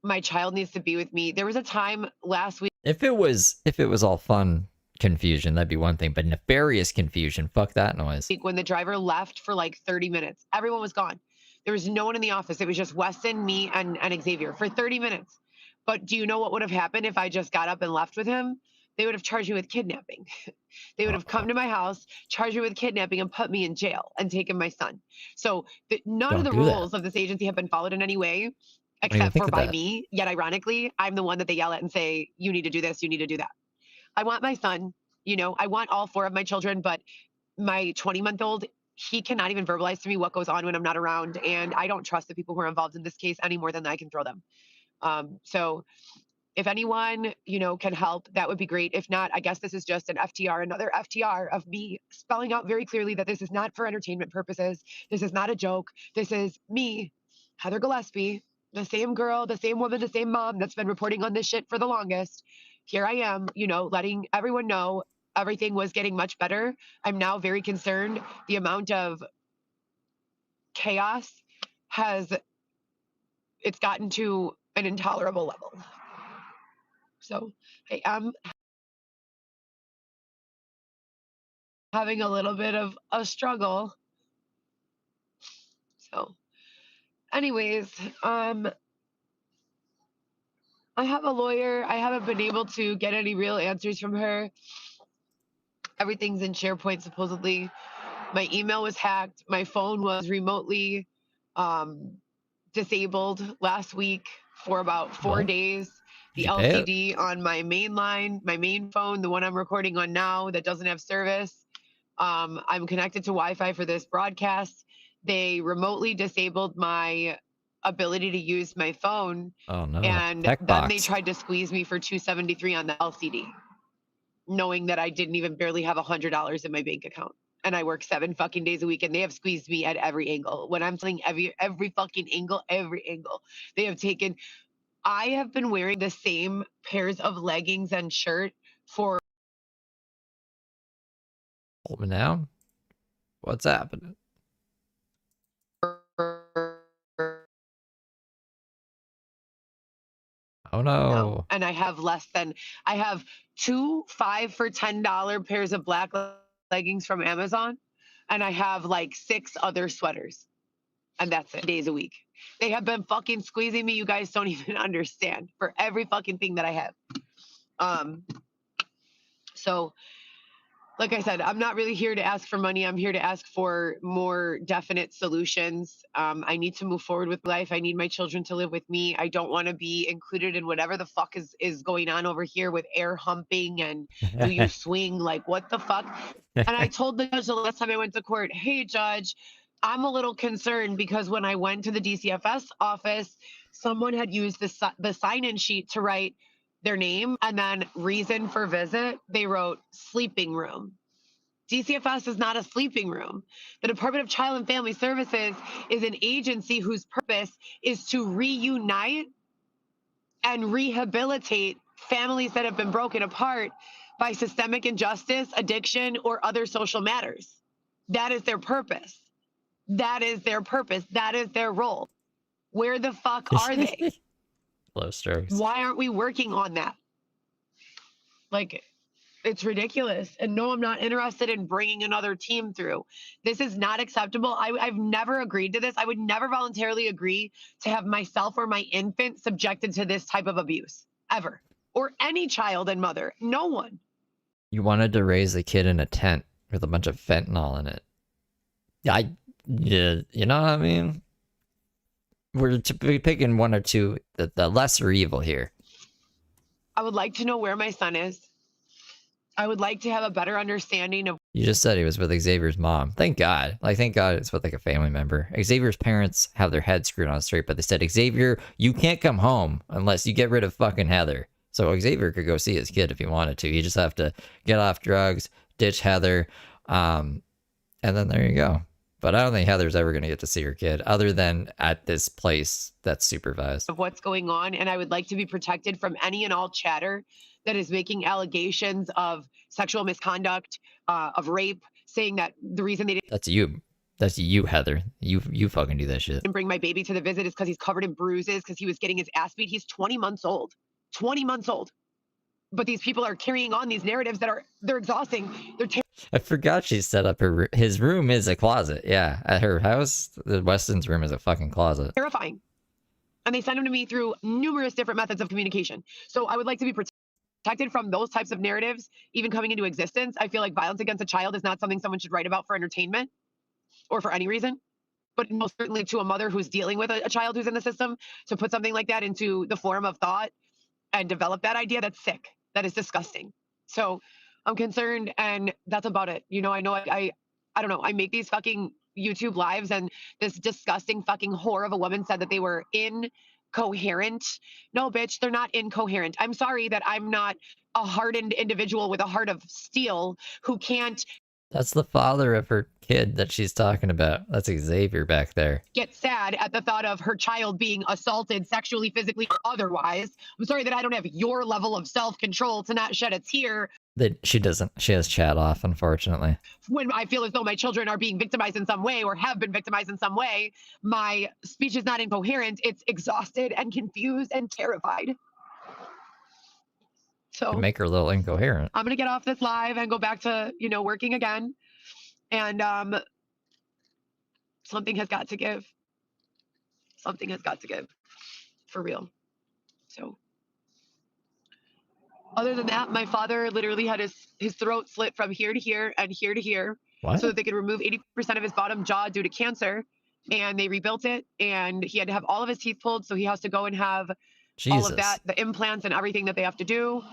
My child needs to be with me. There was a time last week. If it was all fun confusion, that'd be one thing, but nefarious confusion, fuck that noise. When the driver left for like 30 minutes, everyone was gone. There was no one in the office. It was just Weston, me, and Xavier for 30 minutes. But do you know what would have happened if I just got up and left with him? They would have charged me with kidnapping. They would have come to my house, charged me with kidnapping, and put me in jail and taken my son. So none of the rules of this agency have been followed in any way, except for by me. Yet ironically, I'm the one that they yell at and say, you need to do this, you need to do that. I want my son, you know, I want all 4 of my children, but my 20-month-old, he cannot even verbalize to me what goes on when I'm not around. And I don't trust the people who are involved in this case any more than I can throw them. So if anyone, you know, can help, that would be great. If not, I guess this is just an FTR, another FTR of me spelling out very clearly that this is not for entertainment purposes. This is not a joke. This is me, Heather Gillespie, the same girl, the same woman, the same mom that's been reporting on this shit for the longest. Here I am, you know, letting everyone know everything was getting much better. I'm now very concerned. The amount of chaos it's gotten to an intolerable level. So I am having a little bit of a struggle. So anyways, I have a lawyer. I haven't been able to get any real answers from her. Everything's in SharePoint supposedly. My email was hacked. My phone was remotely disabled last week for about 4 days. The LCD on my main line, my main phone, the one I'm recording on now that doesn't have service. I'm connected to Wi-Fi for this broadcast. They remotely disabled my ability to use my phone. Oh no. And then they tried to squeeze me for $273 on the LCD, knowing that I didn't even barely have $100 in my bank account. And I work 7 fucking days a week, and they have squeezed me at every angle. When I'm saying every fucking angle, they have taken. I have been wearing the same pairs of leggings and shirt for. Hold me down. What's happening? Oh no. And I have I have 2 5 for $10 pairs of black leggings from Amazon. And I have like 6 other sweaters. And that's it, days a week. They have been fucking squeezing me. You guys don't even understand, for every fucking thing that I have. So like I said, I'm not really here to ask for money. I'm here to ask for more definite solutions. I need to move forward with life. I need my children to live with me. I don't want to be included in whatever the fuck is going on over here with air humping and do you swing? Like, what the fuck? And I told the judge the last time I went to court, hey, judge, I'm a little concerned because when I went to the DCFS office, someone had used the sign-in sheet to write their name, and then reason for visit, they wrote sleeping room. DCFS is not a sleeping room. The Department of Child and Family Services is an agency whose purpose is to reunite and rehabilitate families that have been broken apart by systemic injustice, addiction, or other social matters. That is their purpose. That is their purpose. That is their role. Where the fuck are they? Low strokes. Why aren't we working on that? Like, it's ridiculous. And no, I'm not interested in bringing another team through. This is not acceptable. I've never agreed to this. I would never voluntarily agree to have myself or my infant subjected to this type of abuse, ever. Or any child and mother. No one. You wanted to raise a kid in a tent with a bunch of fentanyl in it. Yeah, you know what I mean? We're picking one or two, the lesser evil here. I would like to know where my son is. I would like to have a better understanding of. You just said he was with Xavier's mom. Thank God. Like, thank God it's with like a family member. Xavier's parents have their heads screwed on straight, but they said, Xavier, you can't come home unless you get rid of fucking Heather. So Xavier could go see his kid if he wanted to. You just have to get off drugs, ditch Heather, and then there you go. But I don't think Heather's ever going to get to see her kid other than at this place that's supervised. Of what's going on, and I would like to be protected from any and all chatter that is making allegations of sexual misconduct, of rape, saying that the reason they didn't. That's you. That's you, Heather. You fucking do that shit. Bring my baby to the visit is because he's covered in bruises because he was getting his ass beat. He's 20 months old. 20 months old. But these people are carrying on these narratives they're exhausting. I forgot she set up his room is a closet. Yeah, at her house, the Weston's room is a fucking closet. Terrifying. And they send them to me through numerous different methods of communication. So I would like to be protected from those types of narratives, even coming into existence. I feel like violence against a child is not something someone should write about for entertainment or for any reason. But most certainly to a mother who's dealing with a child who's in the system, to put something like that into the form of thought and develop that idea, that's sick. That is disgusting. So I'm concerned, and that's about it. You know, I don't know. I make these fucking YouTube lives, and this disgusting fucking whore of a woman said that they were incoherent. No, bitch, they're not incoherent. I'm sorry that I'm not a hardened individual with a heart of steel who can't. That's the father of her kid that she's talking about. That's Xavier back there. Get sad at the thought of her child being assaulted sexually, physically, or otherwise. I'm sorry that I don't have your level of self-control to not shed a tear. That she doesn't. She has chat off, unfortunately. When I feel as though my children are being victimized in some way or have been victimized in some way, my speech is not incoherent. It's exhausted and confused and terrified. So make her a little incoherent. I'm gonna get off this live and go back to, working again. And something has got to give. Something has got to give. For real. So other than that, my father literally had his throat slit from here to here and here to here. so that they could remove 80% of his bottom jaw due to cancer. And they rebuilt it, and he had to have all of his teeth pulled. So he has to go and have all of that, the implants and everything that they have to do.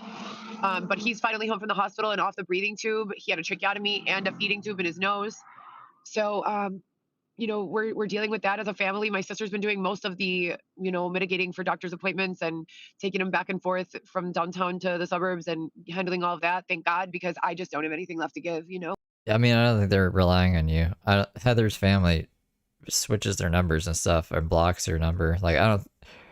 But he's finally home from the hospital and off the breathing tube. He had a tracheotomy and a feeding tube in his nose. So, you know, we're dealing with that as a family. My sister's been doing most of the, you know, mitigating for doctor's appointments and taking him back and forth from downtown to the suburbs and handling all of that. Thank God, because I just don't have anything left to give, you know? I mean, I don't think they're relying on you. Heather's family switches their numbers and stuff and blocks your number. Like,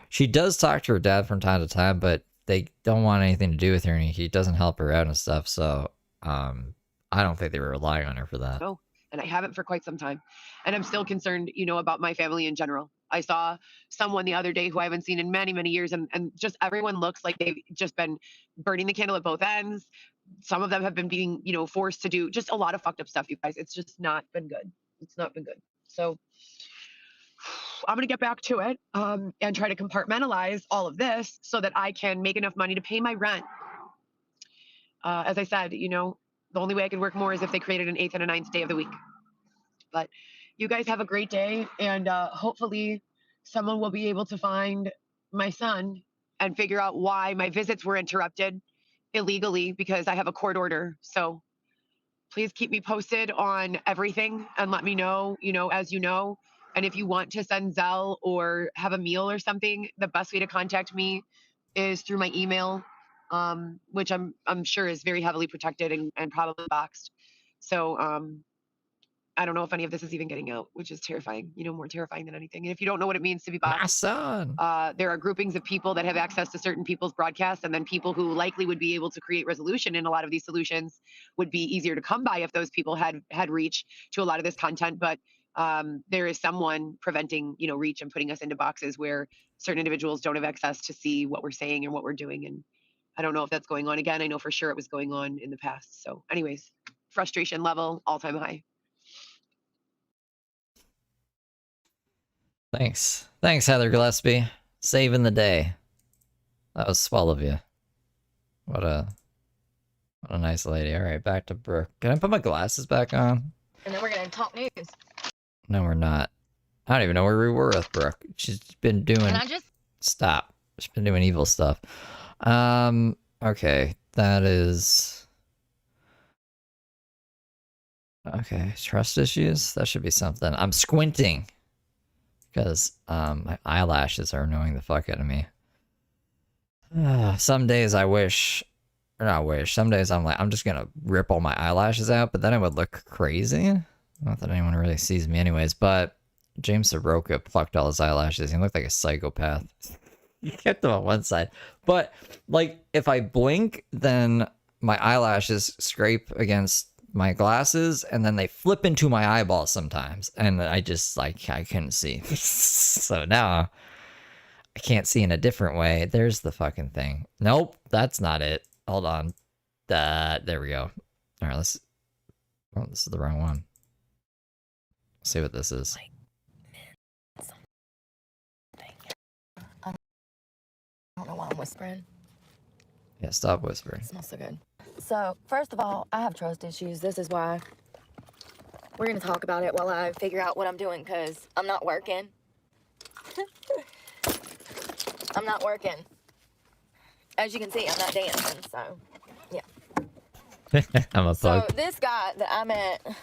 she does talk to her dad from time to time, but they don't want anything to do with her, and he doesn't help her out and stuff. So, I don't think they were relying on her for that. No, and I haven't for quite some time. And I'm still concerned, you know, about my family in general. I saw someone the other day who I haven't seen in many, many years, and just everyone looks like they've just been burning the candle at both ends. Some of them have been being, you know, forced to do just a lot of fucked up stuff, you guys. It's just not been good. It's not been good. So I'm going to get back to it and try to compartmentalize all of this so that I can make enough money to pay my rent. As I said, you know, the only way I could work more is if they created an 8th and a 9th day of the week. But you guys have a great day, and hopefully someone will be able to find my son and figure out why my visits were interrupted illegally, because I have a court order. So please keep me posted on everything and let me know, you know, as you know. And if you want to send Zelle or have a meal or something, the best way to contact me is through my email, which I'm sure is very heavily protected and probably boxed. So I don't know if any of this is even getting out, which is terrifying, you know, more terrifying than anything. And if you don't know what it means to be boxed, my son, there are groupings of people that have access to certain people's broadcasts, and then people who likely would be able to create resolution in a lot of these solutions would be easier to come by if those people had reach to a lot of this content. But there is someone preventing, you know, reach and putting us into boxes where certain individuals don't have access to see what we're saying and what we're doing. And I don't know if that's going on again. I know for sure it was going on in the past. So anyways, frustration level, all-time high. Thanks, Heather Gillespie, saving the day. That was swell of you. What a nice lady. All right, back to Brooke. Can I put my glasses back on? And then we're gonna talk news. No, we're not. I don't even know where we were with Brooke. She's been doing. And I just stop. She's been doing evil stuff. Okay, that is. Okay, trust issues. That should be something. I'm squinting. Because my eyelashes are annoying the fuck out of me. Some days I wish, or not wish, some days I'm like, I'm just gonna rip all my eyelashes out, but then it would look crazy. Not that anyone really sees me anyways, but James Soroka plucked all his eyelashes. He looked like a psychopath. He kept them on one side. But, like, if I blink, then my eyelashes scrape against my glasses, and then they flip into my eyeballs sometimes, and I just, like, I couldn't see. So now I can't see in a different way. There's the fucking thing. Nope, that's not it. Hold on. There we go. All right, let's. Oh, this is the wrong one. Let's see what this is. I don't know why I'm whispering. Yeah, stop whispering. It smells so good. So, first of all, I have trust issues. This is why we're going to talk about it while I figure out what I'm doing, because I'm not working. I'm not working. As you can see, I'm not dancing, so, yeah. I'm a So, pug. this guy that I met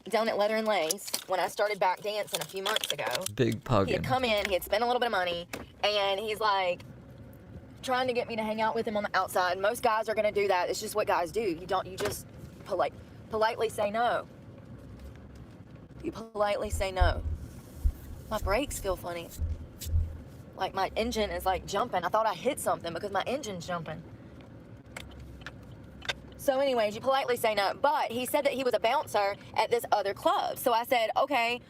down at Leather and Lace, when I started back dancing a few months ago, Big pug. he had come in, he had spent a little bit of money, and he's like, trying to get me to hang out with him on the outside. Most guys are going to do that. It's just what guys do. You just politely say no. You politely say no. My brakes feel funny. Like my engine is like jumping. I thought I hit something because my engine's jumping. So anyways, you politely say no. But he said that he was a bouncer at this other club. So I said, okay.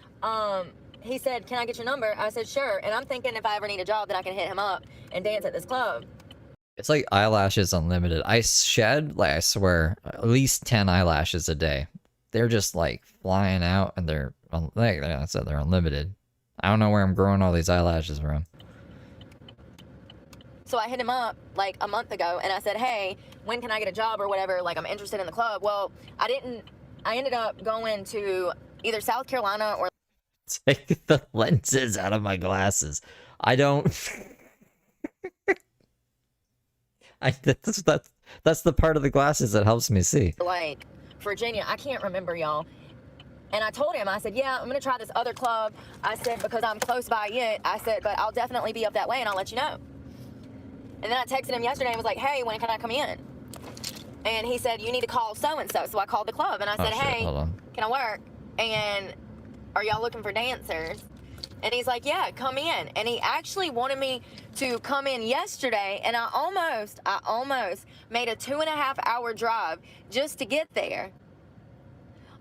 He said, can I get your number? I said, sure. And I'm thinking if I ever need a job, then I can hit him up and dance at this club. It's like eyelashes unlimited. I shed, like, I swear, at least 10 eyelashes a day. They're just, like, flying out, and they're, like I said, they're unlimited. I don't know where I'm growing all these eyelashes from. So I hit him up like a month ago and I said, hey, when can I get a job or whatever? Like, I'm interested in the club. Well, I ended up going to either South Carolina or... Take the lenses out of my glasses. I don't... that's the part of the glasses that helps me see. like Virginia. I can't remember, y'all. And I told him, I said, yeah, I'm going to try this other club. I said, because I'm close by it. I said, but I'll definitely be up that way and I'll let you know. And then I texted him yesterday and was like, hey, when can I come in? And he said, you need to call so-and-so. So I called the club and I said, hey, can I work? And are y'all looking for dancers? And he's like, yeah, come in. And he actually wanted me to come in yesterday. And I almost made a 2.5-hour drive just to get there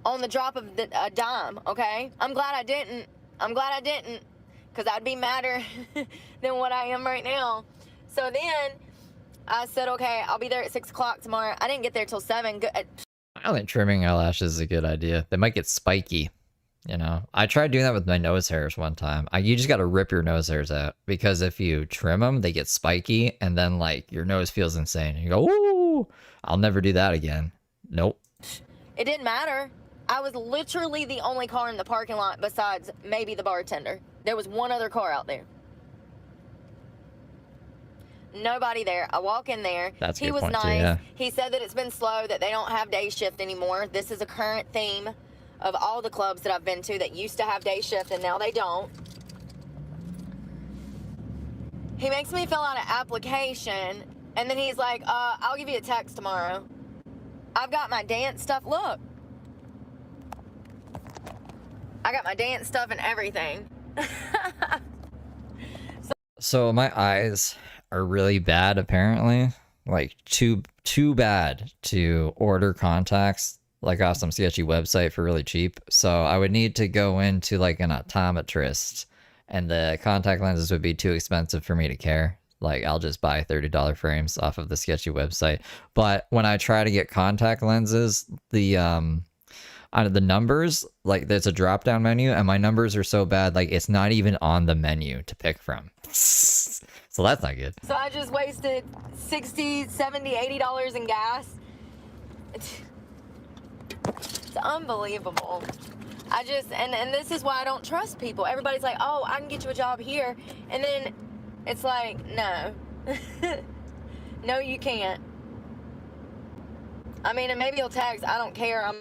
on the drop of a dime, okay? I'm glad I didn't, because I'd be madder than what I am right now. So then I said, okay, I'll be there at 6 o'clock tomorrow. I didn't get there till 7. I think trimming eyelashes is a good idea. They might get spiky, you know? I tried doing that with my nose hairs one time. You just got to rip your nose hairs out, because if you trim them, they get spiky, and then, like, your nose feels insane. You go, ooh, I'll never do that again. Nope. It didn't matter. I was literally the only car in the parking lot besides maybe the bartender. There was one other car out there. Nobody there. I walk in there. That's a he good was point nice. too, yeah. He said that it's been slow, that they don't have day shift anymore. This is a current theme of all the clubs that I've been to that used to have day shift and now they don't. He makes me fill out an application and then he's like, I'll give you a text tomorrow. I've got my dance stuff. Look. I got my dance stuff and everything. So my eyes are really bad, apparently. Like, too bad to order contacts, like, off some sketchy website for really cheap. So I would need to go into, like, an optometrist, and the contact lenses would be too expensive for me to care. Like, I'll just buy $30 frames off of the sketchy website. But when I try to get contact lenses, out of the numbers, like, there's a drop down menu and my numbers are so bad, like, it's not even on the menu to pick from. So that's not good. So I just wasted $60, $70, $80 in gas. It's unbelievable. And this is why I don't trust people. Everybody's like, oh, I can get you a job here. And then it's like, no. No, you can't. I mean, and maybe you'll text, I don't care.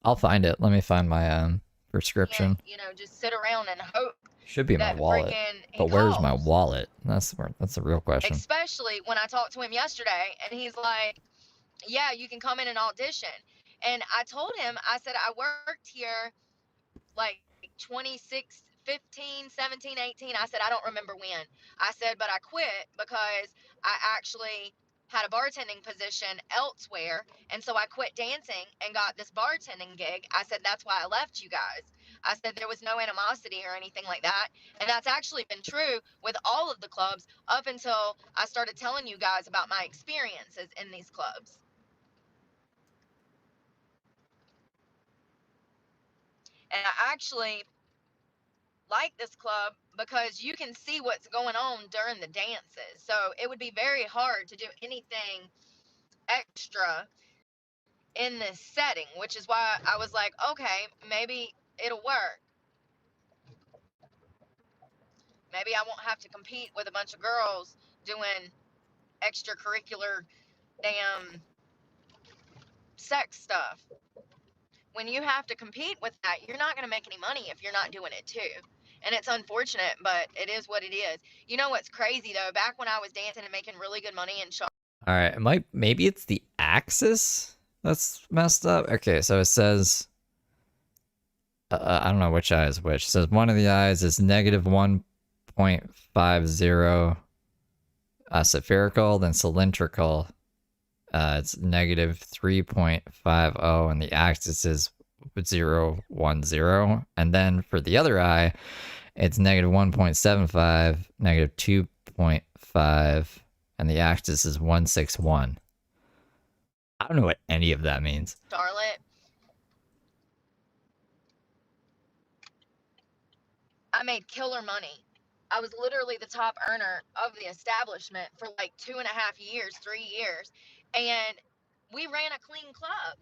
I'll find it. Let me find my prescription. You know, just sit around and hope. Should be in my wallet. But where's my wallet? That's the real question. Especially when I talked to him yesterday and he's like, yeah, you can come in and audition. And I told him, I said, I worked here like 26, 15, 17, 18. I said, I don't remember when. I said, but I quit because I actually had a bartending position elsewhere. And so I quit dancing and got this bartending gig. I said, that's why I left you guys. I said, there was no animosity or anything like that. And that's actually been true with all of the clubs up until I started telling you guys about my experiences in these clubs. And I actually like this club because you can see what's going on during the dances. So it would be very hard to do anything extra in this setting, which is why I was like, okay, maybe it'll work. Maybe I won't have to compete with a bunch of girls doing extracurricular damn sex stuff. When you have to compete with that, you're not going to make any money if you're not doing it too. And it's unfortunate, but it is what it is. You know what's crazy though? Back when I was dancing and making really good money in Charlotte. All right, maybe it's the axis that's messed up. Okay, so it says, I don't know which eye is which. It says one of the eyes is negative 1.50 spherical, then cylindrical. It's negative 3.50, and the axis is 0, 1, 0. And then for the other eye, it's negative 1.75, negative 2.5, and the axis is 161. I don't know what any of that means. Charlotte. I made killer money. I was literally the top earner of the establishment for like 2.5 years, 3 years. And we ran a clean club.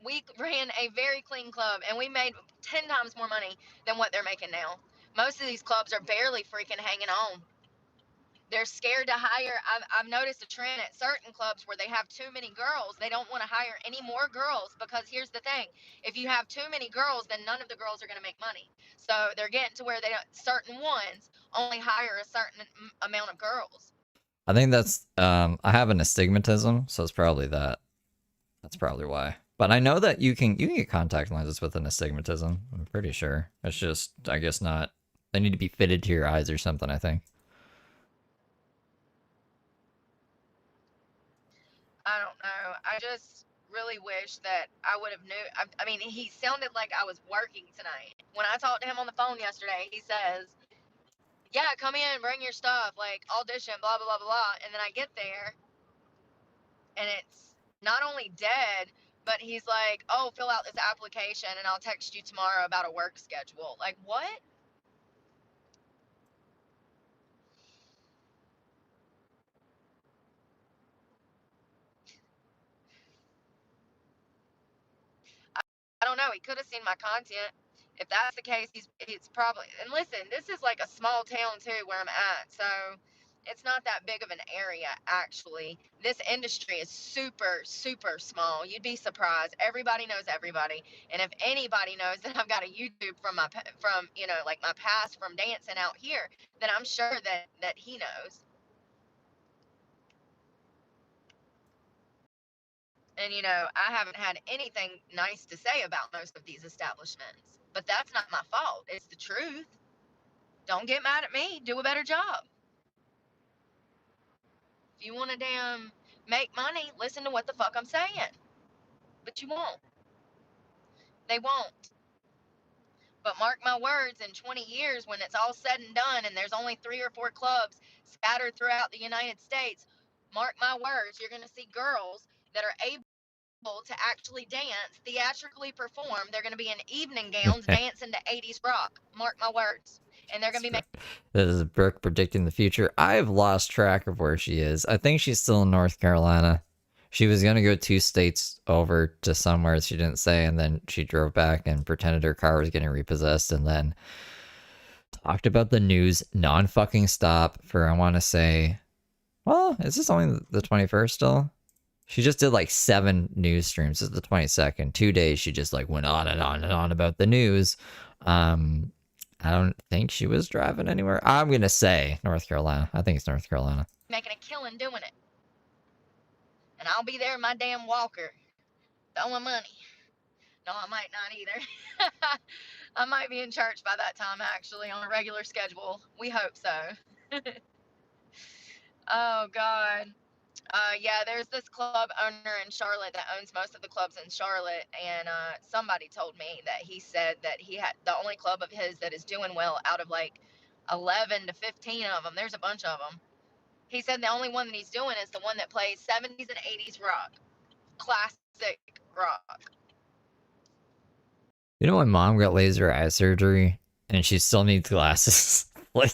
We ran a very clean club, and we made 10 times more money than what they're making now. Most of these clubs are barely freaking hanging on. They're scared to hire. I've noticed a trend at certain clubs where they have too many girls. They don't want to hire any more girls, because here's the thing. If you have too many girls, then none of the girls are going to make money. So they're getting to where they don't, certain ones only hire a certain amount of girls. I think that's, I have an astigmatism, so it's probably that. That's probably why. But I know that you can get contact lenses with an astigmatism. I'm pretty sure. It's just, I guess not. They need to be fitted to your eyes or something, I think. I don't know. I just really wish that I would have knew. I mean, he sounded like I was working tonight. When I talked to him on the phone yesterday, he says, yeah, come in, bring your stuff, like audition, blah, blah, blah, blah. And then I get there and it's not only dead, but he's like, oh, fill out this application and I'll text you tomorrow about a work schedule. Like, what? I don't know. He could have seen my content. If that's the case, he's probably. And listen, this is like a small town too where I'm at, so it's not that big of an area actually. This industry is super super small. You'd be surprised. Everybody knows everybody, and if anybody knows that I've got a YouTube from like my past from dancing out here, then I'm sure that he knows. And I haven't had anything nice to say about most of these establishments. But that's not my fault. It's the truth. Don't get mad at me. Do a better job. If you want to damn make money, listen to what the fuck I'm saying. But you won't. They won't. But mark my words, in 20 years, when it's all said and done and there's only 3 or 4 clubs scattered throughout the United States, mark my words, you're going to see girls that are able to actually dance, theatrically perform. They're going to be in evening gowns dancing to 80s rock. Mark my words. And they're going to be making. This is Brooke predicting the future. I've lost track of where she is. I think she's still in North Carolina. She was going to go 2 states over to somewhere she didn't say, and then she drove back and pretended her car was getting repossessed, and then talked about the news non-fucking stop for, I want to say, well, is this only the 21st still? She just did like 7 news streams. This is the 22nd. 2 days she just like went on and on and on about the news. I don't think she was driving anywhere. I'm going to say North Carolina. I think it's North Carolina. Making a killing doing it. And I'll be there in my damn walker. Throwing money. No, I might not either. I might be in church by that time, actually, on a regular schedule. We hope so. Oh, God. Yeah, there's this club owner in Charlotte that owns most of the clubs in Charlotte, and somebody told me that he said that he had the only club of his that is doing well out of like 11 to 15 of them. There's a bunch of them. He said the only one that he's doing is the one that plays 70s and 80s rock, classic rock. You know, my mom got laser eye surgery, and she still needs glasses. Like,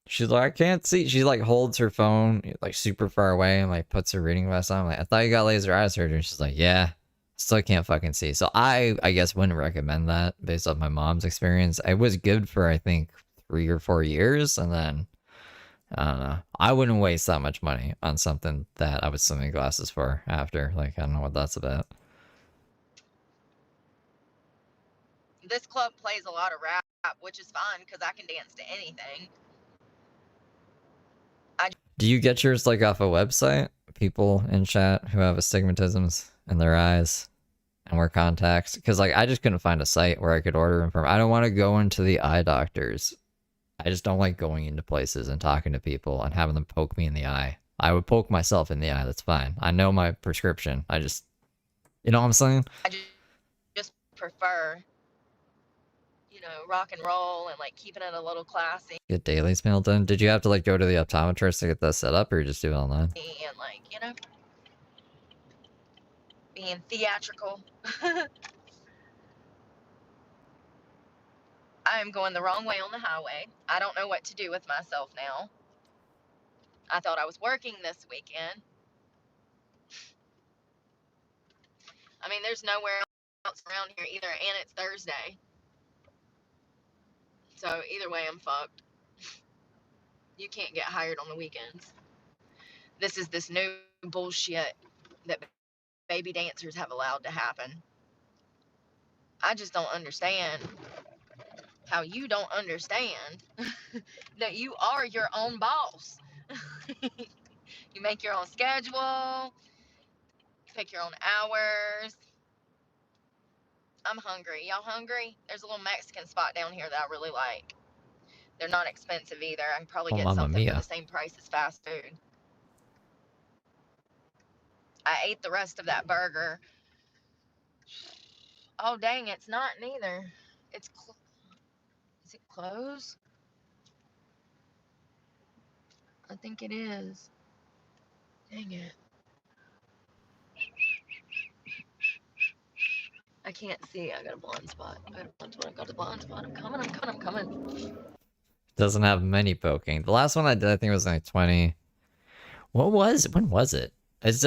she's like, I can't see. She like holds her phone like super far away and like puts her reading glass on. I'm like, I thought you got laser eye surgery. She's like, yeah, still can't fucking see. So I guess wouldn't recommend that based off my mom's experience. I was good for I think 3 or 4 years, and then I don't know. I wouldn't waste that much money on something that I was swimming glasses for after. Like, I don't know what that's about. This club plays a lot of rap, which is fine because I can dance to anything. Do you get yours like off a website? People in chat who have astigmatisms in their eyes and wear contacts? Because like I just couldn't find a site where I could order them from. I don't want to go into the eye doctors. I just don't like going into places and talking to people and having them poke me in the eye. I would poke myself in the eye. That's fine. I know my prescription. I just, you know what I'm saying? I just prefer, rock and roll and like keeping it a little classy. Get dailies mailed done. Did you have to like go to the optometrist to get that set up, or you just do it online? And like, being theatrical. I am going the wrong way on the highway. I don't know what to do with myself now. I thought I was working this weekend. I mean, there's nowhere else around here either, and it's Thursday. So either way, I'm fucked. You can't get hired on the weekends. This is this new bullshit that baby dancers have allowed to happen. I just don't understand how you don't understand that you are your own boss. You make your own schedule, pick your own hours. I'm hungry. Y'all hungry? There's a little Mexican spot down here that I really like. They're not expensive either. I can probably Oh, get Mamma something for Mia. the same price as fast food. I ate the rest of that burger. Oh, dang, it's not neither. It's is it closed? I think it is. Dang it. I can't see. I got a blind spot. I got a blind spot. I'm coming. Doesn't have many poking. The last one I did, I think it was like 20. When was it?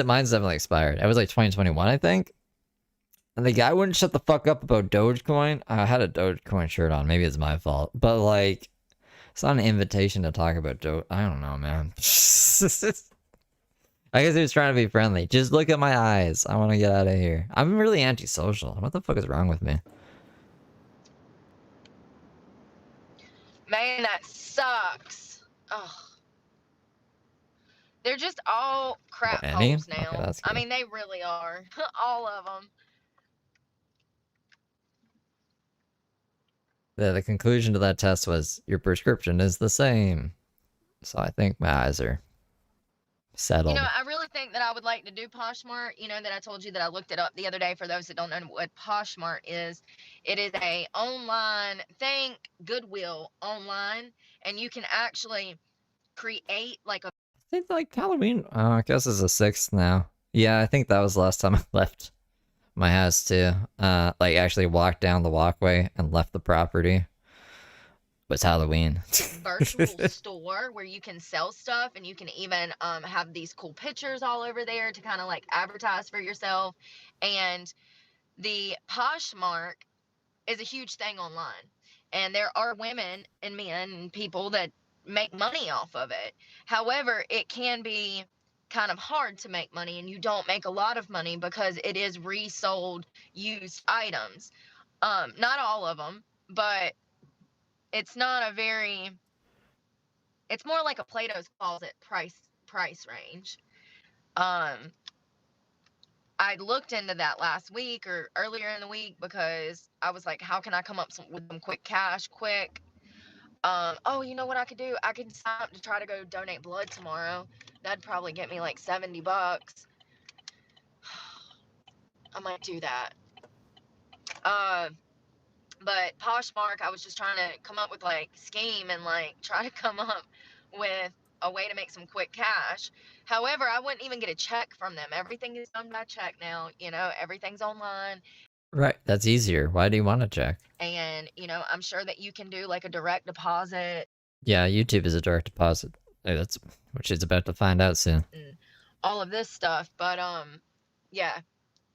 Mine's definitely expired. It was like 2021, I think. And the guy wouldn't shut the fuck up about Dogecoin. I had a Dogecoin shirt on. Maybe it's my fault. But like, it's not an invitation to talk about Doge. I don't know, man. I guess he was trying to be friendly. Just look at my eyes. I want to get out of here. I'm really antisocial. What the fuck is wrong with me? Man, that sucks. Ugh. They're just all crap Any? holes now. Okay, that's good. I mean, they really are. All of them. The conclusion to that test was your prescription is the same. So I think my eyes are settled. You know, I really think that I would like to do Poshmark. You know, that I told you that I looked it up the other day. For those that don't know what Poshmark is, it is a online, think Goodwill online, and you can actually create like a. I think like Halloween. Oh, I guess it's the 6th now. Yeah, I think that was the last time I left my house too. Like actually walked down the walkway and left the property. It was Halloween. Virtual store where you can sell stuff, and you can even have these cool pictures all over there to kind of like advertise for yourself. And the Poshmark is a huge thing online, and there are women and men and people that make money off of it. However, it can be kind of hard to make money, and you don't make a lot of money because it is resold used items. Not all of them, but it's not a very, it's more like a Plato's Closet price range. um I looked into that last week or earlier in the week because I was like, how can I come up with some quick cash quick? Oh, you know what I could do? I could sign up to try to go donate blood tomorrow. That'd probably get me like $70. I might do that. But Poshmark, I was just trying to come up with like scheme and like try to come up with a way to make some quick cash. However, I wouldn't even get a check from them. Everything is done by check now. You know, everything's online. Right, that's easier. Why do you want to check? And, you know, I'm sure that you can do like a direct deposit. Yeah, YouTube is a direct deposit. That's what she's about to find out soon. And all of this stuff. But, yeah,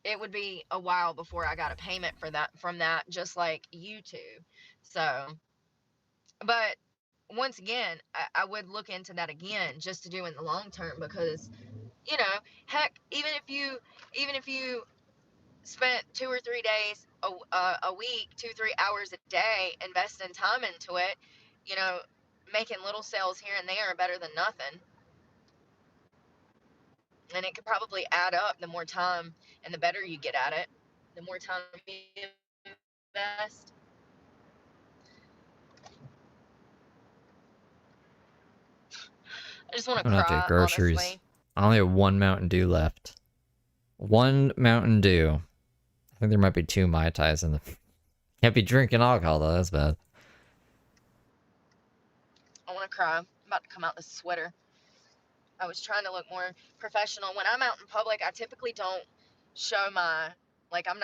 it would be a while before I got a payment for that from that, just like YouTube. So, but once again, I would look into that again just to do in the long term because, you know, heck, even if you spent 2 or 3 days a week, 2-3 hours a day investing time into it, you know, making little sales here and there are better than nothing. And it could probably add up the more time and the better you get at it, the more time you invest. I just want to I'm cry, gonna have to get groceries. honestly. I only have 1 Mountain Dew left. 1 Mountain Dew. I think there might be 2 Mai Tais in the... Can't be drinking alcohol though, that's bad. I want to cry. I'm about to come out this sweater. I was trying to look more professional. When I'm out in public, I typically don't show my Like, I'm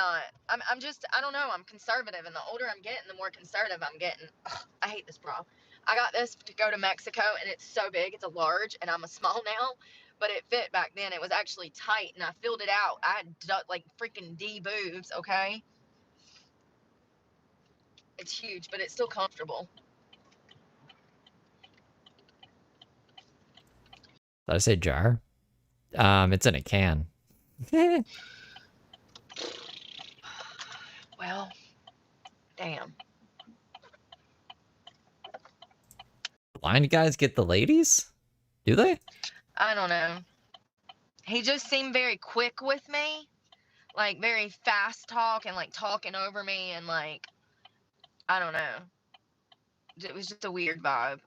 just, I don't know, I'm conservative, and the older I'm getting, the more conservative I'm getting. Ugh, I hate this bra. I got this to go to Mexico, and it's so big, it's a large, and I'm a small now, but it fit back then. It was actually tight, and I filled it out. I had, like, freaking D boobs, okay? It's huge, but it's still comfortable. Did I say jar? It's in a can. Well, damn. Blind guys get the ladies? Do they? I don't know. He just seemed very quick with me, like very fast talk and like talking over me, and like, I don't know. It was just a weird vibe.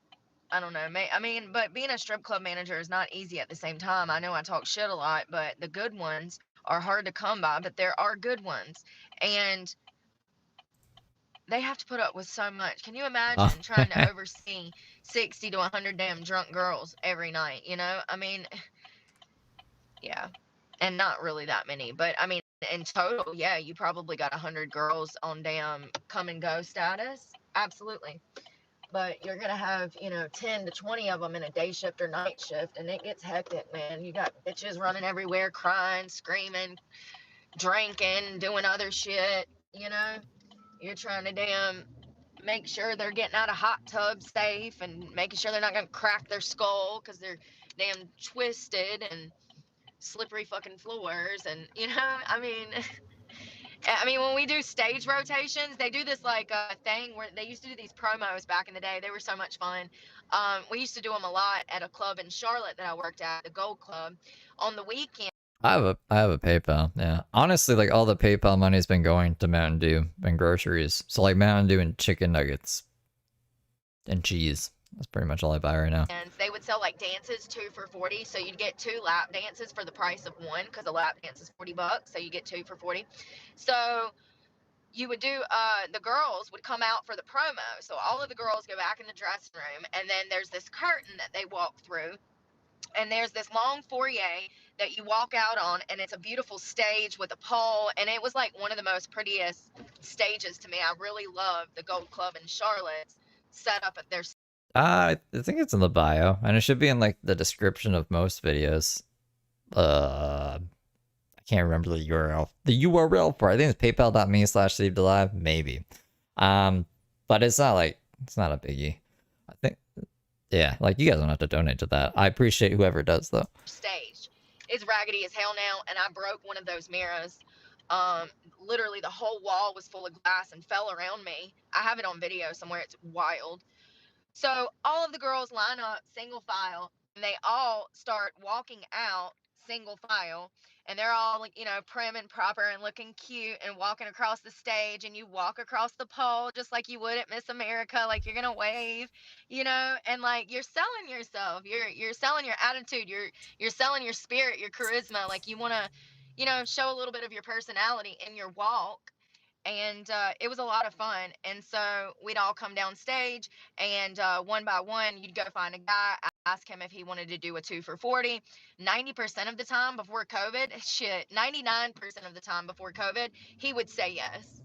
I don't know. I mean, but being a strip club manager is not easy at the same time. I know I talk shit a lot, but the good ones are hard to come by, but there are good ones. And they have to put up with so much. Can you imagine trying to oversee 60 to 100 damn drunk girls every night, you know? I mean, yeah. And not really that many, but I mean, in total, yeah, you probably got 100 girls on damn come and go status. Absolutely. But you're gonna have, you know, 10 to 20 of them in a day shift or night shift, and it gets hectic, man. You got bitches running everywhere, crying, screaming, drinking, doing other shit, you know? You're trying to damn make sure they're getting out of hot tubs safe, and making sure they're not gonna crack their skull because they're damn twisted, and slippery fucking floors, and, you know, I mean, when we do stage rotations, they do this like thing where they used to do these promos back in the day. They were so much fun. We used to do them a lot at a club in Charlotte that I worked at, the Gold Club, on the weekend. I have a PayPal. Yeah, honestly, like all the PayPal money's been going to Mountain Dew and groceries. So like Mountain Dew and chicken nuggets and cheese. That's pretty much all I buy right now. And they would sell like dances 2 for $40, so you'd get 2 lap dances for the price of 1, because a lap dance is $40, so you get 2 for $40. So you would do, the girls would come out for the promo. So all of the girls go back in the dressing room, and then there's this curtain that they walk through, and there's this long foyer that you walk out on, and it's a beautiful stage with a pole, and it was like one of the most prettiest stages to me. I really loved the Gold Club in Charlotte set up at their. I think it's in the bio, and it should be in like the description of most videos. I can't remember the URL. The URL for it, I think it's paypal.me/SaveDelive, maybe. But it's not a biggie. I think, yeah, like you guys don't have to donate to that. I appreciate whoever does though. Stage. It's raggedy as hell now, and I broke one of those mirrors. Literally the whole wall was full of glass and fell around me. I have it on video somewhere. It's wild. So all of the girls line up single file, and they all start walking out single file, and they're all, you know, prim and proper and looking cute and walking across the stage, and you walk across the pole just like you would at Miss America, like you're gonna wave, you know, and like you're selling yourself, you're selling your attitude, you're selling your spirit, your charisma, like you want to, you know, show a little bit of your personality in your walk. And it was a lot of fun. And so we'd all come down stage, and one by one, you'd go find a guy, ask him if he wanted to do a 2 for $40. 90% of the time before COVID, 99% of the time before COVID, he would say yes.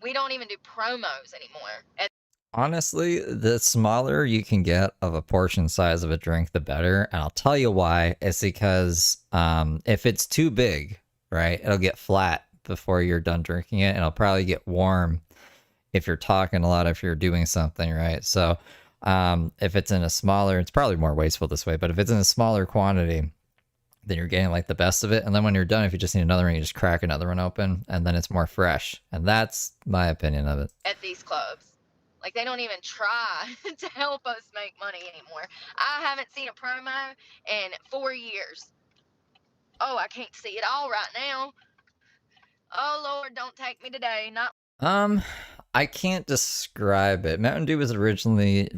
We don't even do promos anymore. And honestly, the smaller you can get of a portion size of a drink, the better. And I'll tell you why. It's because if it's too big, right, it'll get flat before you're done drinking it, and it'll probably get warm if you're talking a lot, if you're doing something, right? So if it's in a smaller, it's probably more wasteful this way, but if it's in a smaller quantity, then you're getting like the best of it. And then when you're done, if you just need another one, you just crack another one open, and then it's more fresh. And that's my opinion of it. At these clubs, like, they don't even try to help us make money anymore. I haven't seen a promo in 4 years. Oh, I can't see it all right now. Oh Lord, don't take me today. Not. I can't describe it. Mountain Dew was originally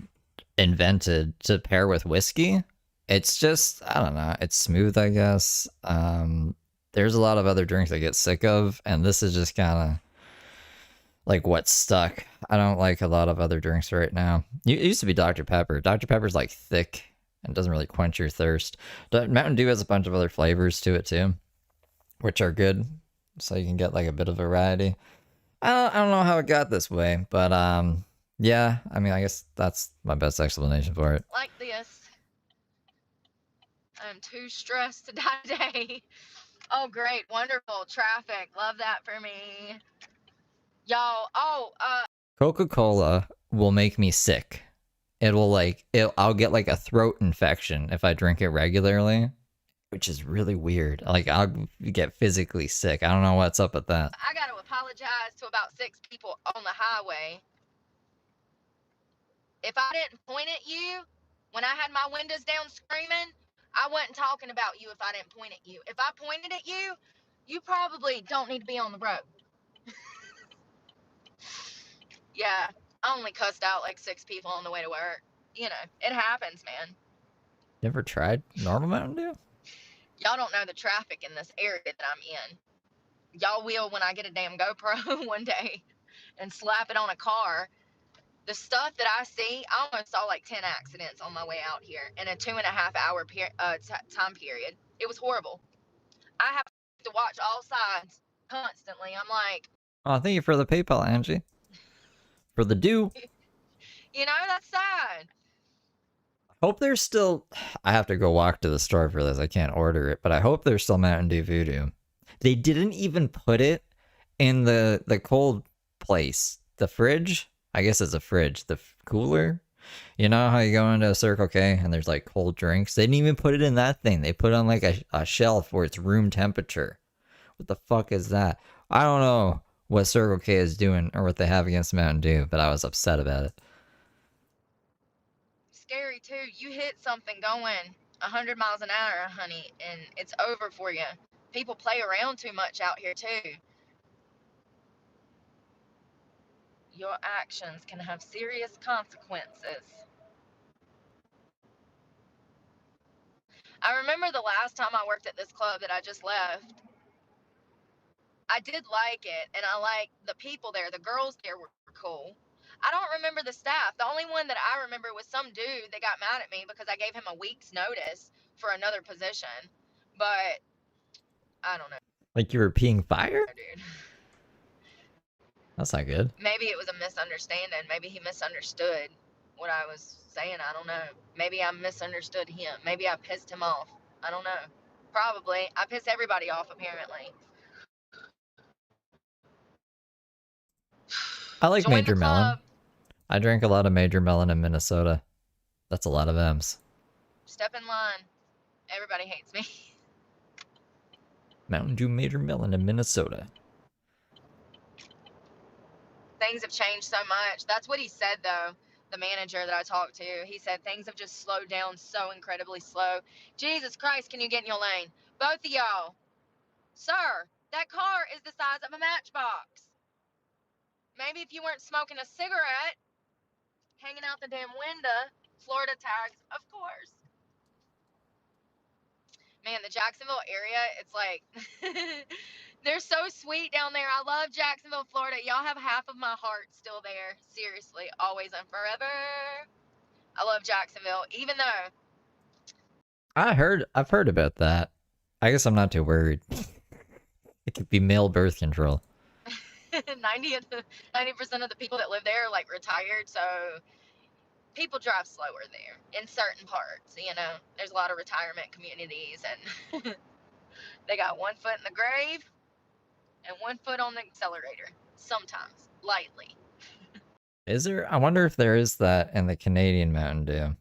invented to pair with whiskey. It's just, I don't know, it's smooth, I guess. There's a lot of other drinks I get sick of, and this is just kind of like what's stuck. I don't like a lot of other drinks right now. It used to be Dr. Pepper. Dr. Pepper's like thick and doesn't really quench your thirst. Mountain Dew has a bunch of other flavors to it too, which are good. so you can get like a bit of variety. I don't know how it got this way, but yeah, I mean, I guess that's my best explanation for it. Like this. I'm too stressed to die today. Oh, great. Wonderful. Traffic. Love that for me. Y'all, Coca-Cola will make me sick. I'll get like a throat infection if I drink it regularly, which is really weird. Like, I'll get physically sick. I don't know what's up with that. I got to apologize to about 6 people on the highway. If I didn't point at you when I had my windows down screaming, I wasn't talking about you if I didn't point at you. If I pointed at you, you probably don't need to be on the road. Yeah, I only cussed out like 6 people on the way to work. You know, it happens, man. You ever tried normal Mountain Dew? Y'all don't know the traffic in this area that I'm in. Y'all will when I get a damn GoPro one day and slap it on a car. The stuff that I see, I almost saw like 10 accidents on my way out here in a 2.5 hour time period. It was horrible. I have to watch all sides constantly. I'm like, Oh, thank you for the PayPal, Angie. For the dew. you know, that's sad. Hope there's still... I have to go walk to the store for this. I can't order it, but I hope there's still Mountain Dew Voodoo. They didn't even put it in the cold place. The fridge? I guess it's a fridge. The cooler? You know how you go into a Circle K and there's like cold drinks? They didn't even put it in that thing. They put it on like a shelf where it's room temperature. What the fuck is that? I don't know what Circle K is doing or what they have against Mountain Dew, but I was upset about it. Scary too. You hit something going 100 miles an hour, honey, and it's over for you. People play around too much out here too. Your actions can have serious consequences. I remember the last time I worked at this club that I just left. I did like it, and I liked the people there. The girls there were cool. I don't remember the staff. The only one that I remember was some dude that got mad at me because I gave him a week's notice for another position. But I don't know. Like you were peeing fire? Dude. That's not good. Maybe it was a misunderstanding. Maybe he misunderstood what I was saying. I don't know. Maybe I misunderstood him. Maybe I pissed him off. I don't know. Probably. I piss everybody off, apparently. I like Major Melon. I drank a lot of Major Melon in Minnesota. That's a lot of M's. Step in line. Everybody hates me. Mountain Dew Major Melon in Minnesota. Things have changed so much. That's what he said, though. The manager that I talked to, he said things have just slowed down so incredibly slow. Jesus Christ, can you get in your lane? Both of y'all. Sir, that car is the size of a matchbox. Maybe if you weren't smoking a cigarette, hanging out the damn window, Florida tags, of course. Man, the Jacksonville area, it's like, they're so sweet down there. I love Jacksonville, Florida. Y'all have half of my heart still there. Seriously, always and forever. I love Jacksonville, even though. I've heard about that. I guess I'm not too worried. It could be male birth control. 90% of the people that live there are like retired, so people drive slower there in certain parts. You know, there's a lot of retirement communities, and they got one foot in the grave and one foot on the accelerator. Sometimes, lightly. Is there? I wonder if there is that in the Canadian Mountain Dew.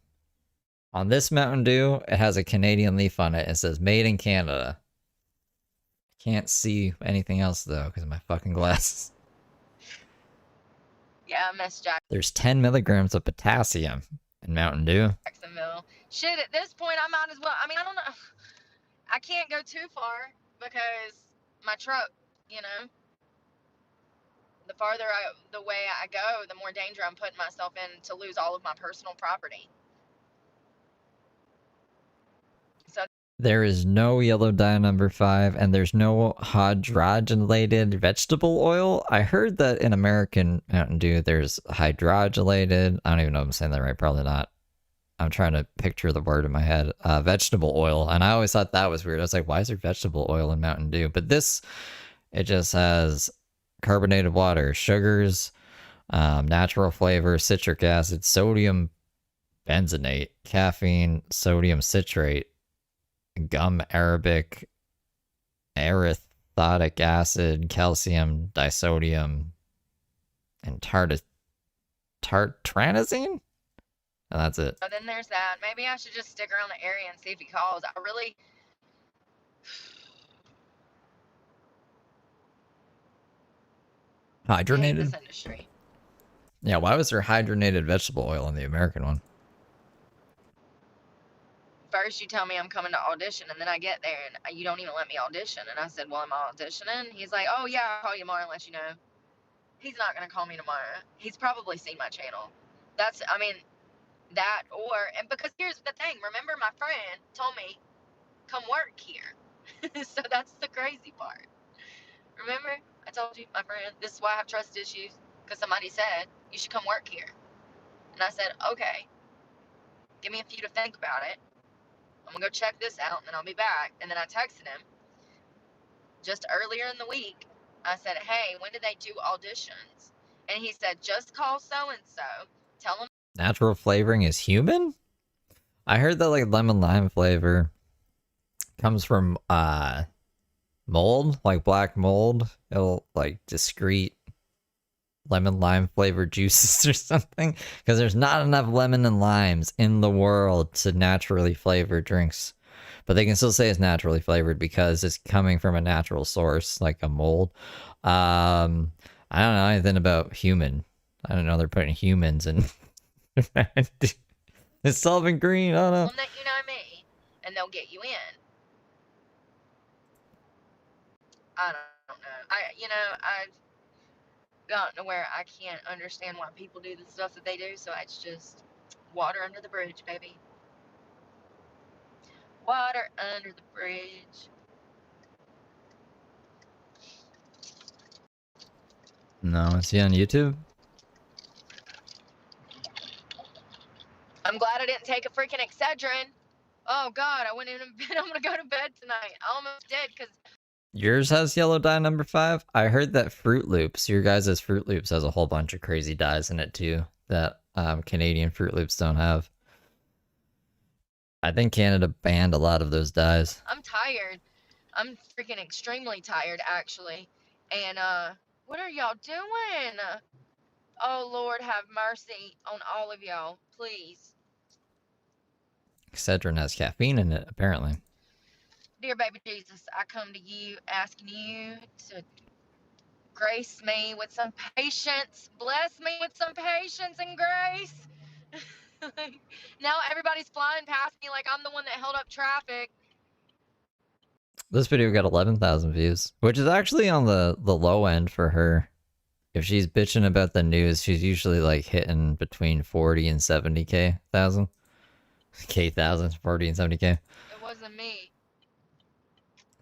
On this Mountain Dew, it has a Canadian leaf on it. It says "Made in Canada." Can't see anything else though because of my fucking glasses. Yeah, I miss Jacksonville. There's 10 milligrams of potassium in Mountain Dew. Shit, at this point, I might as well. I mean, I don't know. I can't go too far because my truck, you know. The farther the way I go, the more danger I'm putting myself in to lose all of my personal property. So there is no yellow dye number 5, and there's no hydrogenated vegetable oil. I heard that in American Mountain Dew, there's hydrogenated. I don't even know if I'm saying that right. Probably not. I'm trying to picture the word in my head. Vegetable oil, and I always thought that was weird. I was like, why is there vegetable oil in Mountain Dew? But this It just has carbonated water, sugars, natural flavor, citric acid, sodium benzenate, caffeine, sodium citrate, gum arabic, erythrotic acid, calcium, disodium, and tartranazine? And that's it. So then there's that. Maybe I should just stick around the area and see if he calls. I really... Hydrogenated? hate this industry. Yeah, why was there hydrogenated vegetable oil in the American one? First you tell me I'm coming to audition, and then I get there and you don't even let me audition. And I said, well, am I auditioning? He's like, oh yeah, I'll call you tomorrow and let you know. He's not going to call me tomorrow. He's probably seen my channel. That's, I mean, that or, and because here's the thing, remember my friend told me, come work here. So that's the crazy part. Remember? I told you, my friend, this is why I have trust issues, because somebody said, you should come work here. And I said, okay, give me a few to think about it. I'm going to go check this out, and then I'll be back. And then I texted him just earlier in the week. I said, hey, when do they do auditions? And he said, just call so-and-so. Tell them. Natural flavoring is human? I heard that, like, lemon lime flavor comes from, mold, like black mold. It'll, like, discrete lemon lime flavored juices or something. Because there's not enough lemon and limes in the world to naturally flavor drinks. But they can still say it's naturally flavored because it's coming from a natural source, like a mold. I don't know anything about human. I don't know they're putting humans in. It's solving green. I don't know. That you know me, and they'll get you in. I don't know. I've gotten to where I can't understand why people do the stuff that they do. So it's just water under the bridge, baby. Water under the bridge. No, is he on YouTube? I'm glad I didn't take a freaking Excedrin. Oh God, I went in bed. I'm gonna go to bed tonight. I almost did because. Yours has yellow dye number 5? I heard that Fruit Loops, your guys' Fruit Loops has a whole bunch of crazy dyes in it too that Canadian Fruit Loops don't have. I think Canada banned a lot of those dyes. I'm tired. I'm freaking extremely tired, actually. And what are y'all doing? Oh Lord, have mercy on all of y'all, please. Excedrin has caffeine in it, apparently. Dear baby Jesus, I come to you asking you to grace me with some patience. Bless me with some patience and grace. Now everybody's flying past me like I'm the one that held up traffic. This video got 11,000 views, which is actually on the low end for her. If she's bitching about the news, she's usually like hitting between 40 and 70k thousand. 40 and 70k. It wasn't me.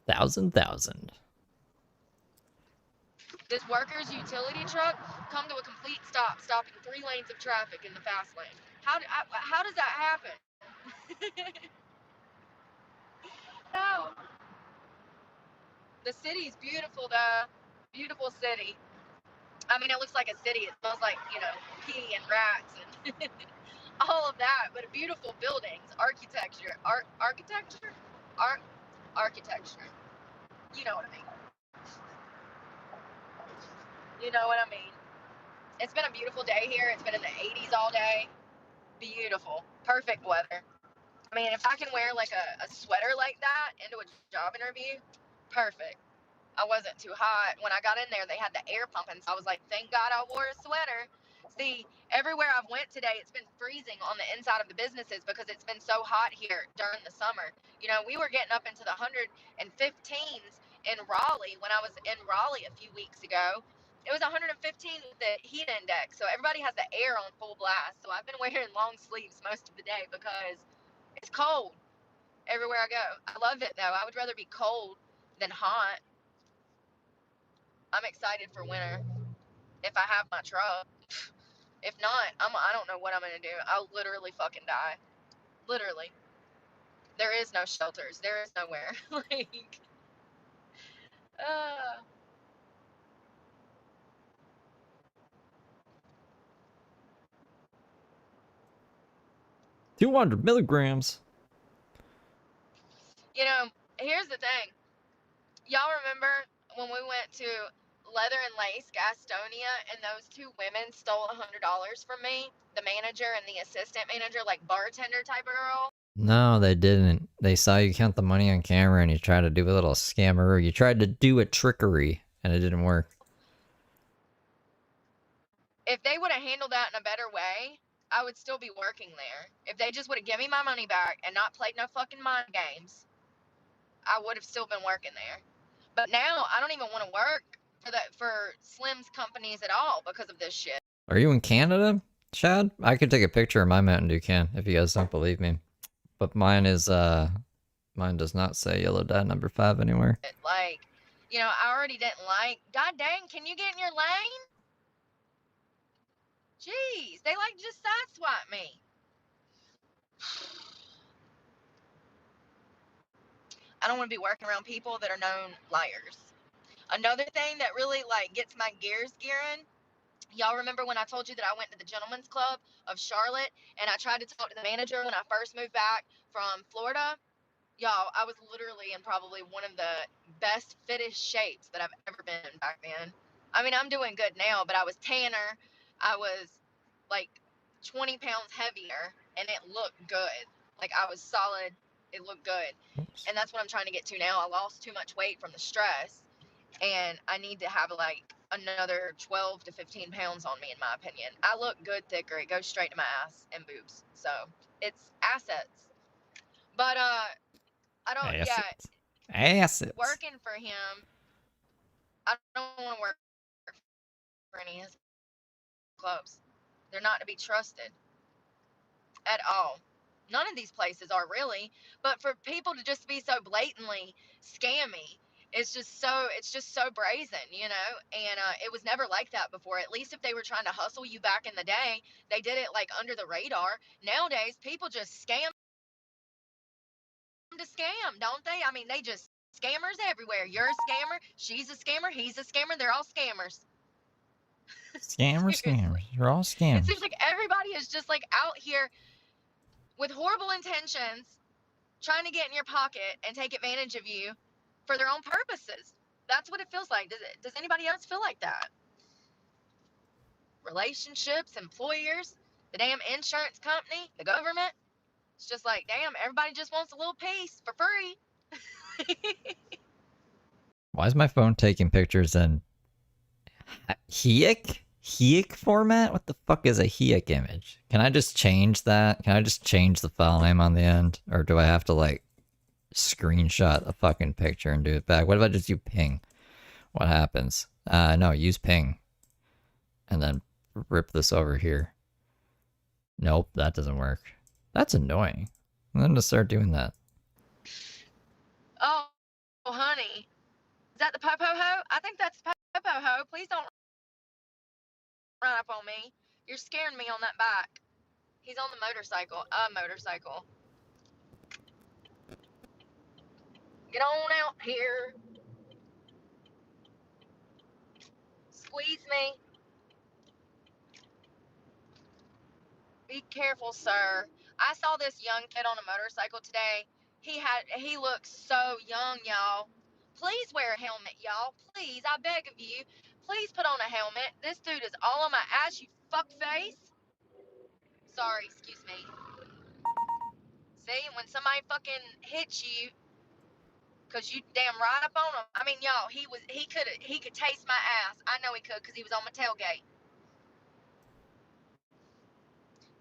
Thousand. This worker's utility truck come to a complete stop, stopping 3 lanes of traffic in the fast lane. How does that happen? No. The city's beautiful, though. Beautiful city. I mean, it looks like a city. It smells like, pee and rats and all of that. But beautiful buildings, architecture. Architecture. You know what I mean. You know what I mean. It's been a beautiful day here. It's been in the 80s all day. Beautiful. Perfect weather. I mean, if I can wear like a sweater like that into a job interview, perfect. I wasn't too hot. When I got in there, they had the air pumping, so I was like, thank God I wore a sweater. See, everywhere I've went today, it's been freezing on the inside of the businesses because it's been so hot here during the summer. We were getting up into the 115s in Raleigh when I was in Raleigh a few weeks ago. It was 115 with the heat index, so everybody has the air on full blast. So I've been wearing long sleeves most of the day because it's cold everywhere I go. I love it, though. I would rather be cold than hot. I'm excited for winter if I have my truck. If not, I don't know what I'm going to do. I'll literally fucking die. Literally. There is no shelters. There is nowhere. 200 milligrams. You know, here's the thing. Y'all remember when we went to Leather and Lace, Gastonia, and those two women stole $100 from me? The manager and the assistant manager, like bartender type of girl? No, they didn't. They saw you count the money on camera and you tried to do a little scammer. You tried to do a trickery and it didn't work. If they would have handled that in a better way, I would still be working there. If they just would have given me my money back and not played no fucking mind games, I would have still been working there. But now I don't even want to work for Slim's companies at all because of this shit. Are you in Canada, Chad? I could take a picture of my Mountain Dew can if you guys don't believe me. But mine is mine does not say yellow dye number 5 anywhere. Like, you know, I already didn't like. God dang, can you get in your lane? Jeez, they like just sideswipe me. I don't want to be working around people that are known liars. Another thing that really like gets my gears gearing. Y'all remember when I told you that I went to the Gentlemen's Club of Charlotte and I tried to talk to the manager when I first moved back from Florida? Y'all, I was literally in probably one of the best fittest shapes that I've ever been back then. I mean, I'm doing good now, but I was tanner. I was like 20 pounds heavier and it looked good. Like I was solid. It looked good. Oops. And that's what I'm trying to get to now. I lost too much weight from the stress and I need to have like another 12 to 15 pounds on me, in my opinion. I look good thicker. It goes straight to my ass and boobs. So it's assets. But I don't. Assets. Yeah, Assets. working for him. I don't want to work for any of his clubs. They're not to be trusted at all. None of these places are really. But for people to just be so blatantly scammy, it's just so brazen, you know. And it was never like that before. At least if they were trying to hustle you back in the day, they did it like under the radar. Nowadays, people just scam to scam, don't they? I mean, they just scammers everywhere. You're a scammer, she's a scammer, he's a scammer, they're all scammers. Scammers. You're all scammers. It seems like everybody is just like out here with horrible intentions, trying to get in your pocket and take advantage of you for their own purposes. That's what it feels like. Does anybody else feel like that? Relationships, employers, the damn insurance company, the government. It's just like, damn, everybody just wants a little piece for free. Why is my phone taking pictures in HEIC format? What the fuck is a HEIC image? Can I just change that? Can I just change the file name on the end? Or do I have to like screenshot a fucking picture and do it back? What if I just use ping? What happens? No, use ping. And then rip this over here. Nope, that doesn't work. That's annoying. I'm gonna start doing that. Oh, honey. Is that the Popo-ho? I think that's Popo-ho. Please don't run up on me. You're scaring me on that bike. He's on the motorcycle. A motorcycle. Get on out here. Squeeze me. Be careful, sir. I saw this young kid on a motorcycle today. He looks so young, y'all. Please wear a helmet, y'all. Please, I beg of you. Please put on a helmet. This dude is all on my ass, you fuck face. Sorry, excuse me. See, when somebody fucking hits you, cause you damn right up on him. I mean, y'all, he could taste my ass. I know he could, cause he was on my tailgate.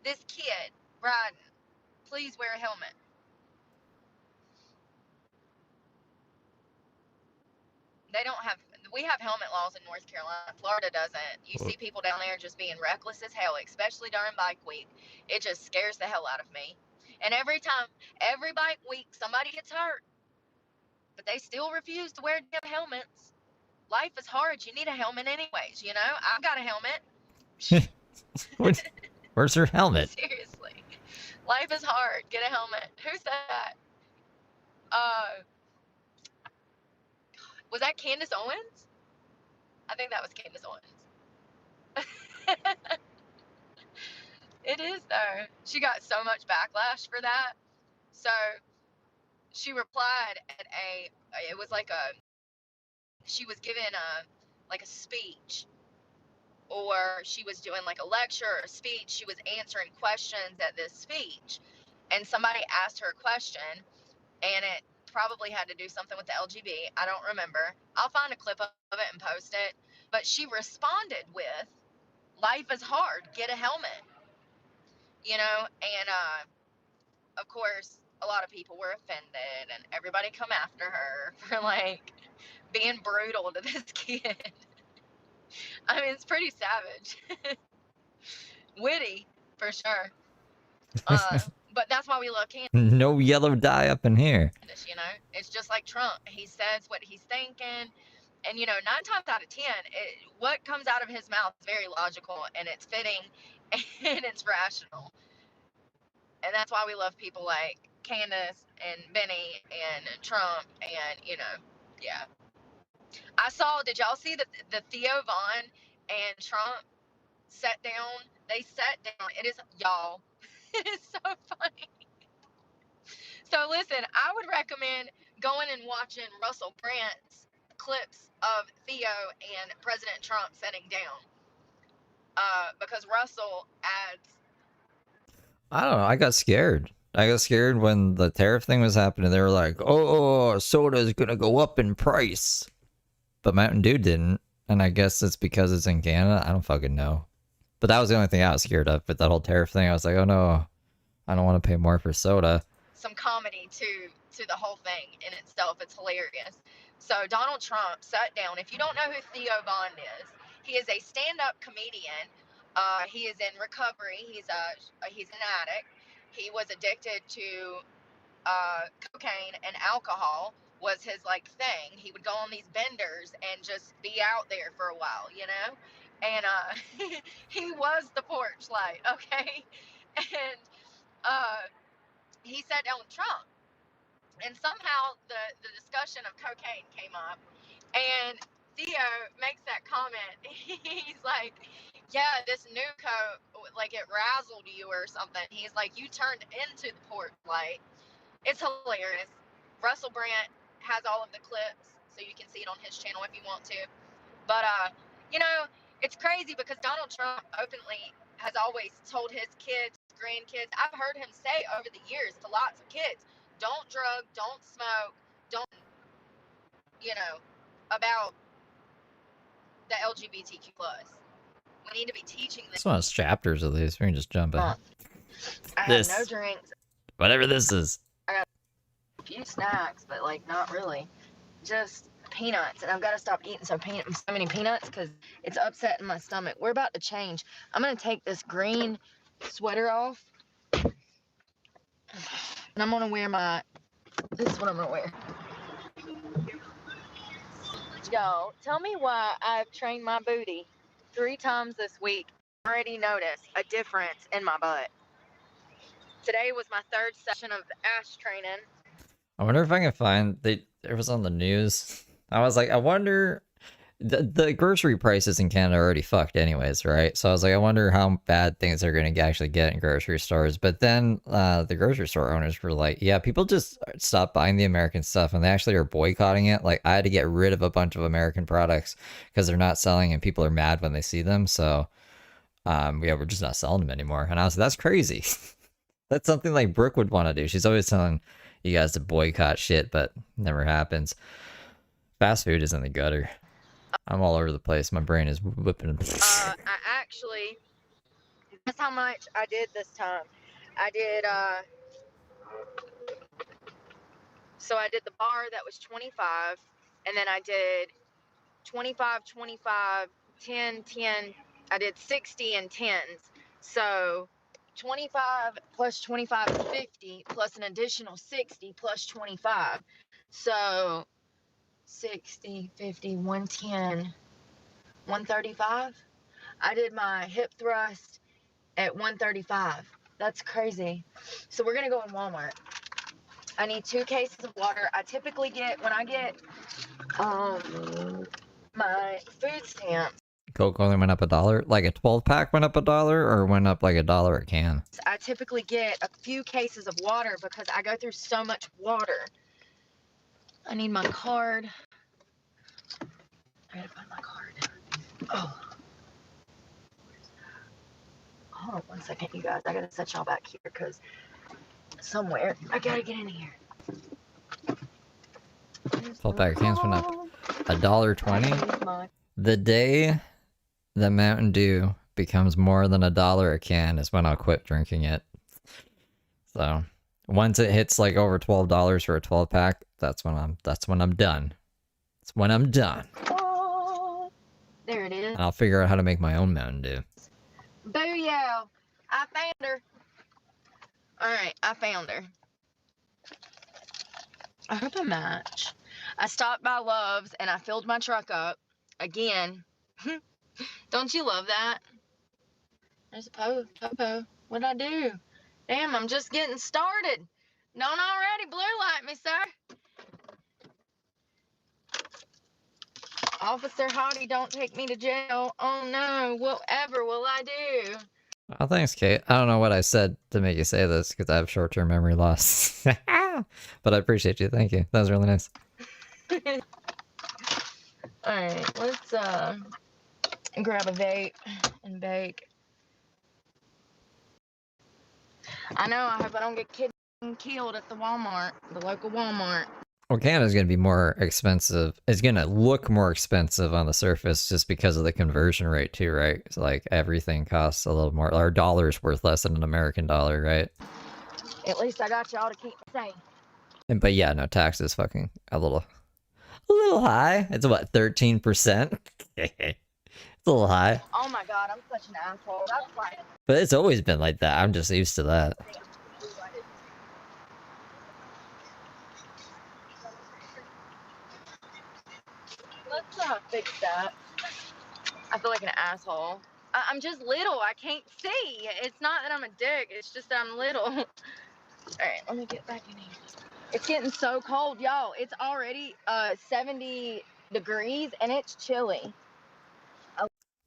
This kid riding, please wear a helmet. We have helmet laws in North Carolina. Florida doesn't. You see people down there just being reckless as hell, especially during bike week. It just scares the hell out of me. And every bike week, somebody gets hurt, but they still refuse to wear damn helmets. Life is hard. You need a helmet anyways, you know? I've got a helmet. Where's her helmet? Seriously. Life is hard. Get a helmet. Who said that? Was that Candace Owens? I think that was Candace Owens. It is, though, she got so much backlash for that. So she replied at it was like she was giving like a speech, or she was doing like a lecture or a speech. She was answering questions at this speech, and somebody asked her a question, and it probably had to do something with the LGB. I don't remember. I'll find a clip of it and post it. But she responded with, "Life is hard. Get a helmet." You know, and of course, a lot of people were offended, and everybody come after her for like being brutal to this kid. I mean, it's pretty savage. Witty, for sure. But that's why we love Candace. No yellow dye up in here. You know, it's just like Trump. He says what he's thinking. And, you know, 9 times out of 10, what comes out of his mouth is very logical, and it's fitting, and it's rational. And that's why we love people like Candace and Benny and Trump, and, you know, yeah. Did y'all see the Theo Vaughn and Trump sat down? They sat down. It is, y'all, it is so funny. So listen, I would recommend going and watching Russell Brandt's clips of Theo and President Trump sitting down. Because Russell adds. I don't know. I got scared. I got scared when the tariff thing was happening. They were like, "Oh, soda's gonna go up in price," but Mountain Dew didn't, and I guess it's because it's in Canada. I don't fucking know. But that was the only thing I was scared of with that whole tariff thing. I was like, "Oh no, I don't want to pay more for soda." Some comedy to the whole thing in itself. It's hilarious. So Donald Trump sat down. If you don't know who Theo Vaughn is, he is a stand-up comedian. He is in recovery. He's an addict. He was addicted to cocaine and alcohol was his like thing. He would go on these benders and just be out there for a while, you know. And he was the porch light, okay. And he sat down with Trump, and somehow the discussion of cocaine came up, and Theo makes that comment. He's like, "Yeah, this new coat, like it razzled you or something." He's like, "You turned into the porch light." It's hilarious. Russell Brand has all of the clips, so you can see it on his channel if you want to. But you know, it's crazy because Donald Trump openly has always told his kids, grandkids. I've heard him say over the years to lots of kids, "Don't drug, don't smoke, don't," you know, about the LGBTQ plus. We need to be teaching this. This one has chapters of these. We can just jump in. I have no drinks. Whatever this is. I got a few snacks, but like not really. Just peanuts, and I've got to stop eating so many peanuts because it's upsetting my stomach. We're about to change. I'm gonna take this green sweater off, and I'm gonna wear this is what I'm gonna wear. Y'all, tell me why I've trained my booty 3 times this week. Already noticed a difference in my butt. Today was my 3rd session of ass training. I wonder if I can find it was on the news. I was like, I wonder the grocery prices in Canada are already fucked anyways, right? So I was like, I wonder how bad things are going to actually get in grocery stores. But then the grocery store owners were like, yeah, people just stopped buying the American stuff and they actually are boycotting it. Like I had to get rid of a bunch of American products because they're not selling and people are mad when they see them. So yeah, we're just not selling them anymore. And I was like, that's crazy. That's something like Brooke would want to do. She's always telling you guys to boycott shit, but never happens. Fast food is in the gutter. I'm all over the place. My brain is whipping. I actually, that's how much I did this time. I did, so I did the bar that was 25, and then I did 25, 25, 10, 10. I did 60 and 10s. So 25 plus 25 is 50, plus an additional 60 plus 25. So 60, 50, 110, 135. I did my hip thrust at 135. That's crazy. So we're gonna go in Walmart. I need 2 cases of water. I typically get, when I get my food stamps. Coke only went up $1? Like a 12-pack went up $1 or went up like $1 a can? I typically get a few cases of water because I go through so much water. I need my card. I gotta find my card. Oh. Hold on 1 second, you guys. I gotta set y'all back here because somewhere I gotta get in here. 12-pack cans went up $1.20. The day that Mountain Dew becomes more than $1 a can is when I'll quit drinking it. So once it hits like over $12 for a 12-pack, that's when I'm done. That's when I'm done. Oh, there it is. And I'll figure out how to make my own Mountain Dew. Booyah! I found her. All right, I found her. I hope I match. I stopped by Love's and I filled my truck up again. Don't you love that? There's a popo. What'd I do? Damn, I'm just getting started. Don't already blue light me, sir. Officer Hottie, don't take me to jail. Oh no, whatever will I do? Oh, thanks, Kate. I don't know what I said to make you say this because I have short-term memory loss. But I appreciate you. Thank you. That was really nice. Alright, let's grab a vape and bake. I know, I hope I don't get killed at the Walmart, the local Walmart. Well, Canada's going to be more expensive. It's going to look more expensive on the surface just because of the conversion rate too, right? It's like everything costs a little more. Our dollar's worth less than an American dollar, right? At least I got y'all to keep me safe. But yeah, no, tax is fucking a little high. It's what, 13%? It's a little high. Oh my god, I'm such an asshole. That's right. But it's always been like that. I'm just used to that. Let's fix that. I feel like an asshole. I'm just little. I can't see. It's not that I'm a dick. It's just that I'm little. All right, let me get back in here. It's getting so cold, y'all. It's already 70 degrees and it's chilly.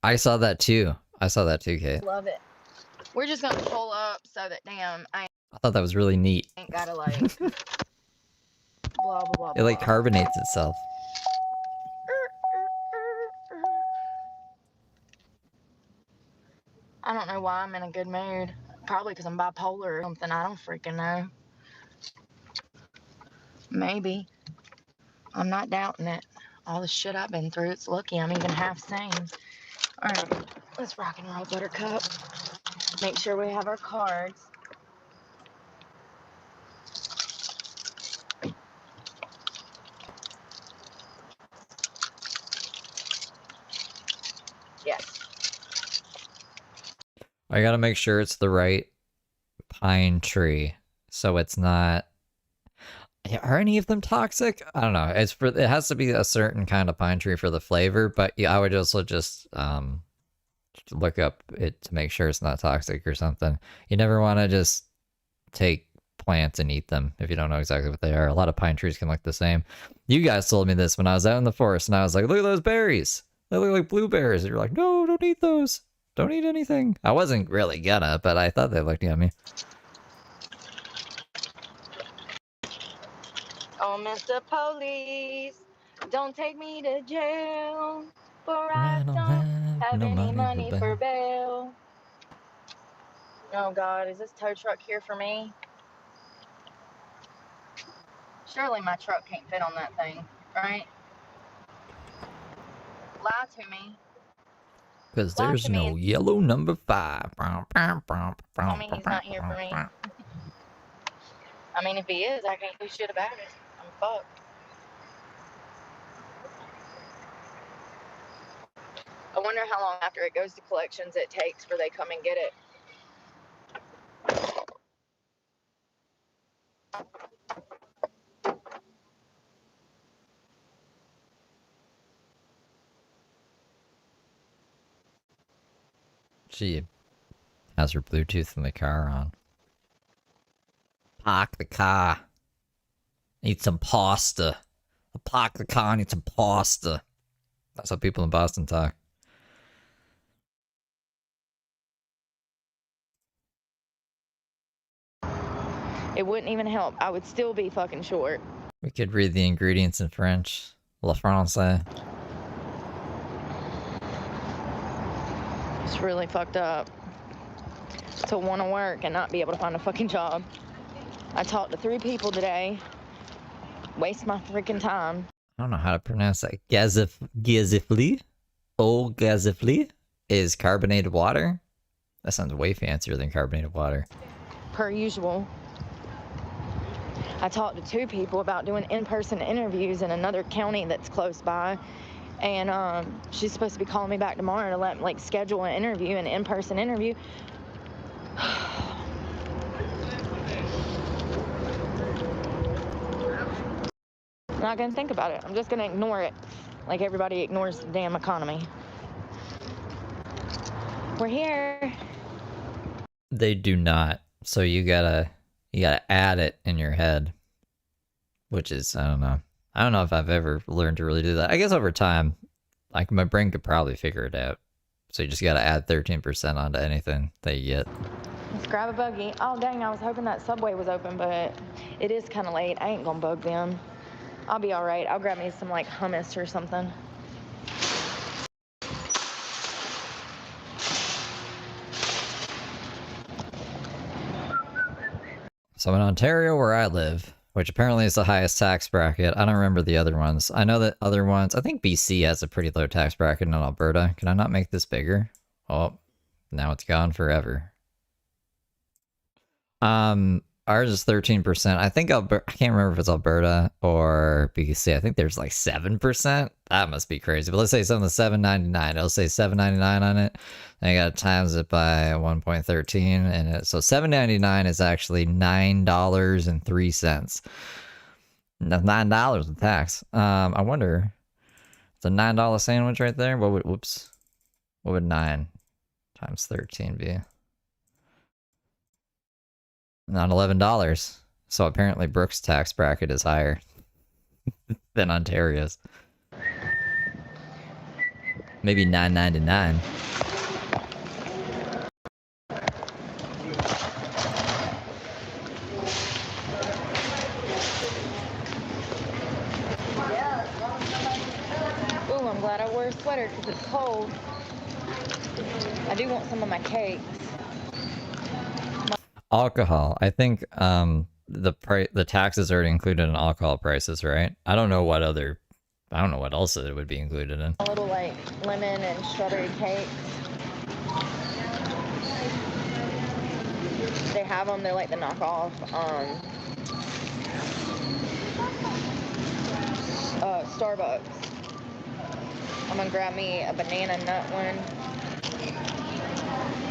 I saw that too. Kate. Love it. We're just gonna pull up so that I thought that was really neat. ain't gotta like blah blah blah. It like carbonates itself. I don't know why I'm in a good mood. Probably because I'm bipolar or something. I don't freaking know. Maybe. I'm not doubting it. All the shit I've been through, it's lucky I'm even half sane. All right, let's rock and roll, Buttercup. Make sure we have our cards. Yes. I gotta make sure it's the right pine tree, so it's not. Are any of them toxic? I don't know. It has to be a certain kind of pine tree for the flavor, but yeah, I would also just look up it to make sure it's not toxic or something. You never want to just take plants and eat them if you don't know exactly what they are. A lot of pine trees can look the same. You guys told me this when I was out in the forest, and I was like, look at those berries. They look like blueberries. And you're like, no, don't eat those. Don't eat anything. I wasn't really gonna, but I thought they looked yummy. Oh, Mr. Police, don't take me to jail, for I don't have any money for bail. Oh God, is this tow truck here for me? Surely my truck can't fit on that thing, right? Lie to me. Because there's no yellow number 5. I mean, he's not here for me. I mean, if he is, I can't do shit about it. I'm fucked. I wonder how long after it goes to collections it takes for they come and get it. She has her Bluetooth in the car on. Park the car. Need some pasta. Park the car, need some pasta. That's how people in Boston talk. It wouldn't even help. I would still be fucking short. We could read the ingredients in French. Le français. It's really fucked up to want to work and not be able to find a fucking job. I talked to 3 people today. Waste my freaking time. I don't know how to pronounce that. Gazifli? Eau gazifli is carbonated water? That sounds way fancier than carbonated water. Per usual. I talked to 2 people about doing in-person interviews in another county that's close by. And she's supposed to be calling me back tomorrow to like schedule an interview, an in-person interview. I'm not gonna think about it. I'm just gonna ignore it, like everybody ignores the damn economy. We're here. They do not. So you gotta add it in your head, which is, I don't know. I don't know if I've ever learned to really do that. I guess over time, like my brain could probably figure it out. So you just gotta add 13% onto anything that you get. Let's grab a buggy. Oh dang, I was hoping that Subway was open, but it is kind of late. I ain't gonna bug them. I'll be all right. I'll grab me some like hummus or something. So in Ontario, where I live, which apparently is the highest tax bracket, I don't remember the other ones. I know that other ones, I think BC has a pretty low tax bracket in Alberta. Can I not make this bigger? Oh, now it's gone forever. Ours is 13%. I think I can't remember if it's Alberta or BC. I think there's like 7%. That must be crazy. But let's say something $7.99. It'll say $7.99 on it. And you gotta times it by 1.13, and so $7.99 is actually $9.03. That's $9 with tax. I wonder, it's a $9 sandwich right there. What would 9 times 13 be? Not $11. So apparently Brooke's tax bracket is higher than Ontario's. Maybe $9.99. Ooh, I'm glad I wore a sweater because it's cold. I do want some of my cakes. Alcohol. I think the tax is already included in alcohol prices, right? I don't know what else it would be included in. A little like lemon and strawberry cakes. They have them. They're like the knockoff Starbucks. I'm gonna grab me a banana nut one.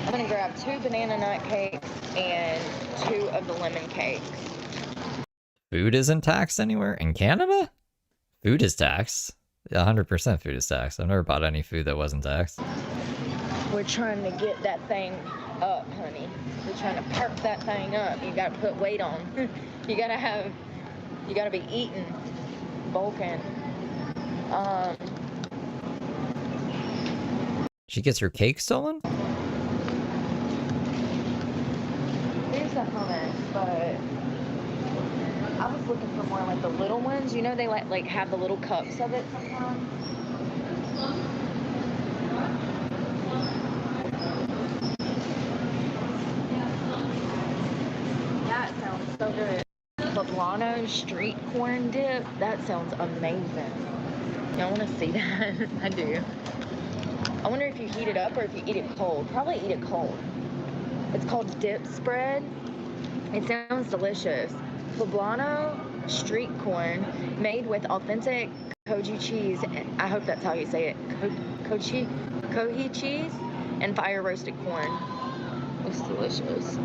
I'm gonna grab 2 banana nut cakes and 2 of the lemon cakes. Food isn't taxed anywhere in Canada? Food is taxed. 100% food is taxed. I've never bought any food that wasn't taxed. We're trying to get that thing up, honey. We're trying to perk that thing up. You gotta put weight on. You gotta be eating, bulking. She gets her cake stolen? Here's the hummus, but I was looking for more like the little ones. You know, they like have the little cups of it sometimes. That sounds so good. Poblano street corn dip. That sounds amazing. Y'all want to see that? I do. I wonder if you heat it up or if you eat it cold. Probably eat it cold. It's called dip spread. It sounds delicious. Poblano street corn made with authentic koji cheese. I hope that's how you say it. Kohi cheese and fire roasted corn. It's delicious.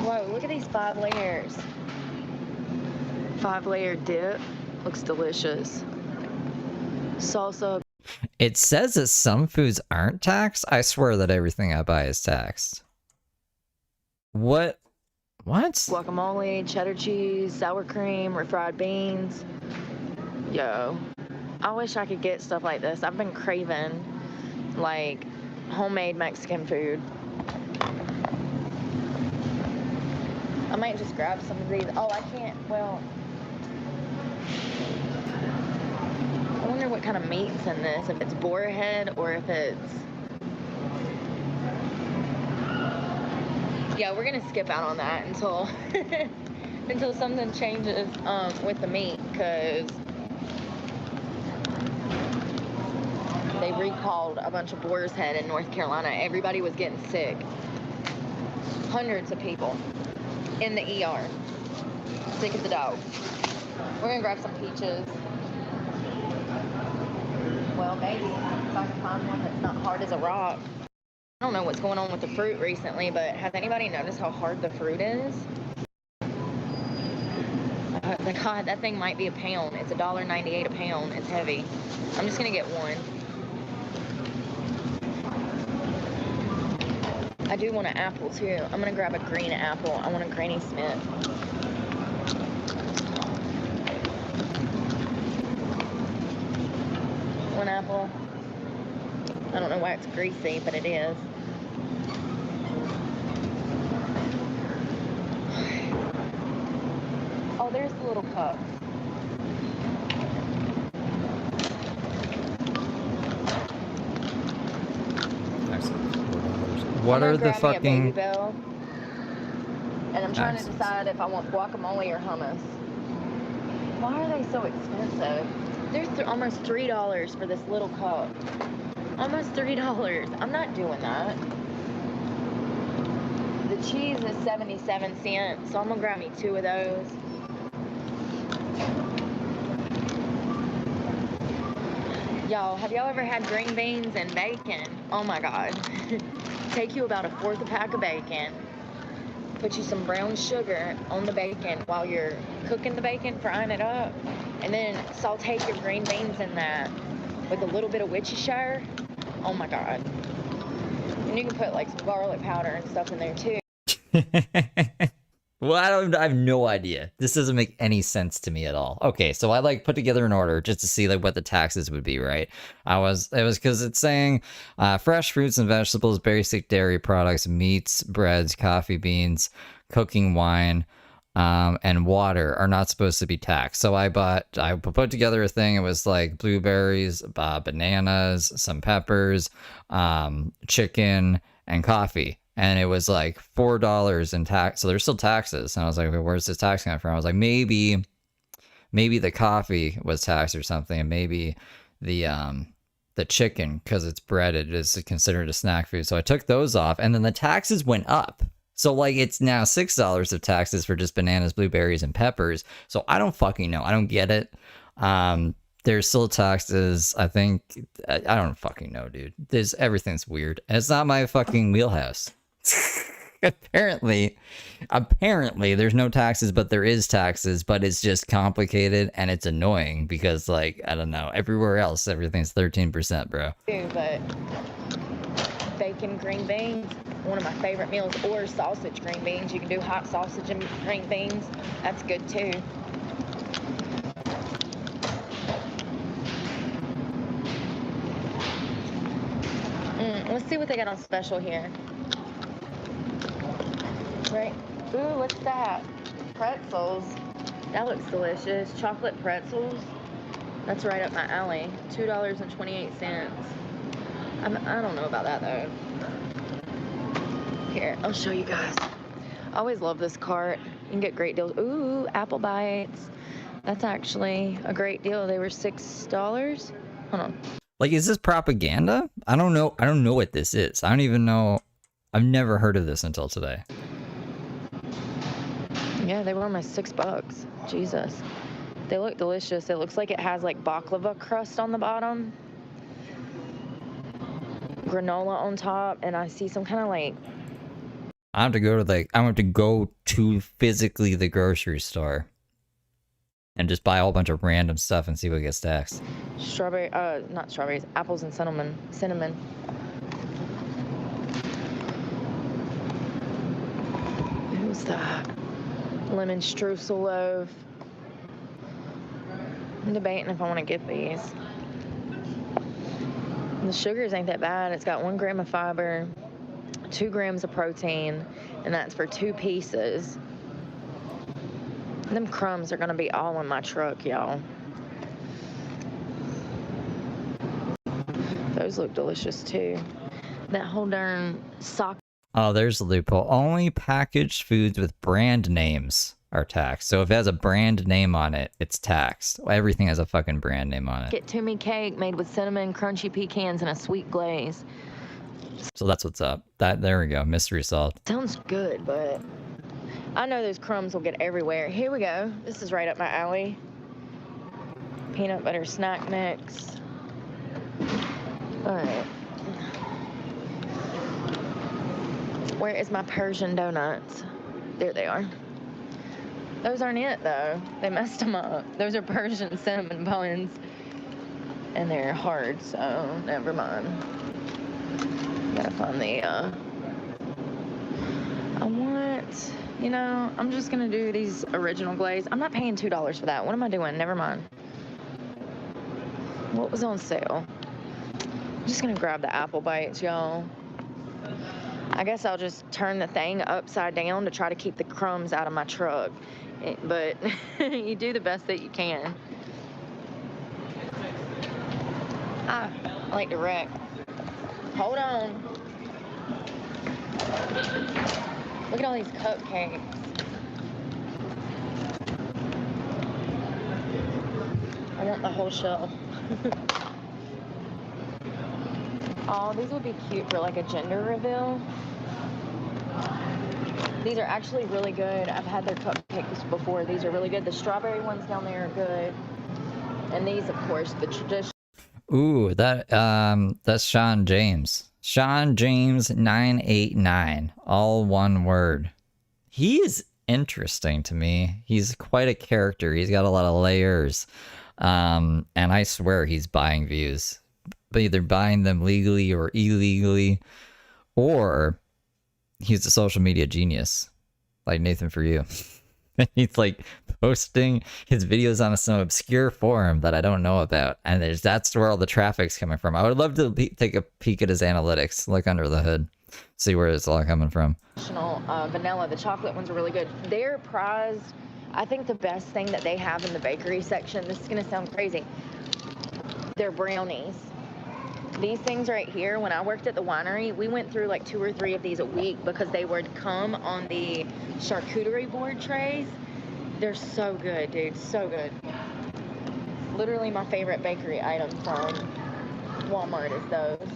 Whoa, look at these 5 layers. 5-layer dip. Looks delicious. Salsa. It says that some foods aren't taxed. I swear that everything I buy is taxed. What? Guacamole, cheddar cheese, sour cream, refried beans. Yo, I wish I could get stuff like this. I've been craving like homemade Mexican food. I might just grab some of these. Oh, I can't. Well, I wonder what kind of meat's in this. If it's boar head or if it's... Yeah, we're gonna skip out on that until until something changes with the meat, because they recalled a bunch of boar's head in North Carolina. Everybody was getting sick. Hundreds of people in the ER, sick as a dog. We're gonna grab some peaches. Well, maybe if I can find one that's not hard as a rock. I don't know what's going on with the fruit recently, but has anybody noticed how hard the fruit is? God, that thing might be a pound. It's $1.98 a pound. It's heavy. I'm just gonna get one. I do want an apple too. I'm gonna grab a green apple. I want a Granny Smith. One apple. I don't know why it's greasy, but it is. Oh, there's the little cup. What are the fucking... Bell, and I'm trying to decide if I want guacamole or hummus. Why are they so expensive? They're almost $3 for this little cup. Almost $3. I'm not doing that. The cheese is 77 cents, so I'm gonna grab me 2 of those. Y'all, have y'all ever had green beans and bacon? Oh my God. Take you about a 1/4 pack of bacon. Put you some brown sugar on the bacon while you're cooking the bacon, frying it up. And then saute your green beans in that with a little bit of Worcestershire. Oh my God. And you can put like some garlic powder and stuff in there too. Well, I have no idea. This doesn't make any sense to me at all. Okay, so I like put together an order just to see like what the taxes would be, right? It was because it's saying fresh fruits and vegetables, basic dairy products, meats, breads, coffee beans, cooking wine, and water are not supposed to be taxed. So I put together a thing. It was like blueberries, bananas, some peppers, chicken, and coffee. And it was like $4 in tax. So there's still taxes. And I was like, well, where's this tax coming from? I was like, maybe the coffee was taxed or something. And maybe the chicken, because it's breaded, is considered a snack food. So I took those off, and then the taxes went up. So like it's now $6 of taxes for just bananas, blueberries, and peppers. So I don't fucking know. I don't get it. There's still taxes. I think I don't fucking know, dude. Everything's weird. And it's not my fucking wheelhouse. apparently there's no taxes, but there is taxes, but it's just complicated and it's annoying because, like, I don't know, everywhere else everything's 13%, bro. But bacon green beans, one of my favorite meals, or sausage green beans. You can do hot sausage and green beans. That's good too. Let's see what they got on special here. Right. Ooh, what's that? Pretzels. That looks delicious. Chocolate pretzels. That's right up my alley. $2.28. I don't know about that though. Here, I'll show you guys. I always love this cart. You can get great deals. Ooh, apple bites. That's actually a great deal. They were $6. Hold on. Like, is this propaganda? I don't know. I don't know what this is. I don't even know. I've never heard of this until today. Yeah, they were almost $6. Jesus. They look delicious. It looks like it has like baklava crust on the bottom, granola on top, and I see some kind of like... I have to go to physically the grocery store and just buy a whole bunch of random stuff and see what gets taxed. Strawberry, not strawberries, apples and cinnamon. Who's that? Lemon streusel loaf. I'm debating if I want to get these. The sugars ain't that bad. It's got 1 gram of fiber. 2 grams of protein, and that's for 2 pieces. Them crumbs are gonna be all in my truck, y'all. Those look delicious too. That whole darn sock. Oh, there's a loophole. Only packaged foods with brand names are taxed. So if it has a brand name on it, it's taxed. Everything has a fucking brand name on it. Get to me cake made with cinnamon, crunchy pecans, and a sweet glaze. So that's what's up. There we go. Mystery solved. Sounds good, but I know those crumbs will get everywhere. Here we go. This is right up my alley. Peanut butter snack mix. All right. Where is my Persian donuts? There they are. Those aren't it, though. They messed them up. Those are Persian cinnamon buns. And they're hard, so never mind. Gotta find the, I want, you know, I'm just gonna do these original glaze. I'm not paying $2 for that. What am I doing? Never mind. What was on sale? I'm just gonna grab the apple bites, y'all. I guess I'll just turn the thing upside down to try to keep the crumbs out of my truck. But you do the best that you can. I like to wreck. Hold on. Look at all these cupcakes. I want the whole shelf. Oh, these would be cute for like a gender reveal. These are actually really good. I've had their cupcakes before. These are really good. The strawberry ones down there are good. And these, of course, the traditional. Ooh, that's Sean James. Sean James 989. All one word. He is interesting to me. He's quite a character. He's got a lot of layers. And I swear he's buying views. But either buying them legally or illegally, or he's a social media genius, like Nathan For You. He's like posting his videos on some obscure forum that I don't know about, and that's where all the traffic's coming from. I would love to take a peek at his analytics, look under the hood, see where it's all coming from. Vanilla, the chocolate ones are really good. They're prized. I think the best thing that they have in the bakery section, this is gonna sound crazy, they're brownies. These things right here, when I worked at the winery, we went through like 2 or 3 of these a week because they would come on the charcuterie board trays. They're so good, dude, so good. Literally my favorite bakery item from Walmart is those.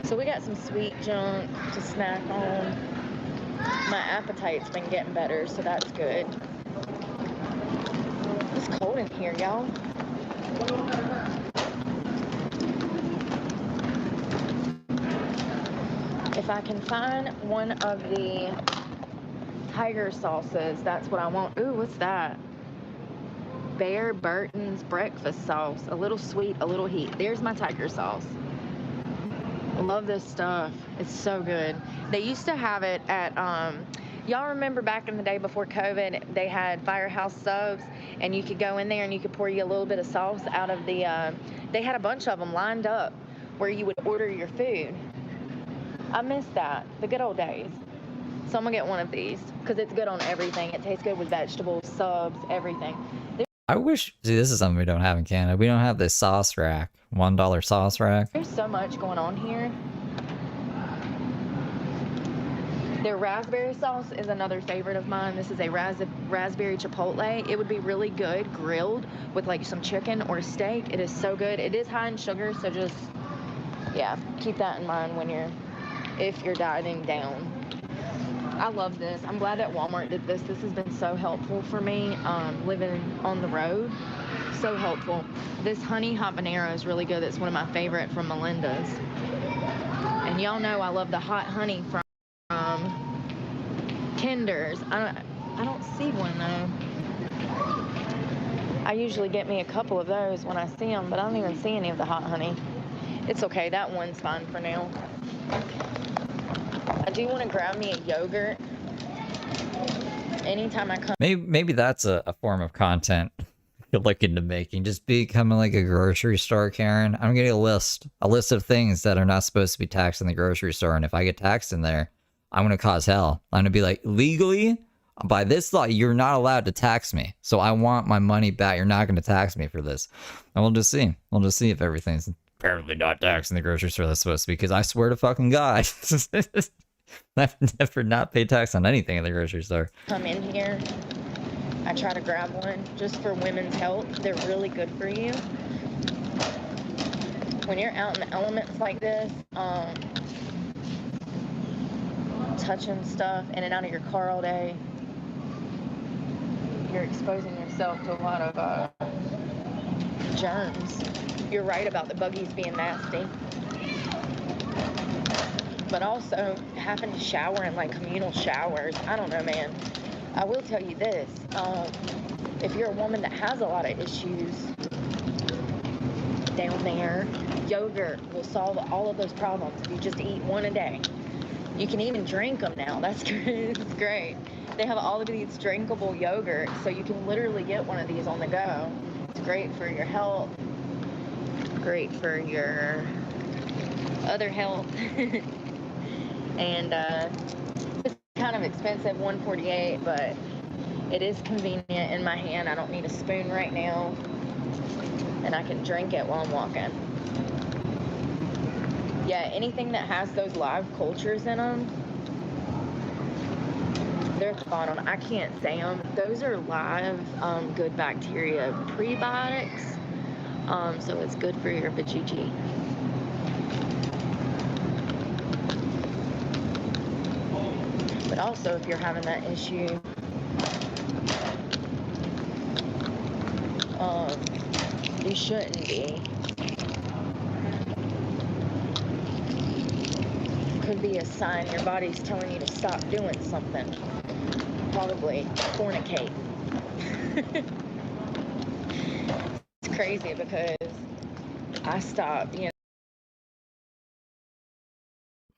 So we got some sweet junk to snack on. My appetite's been getting better, so that's good. It's cold in here, y'all. If I can find one of the tiger sauces, that's what I want. Ooh, what's that? Bear Burton's breakfast sauce. A little sweet, a little heat. There's my tiger sauce. I love this stuff. It's so good. They used to have it at, y'all remember back in the day before COVID, they had Firehouse Subs, and you could go in there and you could pour you a little bit of sauce out of the, they had a bunch of them lined up where you would order your food. I miss that, the good old days. So I'm gonna get one of these because it's good on everything. It tastes good with vegetables, subs, everything. I wish, see, this is something we don't have in Canada. We don't have this sauce rack, $1 sauce rack. There's so much going on here. Their raspberry sauce is another favorite of mine. This is a raspberry chipotle. It would be really good grilled with like some chicken or steak. It is so good. It is high in sugar, so just, yeah, keep that in mind when if you're dieting down. I love this. I'm glad that Walmart did this. This has been so helpful for me living on the road. So helpful. This honey habanero is really good. It's one of my favorite from Melinda's. And y'all know I love the hot honey from Kinder's. I don't see one though. I usually get me a couple of those when I see them, but I don't even see any of the hot honey. It's okay. That one's fine for now. I do want to grab me a yogurt anytime I come. Maybe that's a form of content. you're looking to making. Just becoming like a grocery store Karen. I'm getting a list of things that are not supposed to be taxed in the grocery store, and if I get taxed in there, I'm gonna cause hell. I'm gonna be like, legally, by this law, you're not allowed to tax me. So I want my money back. You're not gonna tax me for this. And we'll just see. We'll just see if everything's apparently not taxed in the grocery store that's supposed to be, because I swear to fucking God, I've never not paid tax on anything in the grocery store. Come in here. I try to grab one just for women's health. They're really good for you. When you're out in the elements like this, touching stuff in and out of your car all day, you're exposing yourself to a lot of germs. You're right about the buggies being nasty. But also having to shower in like communal showers. I don't know, man. I will tell you this, if you're a woman that has a lot of issues down there, yogurt will solve all of those problems if you just eat one a day. You can even drink them now. That's great. It's great. They have all of these drinkable yogurt, so you can literally get one of these on the go. It's great for your health, great for your other health, and it's kind of expensive, $148, but it is convenient in my hand. I don't need a spoon right now, and I can drink it while I'm walking. Yeah, anything that has those live cultures in them, they're bottom. I can't say them. Those are live, good bacteria prebiotics, so it's good for your vajayjay. But also, if you're having that issue, you shouldn't be. Could be a sign your body's telling you to stop doing something. Probably fornicate. It's crazy because I stopped, you know.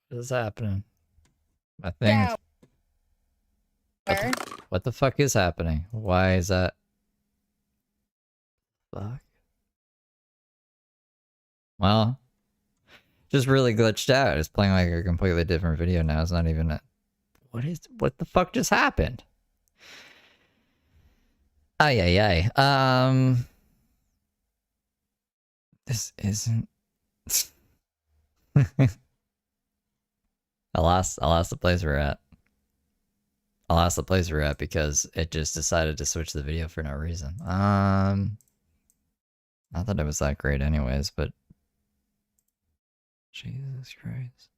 What is happening? My thing. What the fuck is happening? Why is that? Fuck. Well, just really glitched out. It's playing like a completely different video now. It's not even a... What the fuck just happened? Ay. This isn't... I lost the place we're at. I lost the place we're at because it just decided to switch the video for no reason. Not that it was that great anyways, but Jesus Christ.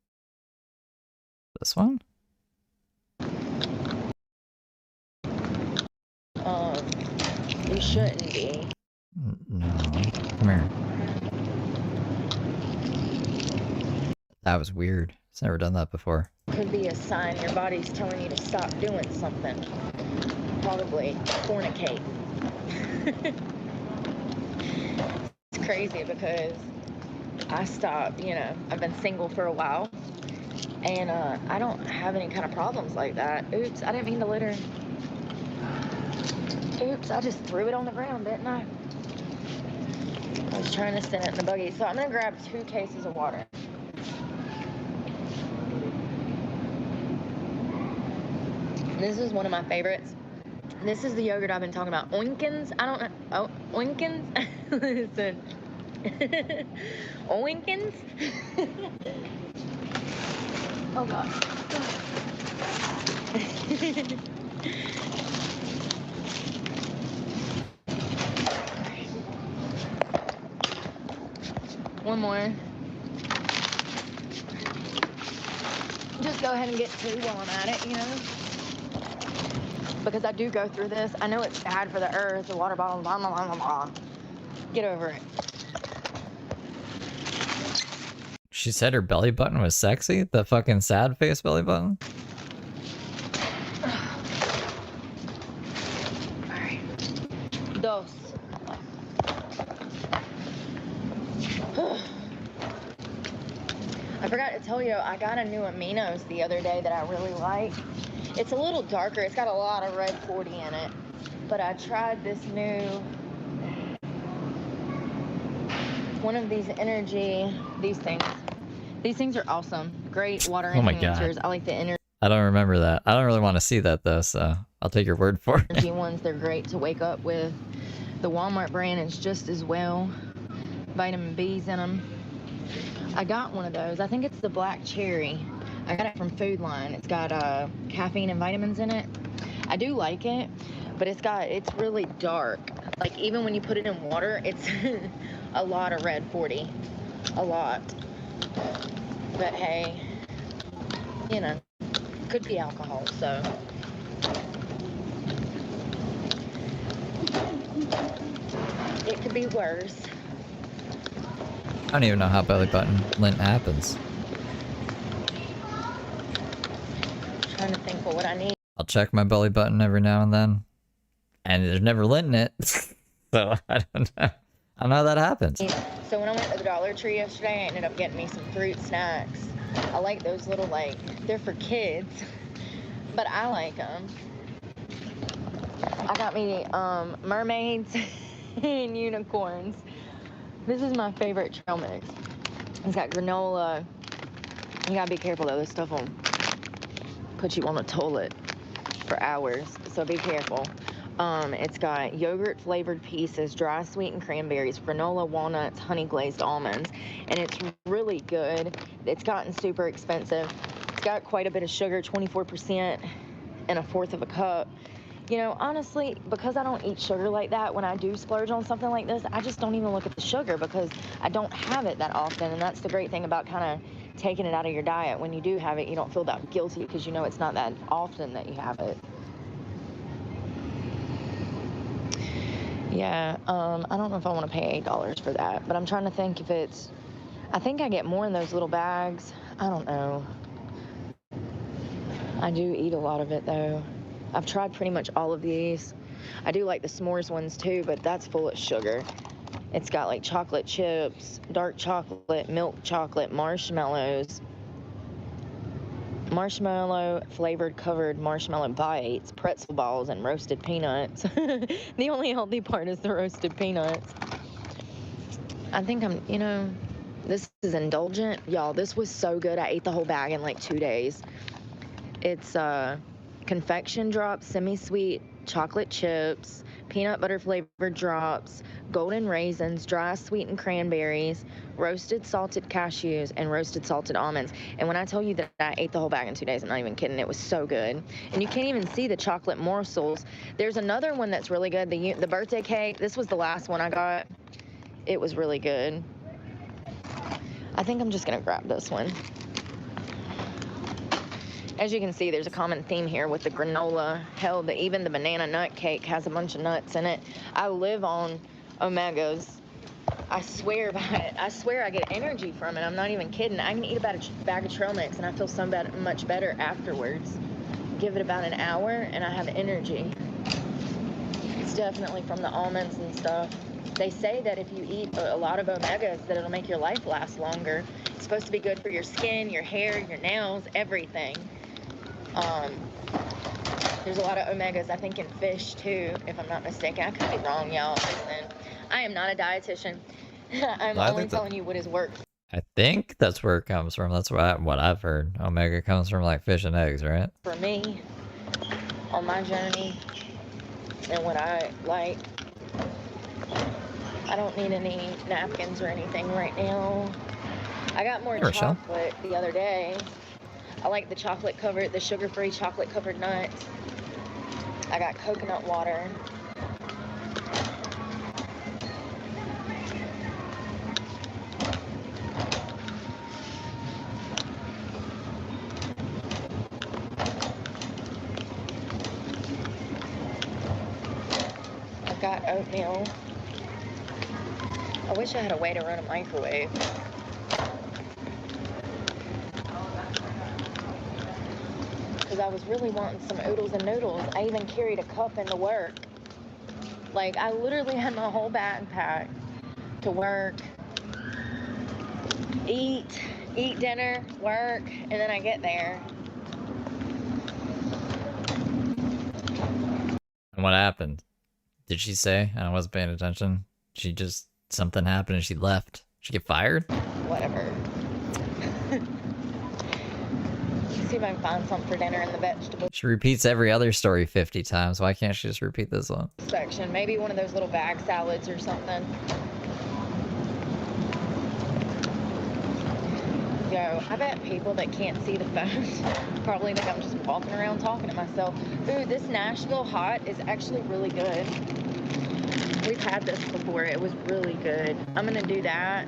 This one? You shouldn't be. No. Come here. That was weird. It's never done that before. Could be a sign your body's telling you to stop doing something. Probably fornicate. It's crazy because I stopped, you know, I've been single for a while, and I don't have any kind of problems like that. Oops, I didn't mean to litter. Oops, I just threw it on the ground, didn't I? I was trying to send it in the buggy. So I'm going to grab 2 cases of water. This is one of my favorites. This is the yogurt I've been talking about. Oinkins? I don't know. Oh, Oinkins? Listen. Oinkins? Oh, God. One more. Just go ahead and get 2 while I'm at it, you know? Because I do go through this. I know it's bad for the earth, the water bottle, blah, blah, blah, blah, blah. Get over it. She said her belly button was sexy? The fucking sad face belly button? Alright. Dos. I forgot to tell you, I got a new aminos the other day that I really like. It's a little darker. It's got a lot of red 40 in it. But I tried this new one of these energy, these things. These things are awesome. Great water Oh my enhancers. God. I like the energy I don't remember that. I don't really want to see that though, so I'll take your word for it. ones. They're great to wake up with. The Walmart brand is just as well. Vitamin B's in them. I got one of those. I think it's the black cherry. I got it from Food Line. It's got caffeine and vitamins in it. I do like it, but it's really dark. Like even when you put it in water, it's a lot of red 40. A lot. But hey, you know, could be alcohol, so. It could be worse. I don't even know how belly button lint happens. I'm trying to think what I need. I'll check my belly button every now and then, and there's never lint in it, so I don't know. I don't know how that happens. So when I went to the Dollar Tree yesterday, I ended up getting me some fruit snacks. I like those little, like, they're for kids, but I like them. I got me mermaids and unicorns. This is my favorite trail mix. It's got granola. You gotta be careful though, this stuff will put you on a toilet for hours, so be careful. It's got yogurt flavored pieces, dry sweetened cranberries, granola, walnuts, honey glazed almonds, and it's really good. It's gotten super expensive. It's got quite a bit of sugar, 24% and 1/4 of a cup. You know, honestly, because I don't eat sugar like that, when I do splurge on something like this, I just don't even look at the sugar because I don't have it that often, and that's the great thing about kind of taking it out of your diet. When you do have it, you don't feel that guilty because you know it's not that often that you have it. Yeah, I don't know if I want to pay $8 for that, but I'm trying to think if it's, I think I get more in those little bags. I don't know. I do eat a lot of it though. I've tried pretty much all of these. I do like the s'mores ones too, but that's full of sugar. It's got like chocolate chips, dark chocolate, milk chocolate, marshmallows, marshmallow flavored covered marshmallow bites, pretzel balls, and roasted peanuts. The only healthy part is the roasted peanuts. I think this is indulgent. Y'all, this was so good. I ate the whole bag in like 2 days. It's confection drops, semi-sweet chocolate chips, peanut butter flavored drops, golden raisins, dry sweetened cranberries, roasted salted cashews, and roasted salted almonds. And when I tell you that I ate the whole bag in 2 days, I'm not even kidding. It was so good. And you can't even see the chocolate morsels. There's another one that's really good, the birthday cake. This was the last one I got. It was really good. I think I'm just gonna grab this one. As you can see, there's a common theme here with the granola. Hell, even the banana nut cake has a bunch of nuts in it. I live on omegas. I swear by it. I swear I get energy from it. I'm not even kidding. I can eat about a bag of trail mix and I feel so much better afterwards. Give it about an hour and I have energy. It's definitely from the almonds and stuff. They say that if you eat a lot of omegas, that it'll make your life last longer. It's supposed to be good for your skin, your hair, your nails, everything. There's a lot of omegas, I think, in fish, too, if I'm not mistaken. I could be wrong, y'all. Listen, I am not a dietitian. I'm only telling you what has worked. I think that's where it comes from. That's what I've heard. Omega comes from, like, fish and eggs, right? For me, on my journey, and what I like, I don't need any napkins or anything right now. I got more chocolate the other day. I like the sugar-free chocolate-covered nuts. I got coconut water. I've got oatmeal. I wish I had a way to run a microwave. Because I was really wanting some oodles and noodles. I even carried a cup into work. Like, I literally had my whole backpack to work, eat dinner, work, and then I get there. And what happened? Did she say? I wasn't paying attention. Something happened and she left. She get fired? Whatever. See if I can find something for dinner in the vegetable She repeats every other story 50 times. Why can't she just repeat this one? section. Maybe one of those little bag salads or something. Yo, I bet people that can't see the phone probably think I'm just walking around talking to myself. Ooh, this Nashville hot is actually really good. We've had this before. It was really good. I'm gonna do that.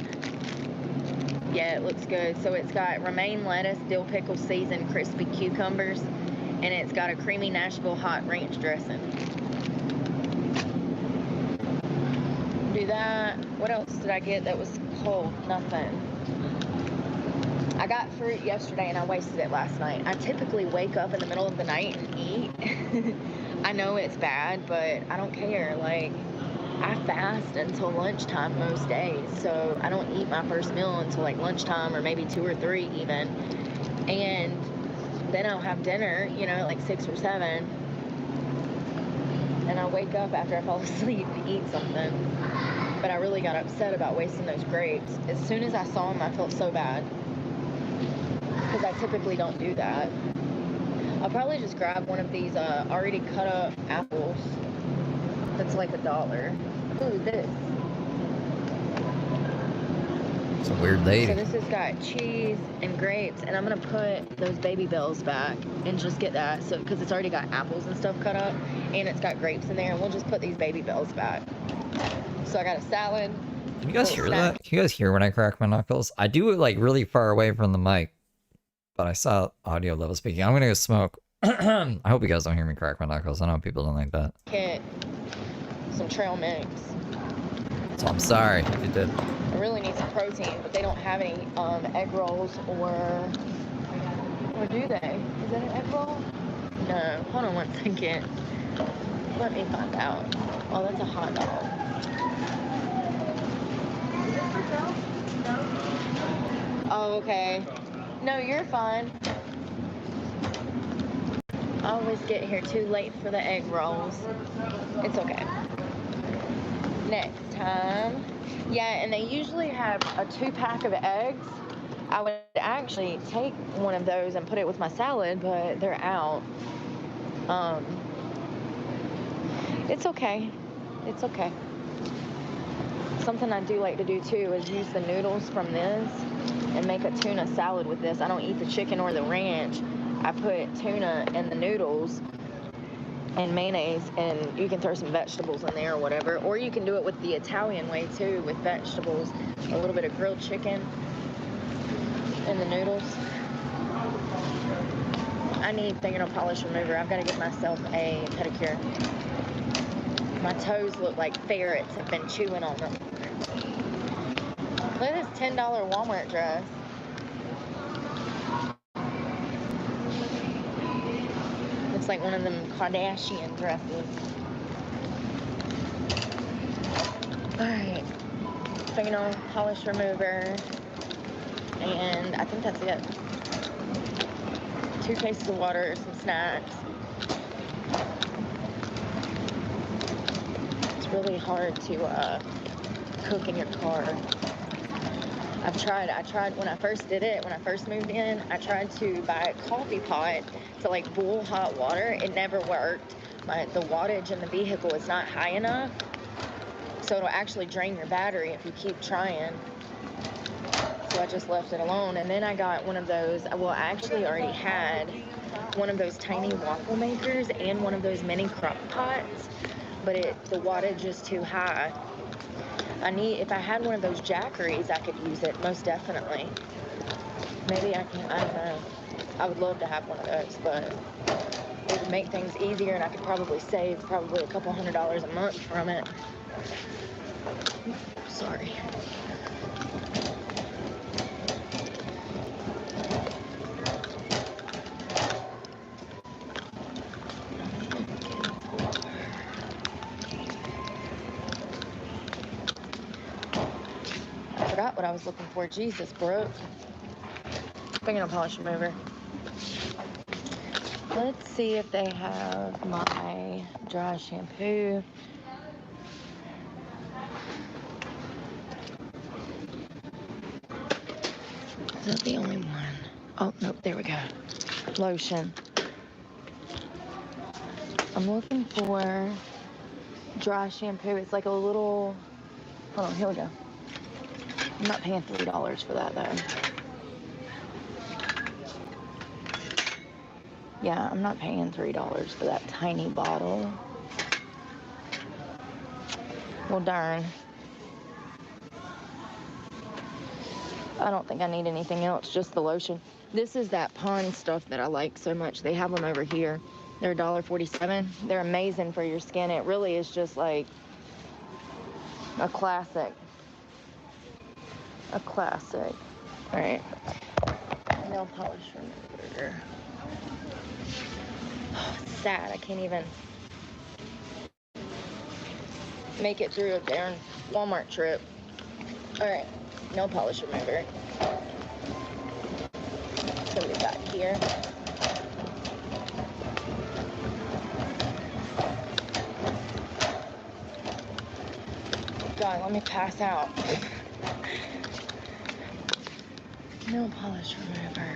Yeah, it looks good. So it's got romaine lettuce, dill pickle, seasoned, crispy cucumbers, and it's got a creamy Nashville hot ranch dressing. Do that. What else did I get that was cold? Nothing. I got fruit yesterday and I wasted it last night. I typically wake up in the middle of the night and eat. I know it's bad, but I don't care. Like, I fast until lunchtime most days, so I don't eat my first meal until like lunchtime or maybe 2 or 3 even. And then I'll have dinner, you know, at like 6 or 7. And I'll wake up after I fall asleep to eat something. But I really got upset about wasting those grapes. As soon as I saw them, I felt so bad. Because I typically don't do that. I'll probably just grab one of these already cut up apples. That's like $1. Ooh, this. It's a weird lady. So this has got cheese and grapes, and I'm gonna put those baby bells back and just get that. So because it's already got apples and stuff cut up, and it's got grapes in there, and we'll just put these baby bells back. So I got a salad. Can you guys hear that? Can you guys hear when I crack my knuckles? I do it like really far away from the mic, but I saw audio level speaking. I'm gonna go smoke. I hope you guys don't hear me crack my knuckles. I know people don't like that. Get some trail mix. So I'm sorry if you did. I really need some protein, but they don't have any egg rolls or do they? Is that an egg roll? No. Hold on one second. Let me find out. Oh, that's a hot dog. Is this for sale? No. Oh, okay. No, you're fine. I always get here too late for the egg rolls. It's okay. Next time. Yeah, and they usually have a 2-pack of eggs. I would actually take one of those and put it with my salad, but they're out. It's okay. It's okay. Something I do like to do too is use the noodles from this and make a tuna salad with this. I don't eat the chicken or the ranch. I put tuna in the noodles and mayonnaise, and you can throw some vegetables in there or whatever. Or you can do it with the Italian way too, with vegetables, a little bit of grilled chicken in the noodles. I need fingernail polish remover. I've got to get myself a pedicure. My toes look like ferrets have been chewing on them. Look at this $10 Walmart dress. It's like one of them Kardashian dresses. Alright. Fingernail polish remover. And I think that's it. 2 cases of water, some snacks. It's really hard to cook in your car. I tried when I first did it, when I first moved in, I tried to buy a coffee pot to like boil hot water. It never worked. The wattage in the vehicle is not high enough, so it'll actually drain your battery if you keep trying. So I just left it alone. And then I got one of those, well, I actually already had one of those tiny waffle makers and one of those mini crock pots, but the wattage is too high. If I had one of those Jackeries, I could use it, most definitely. Maybe I can, I don't know. I would love to have one of those, but it would make things easier, and I could probably save probably a couple $100 a month from it. Sorry. I forgot what I was looking for. Jesus, Brooke. Fingernail polish remover. Let's see if they have my dry shampoo. that the only one? Oh, nope, there we go. Lotion. I'm looking for dry shampoo. It's like a little, hold on, here we go. I'm not paying $3 for that, though. Yeah, I'm not paying $3 for that tiny bottle. Well, darn. I don't think I need anything else, just the lotion. This is that Pond stuff that I like so much. They have them over here. They're $1.47. They're amazing for your skin. It really is just like a classic. A classic. All right. Nail polish remover. Oh, it's sad. I can't even make it through a darn Walmart trip. All right. Nail polish remover. So we got here. God, let me pass out. Nail polish remover.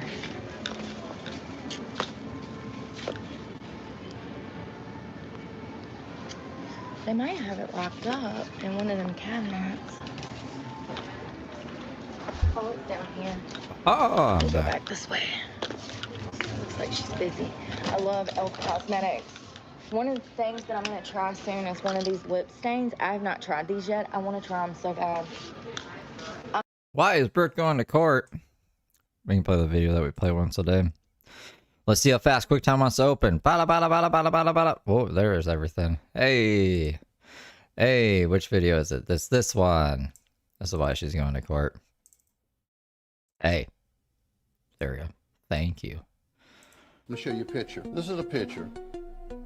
They might have it locked up in one of them cabinets. Oh, it's down here. Oh, I'm Go back. back this way. Looks like she's busy. I love Elf Cosmetics. One of the things that I'm going to try soon is one of these lip stains. I have not tried these yet. I want to try them so bad. Why is Brooke going to court? We can play the video that we play once a day. Let's see how fast QuickTime wants to open. Bada, bada, bada, bada, bada, bada. Oh, there is everything. Hey. Hey, which video is it? This one. This is why she's going to court. Hey. There we go. Thank you. Let me show you a picture. This is a picture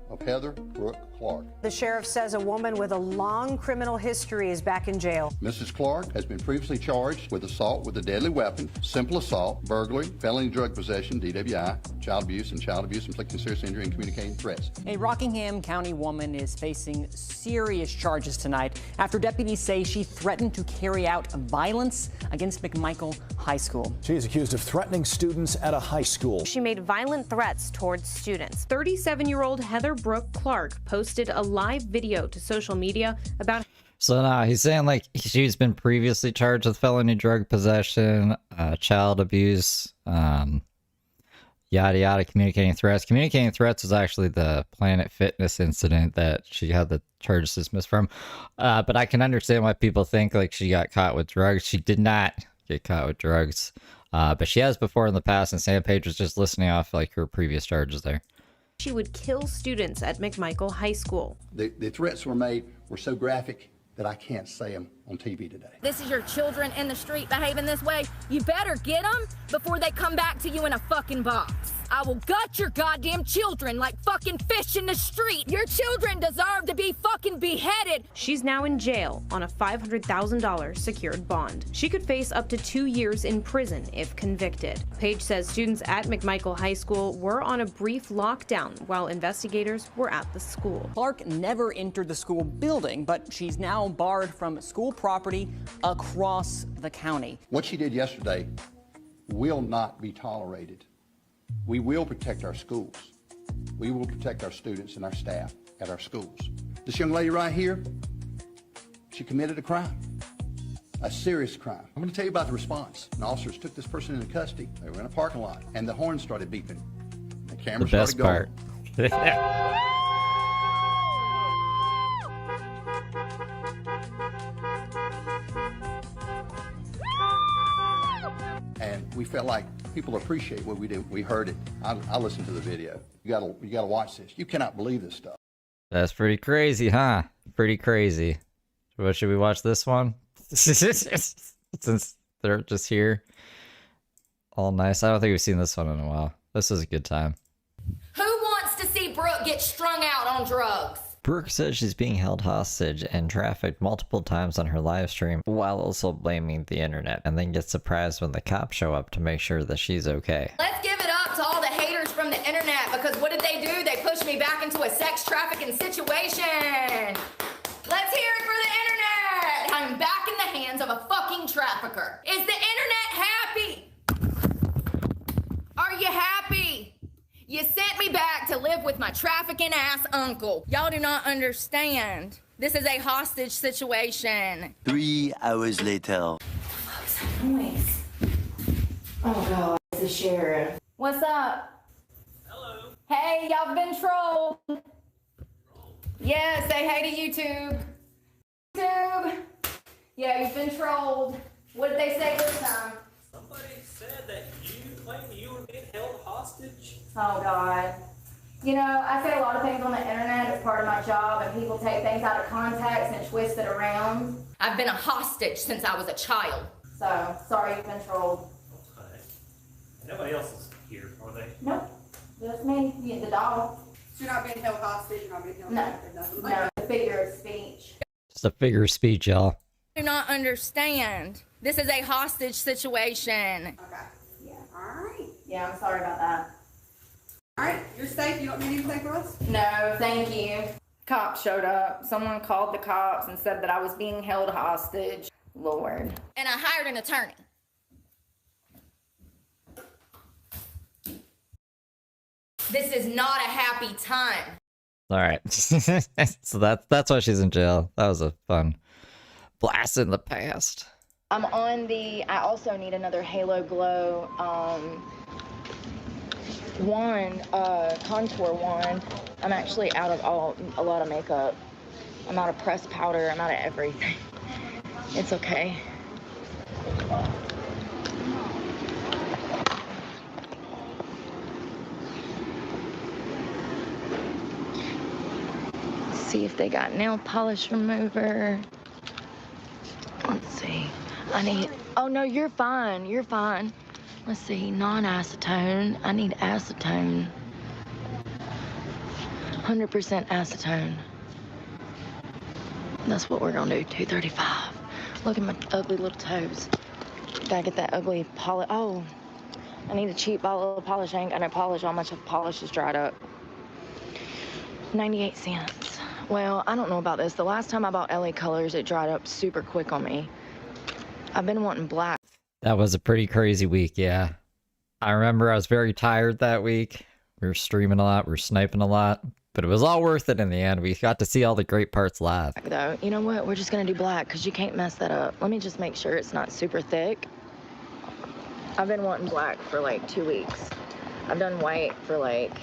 of Heather Brooke Clark. The sheriff says a woman with a long criminal history is back in jail. Mrs. Clark has been previously charged with assault with a deadly weapon, simple assault, burglary, felony drug possession, DWI, child abuse, inflicting serious injury, and communicating threats. A Rockingham County woman is facing serious charges tonight after deputies say she threatened to carry out violence against McMichael High School. She is accused of threatening students at a high school. She made violent threats towards students. 37-year-old Heather Brooke Clark posted a live video to social media about. So now he's saying like she's been previously charged with felony drug possession, child abuse, yada yada, communicating threats. Communicating threats was actually the Planet Fitness incident that she had the charges dismissed from. But I can understand why people think like she got caught with drugs. She did not get caught with drugs, but she has before in the past, and Sam Page was just listening off like her previous charges there. She would kill students at McMichael High School. The threats were made were so graphic that I can't say them on TV today. This is your children in the street behaving this way. You better get them before they come back to you in a fucking box. I will gut your goddamn children like fucking fish in the street. Your children deserve to be fucking beheaded. She's now in jail on a $500,000 secured bond. She could face up to 2 years in prison if convicted. Page says students at McMichael High School were on a brief lockdown while investigators were at the school. Clark never entered the school building, but she's now barred from school property across the county. What she did yesterday will not be tolerated. We will protect our schools. We will protect our students and our staff at our schools. This young lady right here, she committed a crime, a serious crime. I'm going to tell you about the response. And officers took this person into custody. They were in a parking lot, and the horn started beeping. The camera started going. The best part. And we felt like people appreciate what we do. We heard it. I listened to the video. You gotta watch this. You cannot believe this stuff. That's pretty crazy, huh? Pretty crazy. What, should we watch this one? Since they're just here. All nice. I don't think we've seen this one in a while. This is a good time. Who wants to see Brooke get strung out on drugs? Brooke says she's being held hostage and trafficked multiple times on her live stream while also blaming the internet, and then gets surprised when the cops show up to make sure that she's okay. Let's give it up to all the haters from the internet, because what did they do? They pushed me back into a sex trafficking situation. Let's hear it for the internet. I'm back in the hands of a fucking trafficker. Is the internet happy? Take me back to live with my trafficking ass uncle. Y'all do not understand. This is a hostage situation. 3 hours later. What's that noise? Oh God, it's the sheriff. What's up? Hello. Hey, y'all been trolled. Yeah, say hey to YouTube. YouTube. Yeah, you've been trolled. What did they say this time? Somebody said that you claimed you were being held hostage. Oh God. You know, I say a lot of things on the internet as part of my job, and people take things out of context and twist it around. I've been a hostage since I was a child. So, sorry you've been trolled. Okay. Nobody else is here, are they? Nope. Just me, you, the dog. So you're not being held hostage, you're not being held No. hostage, nothing like No, that. the figure of speech. Just a figure of speech, y'all. Do not understand. This is a hostage situation. Okay. Yeah. Alright. Yeah, I'm sorry about that. Alright, you're safe. You don't need anything for us? No, thank you. Cops showed up. Someone called the cops and said that I was being held hostage. Lord. And I hired an attorney. This is not a happy time. All right. So that's why she's in jail. That was a fun blast in the past. I'm on the, I also need another Halo Glow wand, contour wand. I'm actually out of a lot of makeup. I'm out of pressed powder. I'm out of everything. It's okay. See if they got nail polish remover. Let's see. I need, oh no, you're fine. You're fine. Let's see, non-acetone. I need acetone. 100% acetone. That's what we're gonna do, 235. Look at my ugly little toes. Gotta get that ugly polish. Oh, I need a cheap bottle of polish. I ain't got no polish. All my polish is dried up. 98 cents. Well, I don't know about this. The last time I bought LA Colors, it dried up super quick on me. I've been wanting black. That was a pretty crazy week, yeah. I remember I was very tired that week. We were streaming a lot, we were sniping a lot, but it was all worth it in the end. We got to see all the great parts live. Though, you know what? We're just gonna do black because you can't mess that up. Let me just make sure it's not super thick. I've been wanting black for like 2 weeks. I've done white for like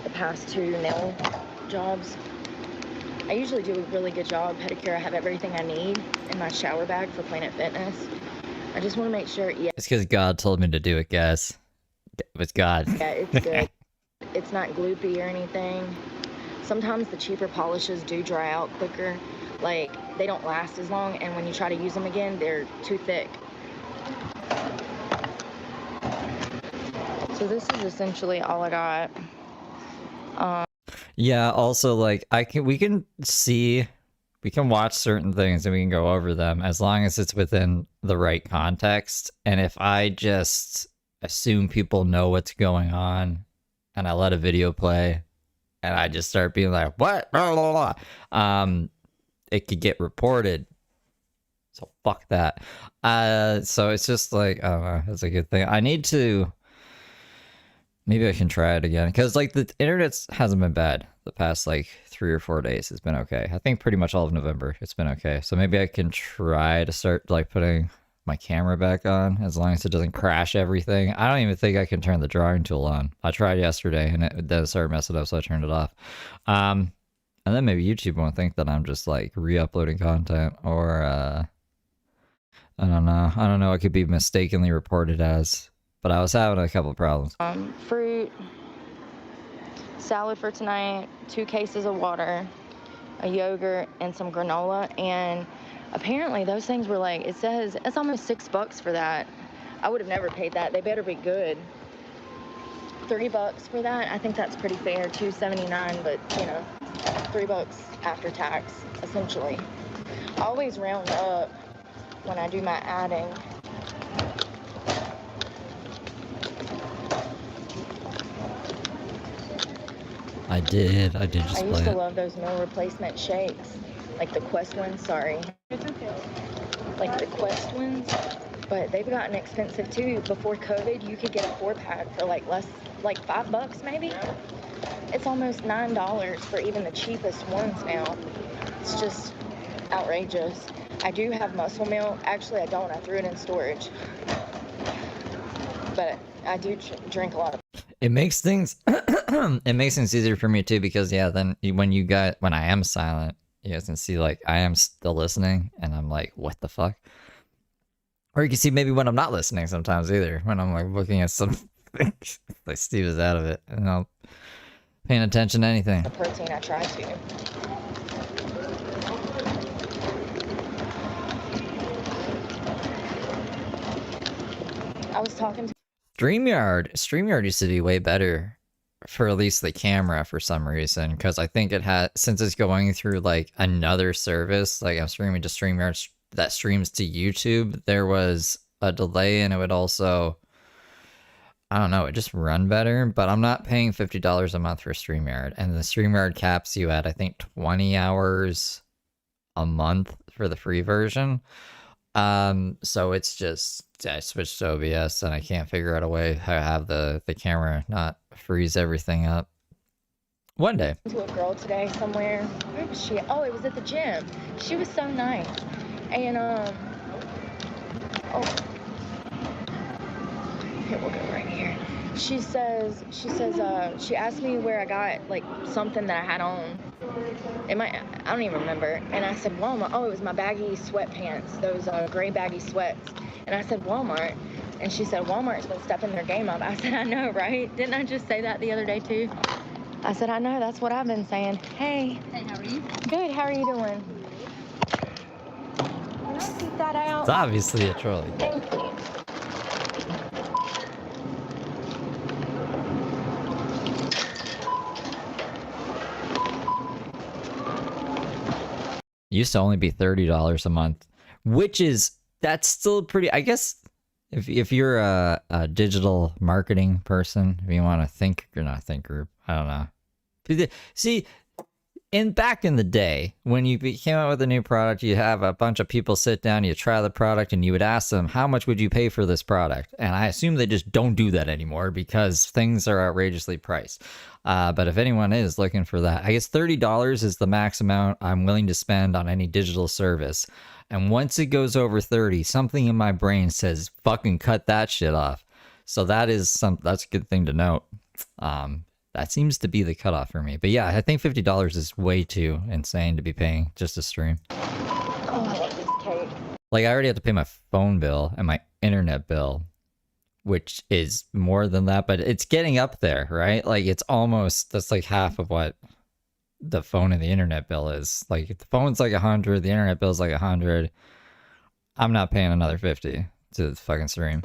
the past 2 nail jobs. I usually do a really good job. Pedicure, I have everything I need in my shower bag for Planet Fitness. I just want to make sure, yeah. It's because God told me to do it, guys. It was God. Yeah, it's good. It's not gloopy or anything. Sometimes the cheaper polishes do dry out quicker. Like, they don't last as long, and when you try to use them again, they're too thick. So this is essentially all I got. Yeah, also, like, we can watch certain things and we can go over them as long as it's within the right context. And if I just assume people know what's going on and I let a video play and I just start being like, what? Blah, blah, blah, it could get reported. So fuck that. So it's just like, I don't know, it's a good thing. I need to, maybe I can try it again. Because, like, the internet hasn't been bad the past, like, 3 or 4 days. It's been okay. I think pretty much all of November, it's been okay. So maybe I can try to start, like, putting my camera back on, as long as it doesn't crash everything. I don't even think I can turn the drawing tool on. I tried yesterday, and it then started messing up, so I turned it off. And then maybe YouTube won't think that I'm just, like, re-uploading content, or, I don't know. I don't know. It could be mistakenly reported as... But I was having a couple of problems. Fruit, salad for tonight, 2 cases of water, a yogurt, and some granola. And apparently those things were like, it says it's almost $6 for that. I would have never paid that. They better be good. $3 for that. I think that's pretty fair. $2.79, but you know, $3 after tax, essentially. I always round up when I do my adding. I did just I play used to it. love those meal replacement shakes. Like the Quest ones, sorry. It's okay. Like the Quest ones. but they've gotten expensive too. Before COVID, you could get a 4-pack for like less, like $5 maybe. It's almost $9 for even the cheapest ones now. It's just outrageous. I do have muscle milk. Actually, I don't. I threw it in storage. But I do drink a lot of. It makes things it makes things easier for me too, because yeah, then when I am silent, you guys can see like I am still listening and I'm like, what the fuck? Or you can see maybe when I'm not listening sometimes either, when I'm like looking at something like Steve is out of it and I'm paying attention to anything. The protein, I try to. I was talking to StreamYard used to be way better for at least the camera for some reason, because I think it had, since it's going through like another service, like I'm streaming to StreamYard that streams to YouTube, there was a delay and it would also, I don't know, it just run better. But I'm not paying $50 a month for StreamYard, and the StreamYard caps you at I think 20 hours a month for the free version. So it's just, I switched to OBS and I can't figure out a way how to have the camera not freeze everything up. One day. To a girl today somewhere. Where was she? Oh, it was at the gym. She was so nice. And, here, we'll go right here. She asked me where I got, like, something that I had on. I don't even remember. And I said, Walmart. Oh, it was my baggy sweatpants, those gray baggy sweats. And I said, Walmart. And she said, Walmart's been stepping their game up. I said, I know, right? Didn't I just say that the other day, too? I said, I know. That's what I've been saying. Hey. Hey, how are you? Good. How are you doing? Can I keep that out? It's obviously a trolley. Thank you. Used to only be $30 a month, which is, that's still pretty, I guess, if you're a digital marketing person, if you want to think, you're not a think group, I don't know. See, back in the day, when you came out with a new product, you have a bunch of people sit down, you try the product, and you would ask them, how much would you pay for this product? And I assume they just don't do that anymore because things are outrageously priced. But if anyone is looking for that, I guess $30 is the max amount I'm willing to spend on any digital service. And once it goes over 30, something in my brain says, fucking cut that shit off. So that's a good thing to note. That seems to be the cutoff for me. But yeah, I think $50 is way too insane to be paying just to stream. Oh, I love this cake. Like, I already have to pay my phone bill and my internet bill, which is more than that, but it's getting up there, right? Like, it's almost, that's like half of what the phone and the internet bill is. Like, if the phone's like 100, the internet bill's like 100. I'm not paying another 50 to fucking stream.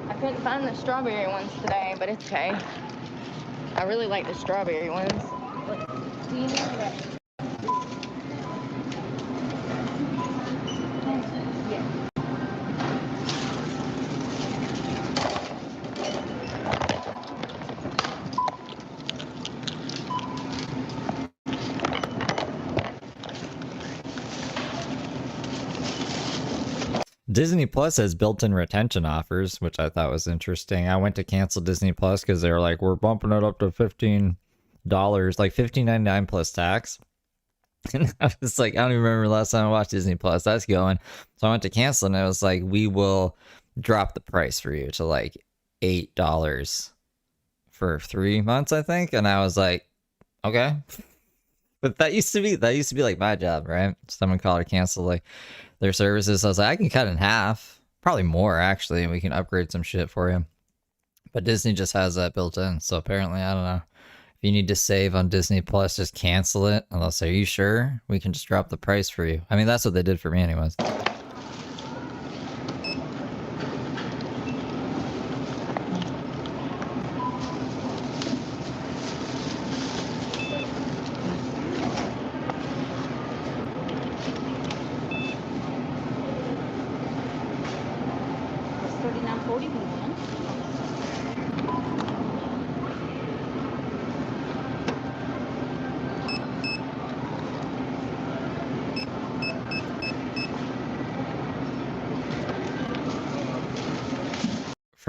I couldn't find the strawberry ones today, but it's okay. I really like the strawberry ones. Do you need that? Yeah. Disney Plus has built-in retention offers, which I thought was interesting. I went to cancel Disney Plus because they were like, we're bumping it up to $15, like $15.99 plus tax. And I was like, I don't even remember the last time I watched Disney Plus. That's going. So I went to cancel, and it was like, we will drop the price for you to like $8 for 3 months, I think. And I was like, okay. But that used to be like my job, right? Someone called to cancel like their services. I was like, I can cut in half, probably more actually, and we can upgrade some shit for you. But Disney just has that built in. So apparently, I don't know. If you need to save on Disney Plus, just cancel it. And they'll say, are you sure? We can just drop the price for you. I mean, that's what they did for me anyways.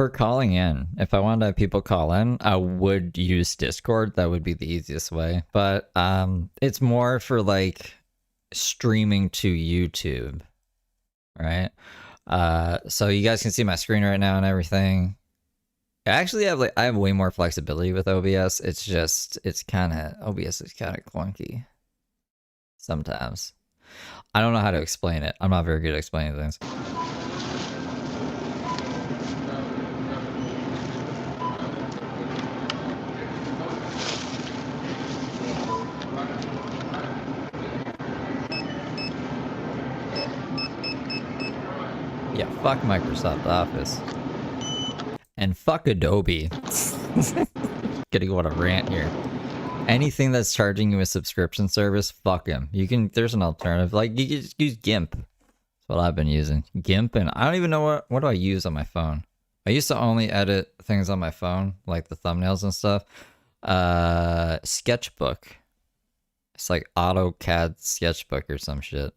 for calling in, if I wanted to have people call in, I would use Discord. That would be the easiest way. But it's more for like streaming to YouTube, right? So you guys can see my screen right now and everything. I actually have I have way more flexibility with OBS. It's just OBS is kind of clunky sometimes. I don't know how to explain it. I'm not very good at explaining things. Yeah, fuck Microsoft Office. And fuck Adobe. Gonna go on a rant here. Anything that's charging you a subscription service, fuck him. There's an alternative. Like, you can just use GIMP. That's what I've been using. GIMP, and I don't even know what do I use on my phone. I used to only edit things on my phone, like the thumbnails and stuff. Sketchbook. It's like AutoCAD Sketchbook or some shit.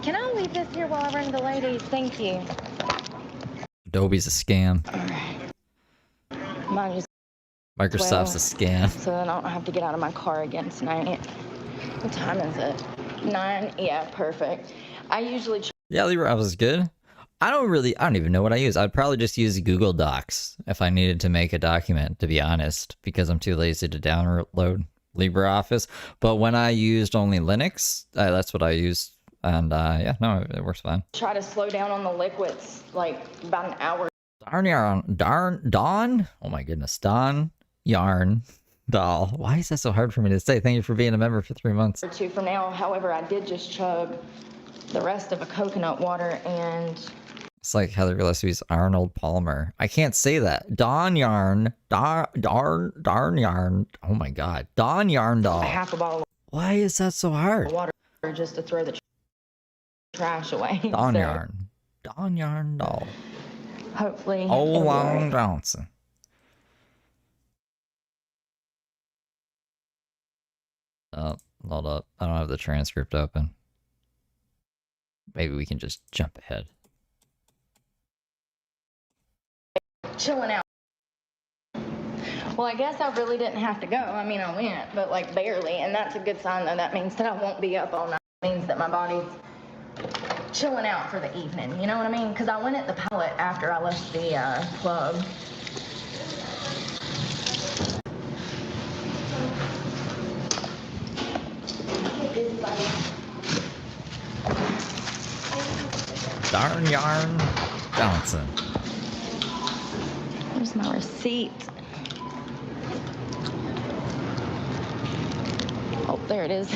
Can I leave this here while I ring the ladies? Thank you. Adobe's a scam. Mine just Microsoft's a scam. So then I don't have to get out of my car again tonight. What time is it? 9? Yeah, perfect. I usually... Yeah, LibreOffice is good. I don't even know what I use. I'd probably just use Google Docs if I needed to make a document, to be honest, because I'm too lazy to download LibreOffice. But when I used only Linux, that's what I used. And yeah, no, it works fine. Try to slow down on the liquids, like about an hour. Dawn? Oh my goodness. Dawn Yarn Doll. Why is that so hard for me to say? Thank you for being a member for 3 months. Or 2 for now. However, I did just chug the rest of a coconut water and... It's like Heather Gillespie's Arnold Palmer. I can't say that. Dawn Yarn. Darn Yarn. Oh my god. Dawn Yarn Doll. Half a bottle. Why is that so hard? Of water just to throw the trash away. Dawn Yarn. Dawn Yarn Doll. Hopefully. Oh, Long Johnson. Oh, hold up. I don't have the transcript open. Maybe we can just jump ahead. Chilling out. Well, I guess I really didn't have to go. I mean, I went, but like barely. And that's a good sign, though. That means that I won't be up all night. It means that my body's chilling out for the evening. You know what I mean? Because I went at the pallet after I left the club. Darn Yarn Johnson. There's my receipt. Oh, there it is.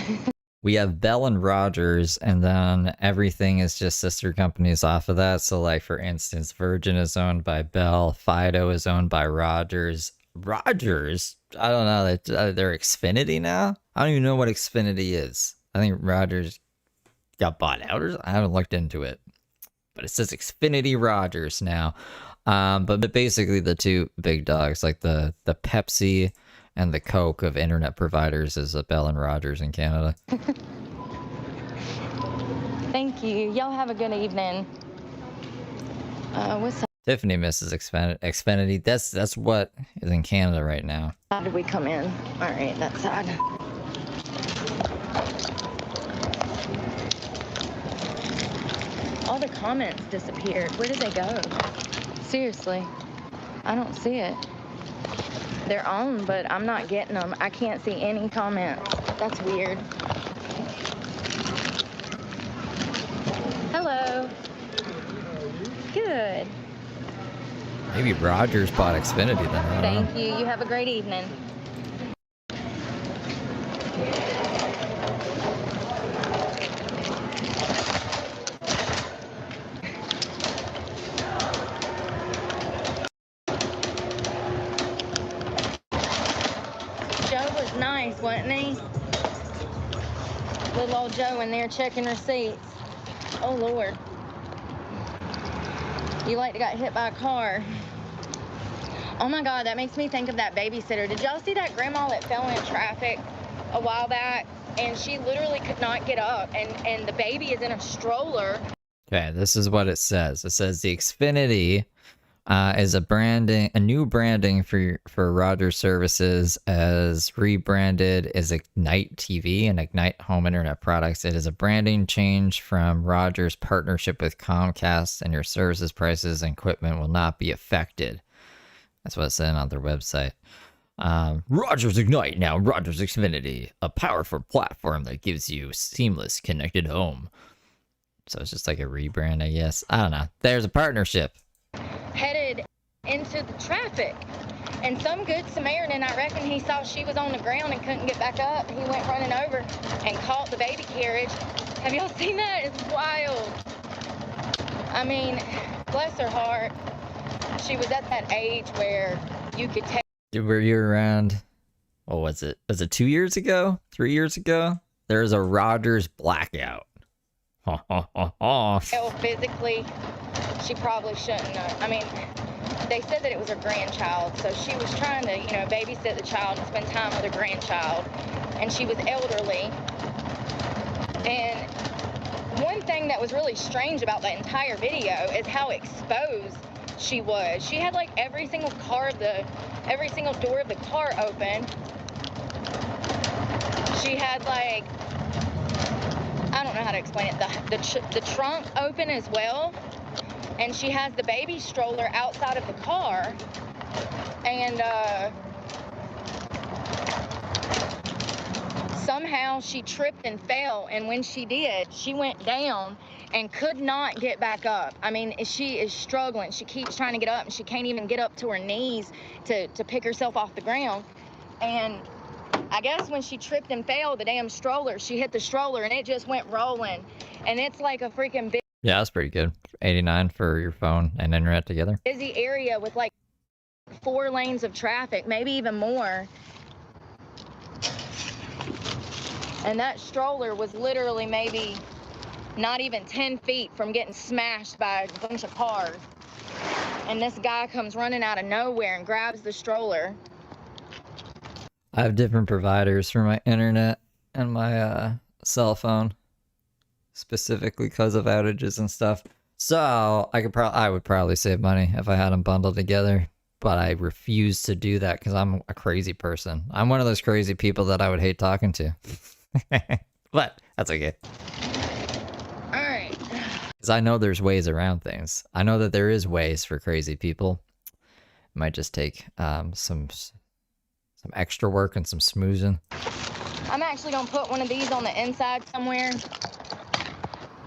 We have Bell and Rogers, and then everything is just sister companies off of that. So, like, for instance, Virgin is owned by Bell. Fido is owned by Rogers. Rogers? I don't know. They're Xfinity now? I don't even know what Xfinity is. I think Rogers got bought out, or I haven't looked into it. But it says Xfinity Rogers now. But basically the two big dogs, like the Pepsi and the Coke of internet providers, is Bell and Rogers in Canada. Thank you. Y'all have a good evening. What's up? Tiffany misses Xfinity. That's what is in Canada right now. How did we come in? All right, that side. All the comments disappeared. Where did they go? Seriously, I don't see it. They're on, but I'm not getting them. I can't see any comments. That's weird. Hello. Good. Maybe Rogers bought Xfinity then. I don't know. Thank you. You have a great evening. Nice, wasn't he? Little old Joe in there checking receipts. Oh, Lord. You like to got hit by a car. Oh, my God, that makes me think of that babysitter. Did y'all see that grandma that fell in traffic a while back? and she literally could not get up, and the baby is in a stroller. Okay, this is what it says. It says the Xfinity is a new branding for Rogers services, as rebranded as Ignite TV and Ignite Home Internet products. It is a branding change from Rogers' partnership with Comcast, and your services prices and equipment will not be affected. That's what it said on their website. Rogers Ignite, now Rogers Xfinity, a powerful platform that gives you seamless connected home. So it's just like a rebrand, I guess. I don't know. There's a partnership. Headed into the traffic, and some good Samaritan, I reckon he saw she was on the ground and couldn't get back up. He went running over and caught the baby carriage. Have y'all seen that? It's wild. I mean, bless her heart. She was at that age where you could take. Were you around? What was it? Was it 2 years ago? 3 years ago? There was a Rogers blackout. Physically, she probably shouldn't have. I mean, they said that it was her grandchild, so she was trying to, you know, babysit the child and spend time with her grandchild, and she was elderly. And one thing that was really strange about the entire video is how exposed she was. She had like every single door of the car open. She had like, I don't know how to explain it, the trunk open as well, and she has the baby stroller outside of the car, and somehow she tripped and fell, and when she did, she went down and could not get back up. I mean, she is struggling. She keeps trying to get up, and she can't even get up to her knees to pick herself off the ground. And I guess when she tripped and fell, the damn stroller, she hit the stroller and it just went rolling. And it's like a freaking big. Yeah, that's pretty good. 89 for your phone and internet together. Busy area with like 4 lanes of traffic, maybe even more. And that stroller was literally maybe not even 10 feet from getting smashed by a bunch of cars. And this guy comes running out of nowhere and grabs the stroller. I have different providers for my internet and my cell phone, specifically because of outages and stuff. So I would probably save money if I had them bundled together, but I refuse to do that because I'm a crazy person. I'm one of those crazy people that I would hate talking to. But that's okay. All right. Because I know there's ways around things. I know that there is ways for crazy people. It might just take some extra work and some smoozing. I'm actually gonna put one of these on the inside somewhere,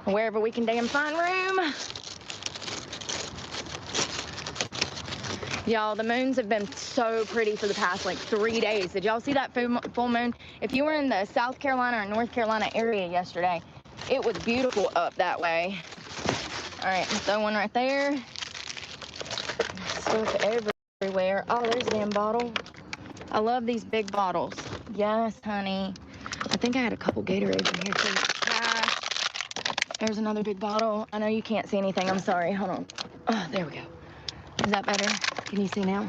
wherever we can damn find room. Y'all, the moons have been so pretty for the past like 3 days. Did y'all see that full moon? If you were in the South Carolina or North Carolina area yesterday, it was beautiful up that way. All right, throw one right there. Stuff everywhere. Oh, there's a damn bottle. I love these big bottles. Yes, honey. I think I had a couple Gatorades in here too. Cash. There's another big bottle. I know you can't see anything. I'm sorry. Hold on. Oh, there we go. Is that better? Can you see now?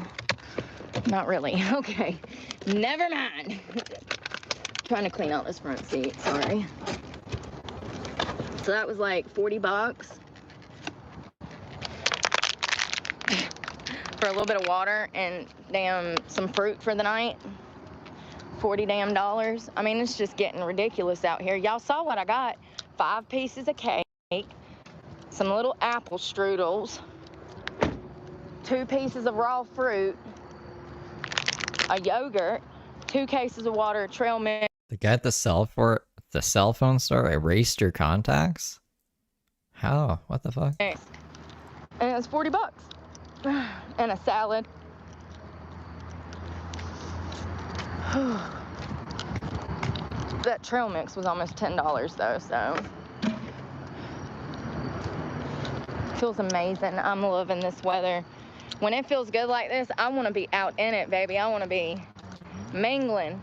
Not really. Okay. Never mind. Trying to clean out this front seat. Sorry. So that was like 40 bucks. For a little bit of water and damn some fruit for the night. $40 damn dollars. I mean, it's just getting ridiculous out here. Y'all saw what I got. 5 pieces of cake, some little apple strudels, 2 pieces of raw fruit, a yogurt, 2 cases of water, a trail mix. The guy at the cell phone store erased your contacts? How? What the fuck? And it's 40 bucks. And a salad. That trail mix was almost $10 though, so. Feels amazing. I'm loving this weather. When it feels good like this, I want to be out in it, baby. I want to be mingling.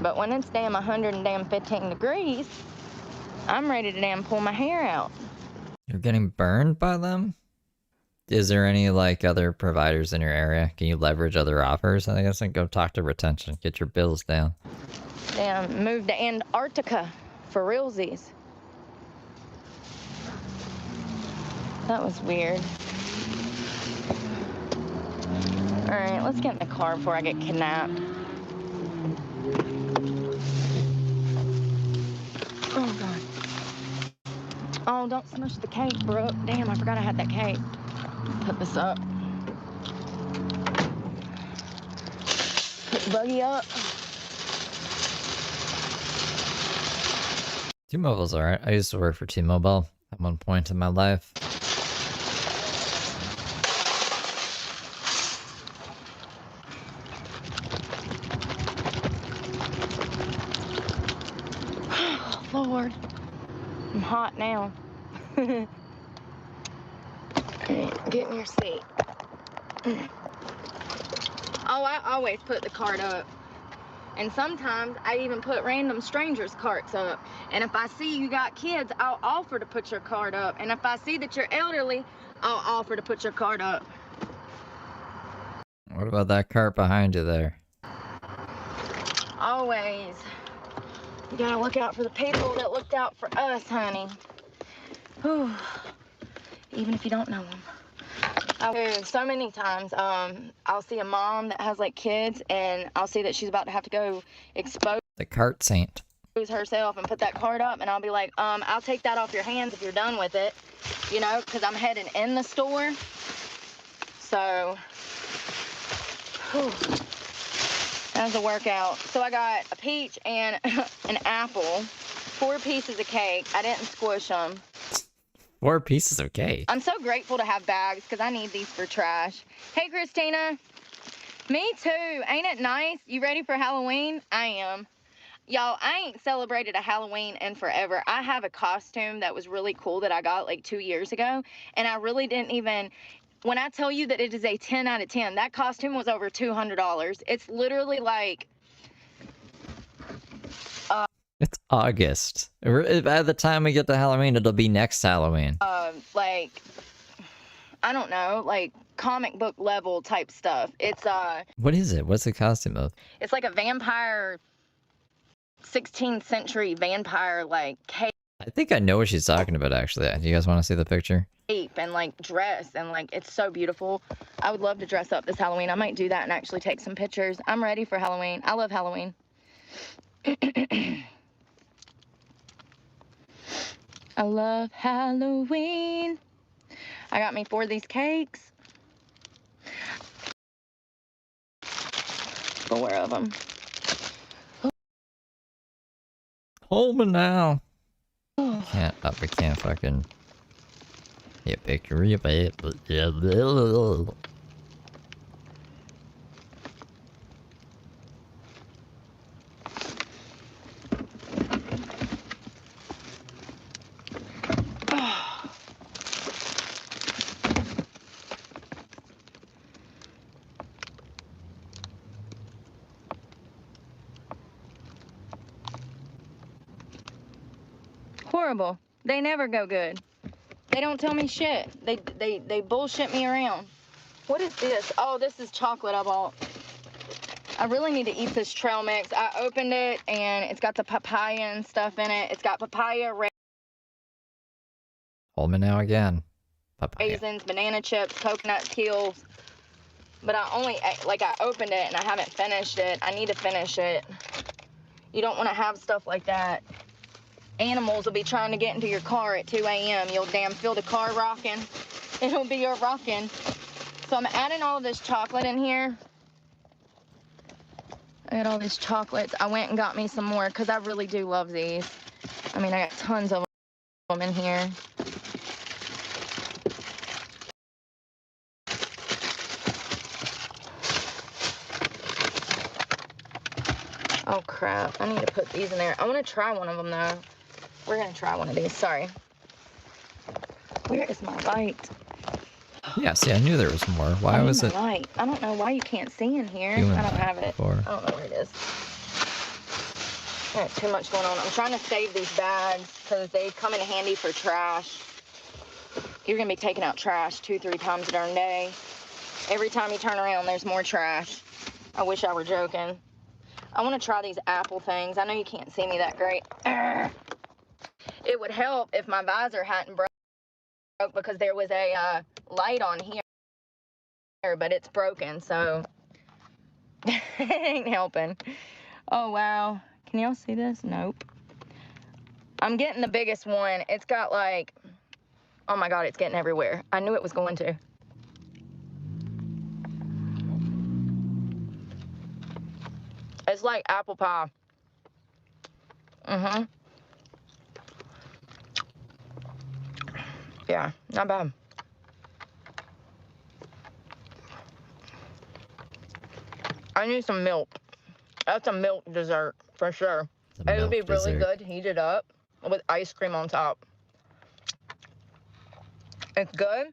But when it's damn 115 degrees, I'm ready to damn pull my hair out. You're getting burned by them? Is there any like other providers in your area? Can you leverage other offers? I guess I go talk to retention, get your bills down. Damn, moved to Antarctica for realsies. That was weird. All right, let's get in the car before I get kidnapped. Oh, God. Oh, don't smush the cake, Brooke. Damn, I forgot I had that cake. Put this up. Put the buggy up. T-Mobile's alright. I used to work for T-Mobile at one point in my life. Lord, I'm hot now. Get in your seat. Oh, I always put the cart up. And sometimes I even put random strangers' carts up. And if I see you got kids, I'll offer to put your cart up. And if I see that you're elderly, I'll offer to put your cart up. What about that cart behind you there? Always. You gotta look out for the people that looked out for us, honey. Whew. Even if you don't know them. So many times, I'll see a mom that has like kids, and I'll see that she's about to have to go expose The cart saint. herself and put that cart up, and I'll be like, I'll take that off your hands if you're done with it, you know, because I'm heading in the store. So, whew, that was a workout. So I got a peach and an apple, 4 pieces of cake. I didn't squish them. 4 pieces of cake. I'm so grateful to have bags because I need these for trash. Hey, Christina. Me too. Ain't it nice? You ready for Halloween? I am. Y'all, I ain't celebrated a Halloween in forever. I have a costume that was really cool that I got like 2 years ago, and I really didn't even... When I tell you that it is a 10 out of 10, that costume was over $200. It's literally like... It's August. By the time we get to Halloween, it'll be next Halloween. Like, I don't know, like comic book level type stuff. It's What is it? What's the costume of? It's like a vampire, 16th century vampire, like cape I think I know what she's talking about, actually. Do you guys want to see the picture? and like dress, and like it's so beautiful. I would love to dress up this Halloween. I might do that and actually take some pictures. I'm ready for Halloween. I love Halloween. I love Halloween. I got me 4 of these cakes. 4 of them. Hold me now. We can't fucking get a picture of it, but yeah. Horrible. They never go good. They don't tell me shit. They bullshit me around. What is this? Oh, this is chocolate I bought. I really need to eat this trail mix. I opened it and it's got the papaya and stuff in it. It's got papaya, Hold me now again. Papaya. raisins, banana chips, coconut peels. But I opened it and I haven't finished it. I need to finish it. You don't want to have stuff like that. Animals will be trying to get into your car at 2 a.m. You'll damn feel the car rocking. It'll be your rocking. So I'm adding all of this chocolate in here. I got all these chocolates. I went and got me some more because I really do love these. I mean, I got tons of them in here. Oh, crap. I need to put these in there. I want to try one of them, though. We're going to try one of these. Sorry. Where is my light? Yeah, see, I knew there was more. Why was it? Light. I don't know why you can't see in here. I don't have it. I don't know where it is. I got too much going on. I'm trying to save these bags because they come in handy for trash. You're going to be taking out trash 2-3 times a darn day. Every time you turn around, there's more trash. I wish I were joking. I want to try these apple things. I know you can't see me that great. It would help if my visor hadn't broke because there was a light on here, but it's broken, so it ain't helping. Oh, wow. Can y'all see this? Nope. I'm getting the biggest one. It's got like, oh my God, it's getting everywhere. I knew it was going to. It's like apple pie. Mm-hmm. Yeah, not bad. I need some milk. That's a milk dessert for sure. It would be really good heated up with ice cream on top. It's good,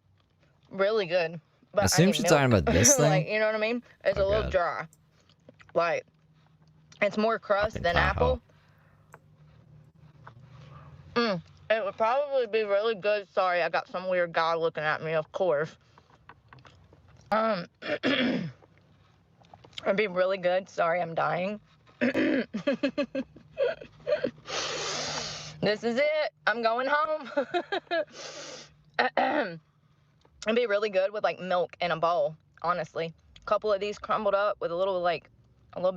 really good. But I assume she's talking about this thing. Like, you know what I mean? It's a little dry. Like, it's more crust than apple. It would probably be really good. Sorry, I got some weird guy looking at me, of course. It'd be really good. Sorry, I'm dying. This is it. I'm going home. It'd be really good with like milk in a bowl, honestly. A couple of these crumbled up with a little bit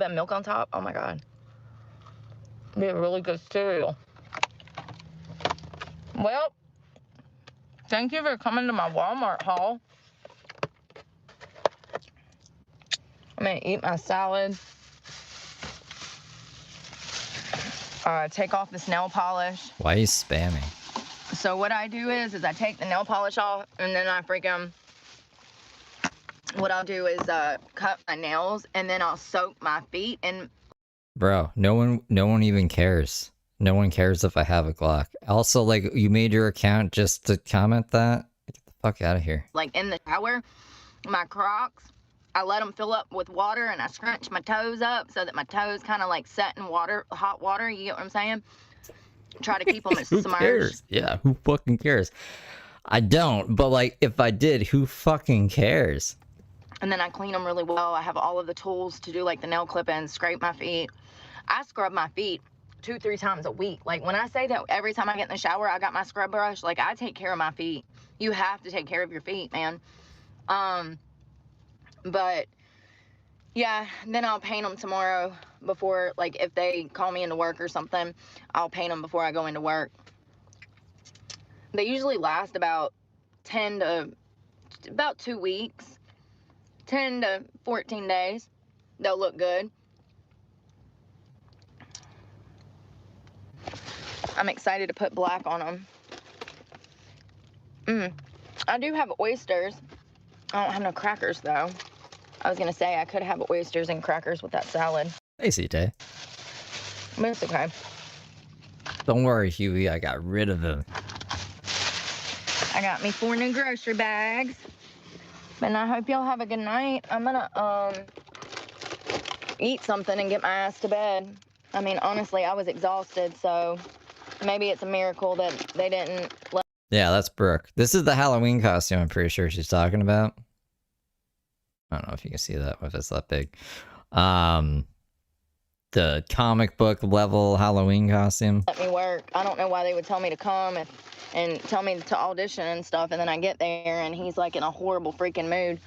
of milk on top. Oh my God. It'd be a really good cereal. Well, thank you for coming to my Walmart haul. I'm gonna eat my salad. Take off this nail polish. Why are you spamming? So what I do is I take the nail polish off, and then what I'll do is cut my nails, and then I'll soak my feet in. Bro, no one even cares. No one cares if I have a Glock. Also, like, you made your account just to comment that? Get the fuck out of here. Like in the shower, my Crocs, I let them fill up with water, and I scrunch my toes up so that my toes kind of like set in hot water. You get what I'm saying? Try to keep them Who submerged. cares? Yeah, who fucking cares? I don't, but like, if I did, who fucking cares? And then I clean them really well. I have all of the tools to do like the nail clip-ins, scrape my feet. I scrub my feet 2-3 times a week. Like when I say that every time I get in the shower, I got my scrub brush, like I take care of my feet. You have to take care of your feet, man. But yeah, then I'll paint them tomorrow before, like if they call me into work or something, I'll paint them before I go into work. They usually last about 2 weeks, 10 to 14 days. They'll look good. I'm excited to put black on them. I do have oysters. I don't have no crackers though. I was gonna say I could have oysters and crackers with that salad. Hey, CJ. But it's okay. Don't worry, Huey. I got rid of them. I got me 4 new grocery bags. And I hope y'all have a good night. I'm gonna eat something and get my ass to bed. I mean, honestly, I was exhausted, so maybe it's a miracle that they didn't let. Yeah, that's Brooke. This is the Halloween costume I'm pretty sure she's talking about. I don't know if you can see that, if it's that big. The comic book level Halloween costume. Let me work. I don't know why they would tell me to come and tell me to audition and stuff, and then I get there and he's like in a horrible freaking mood.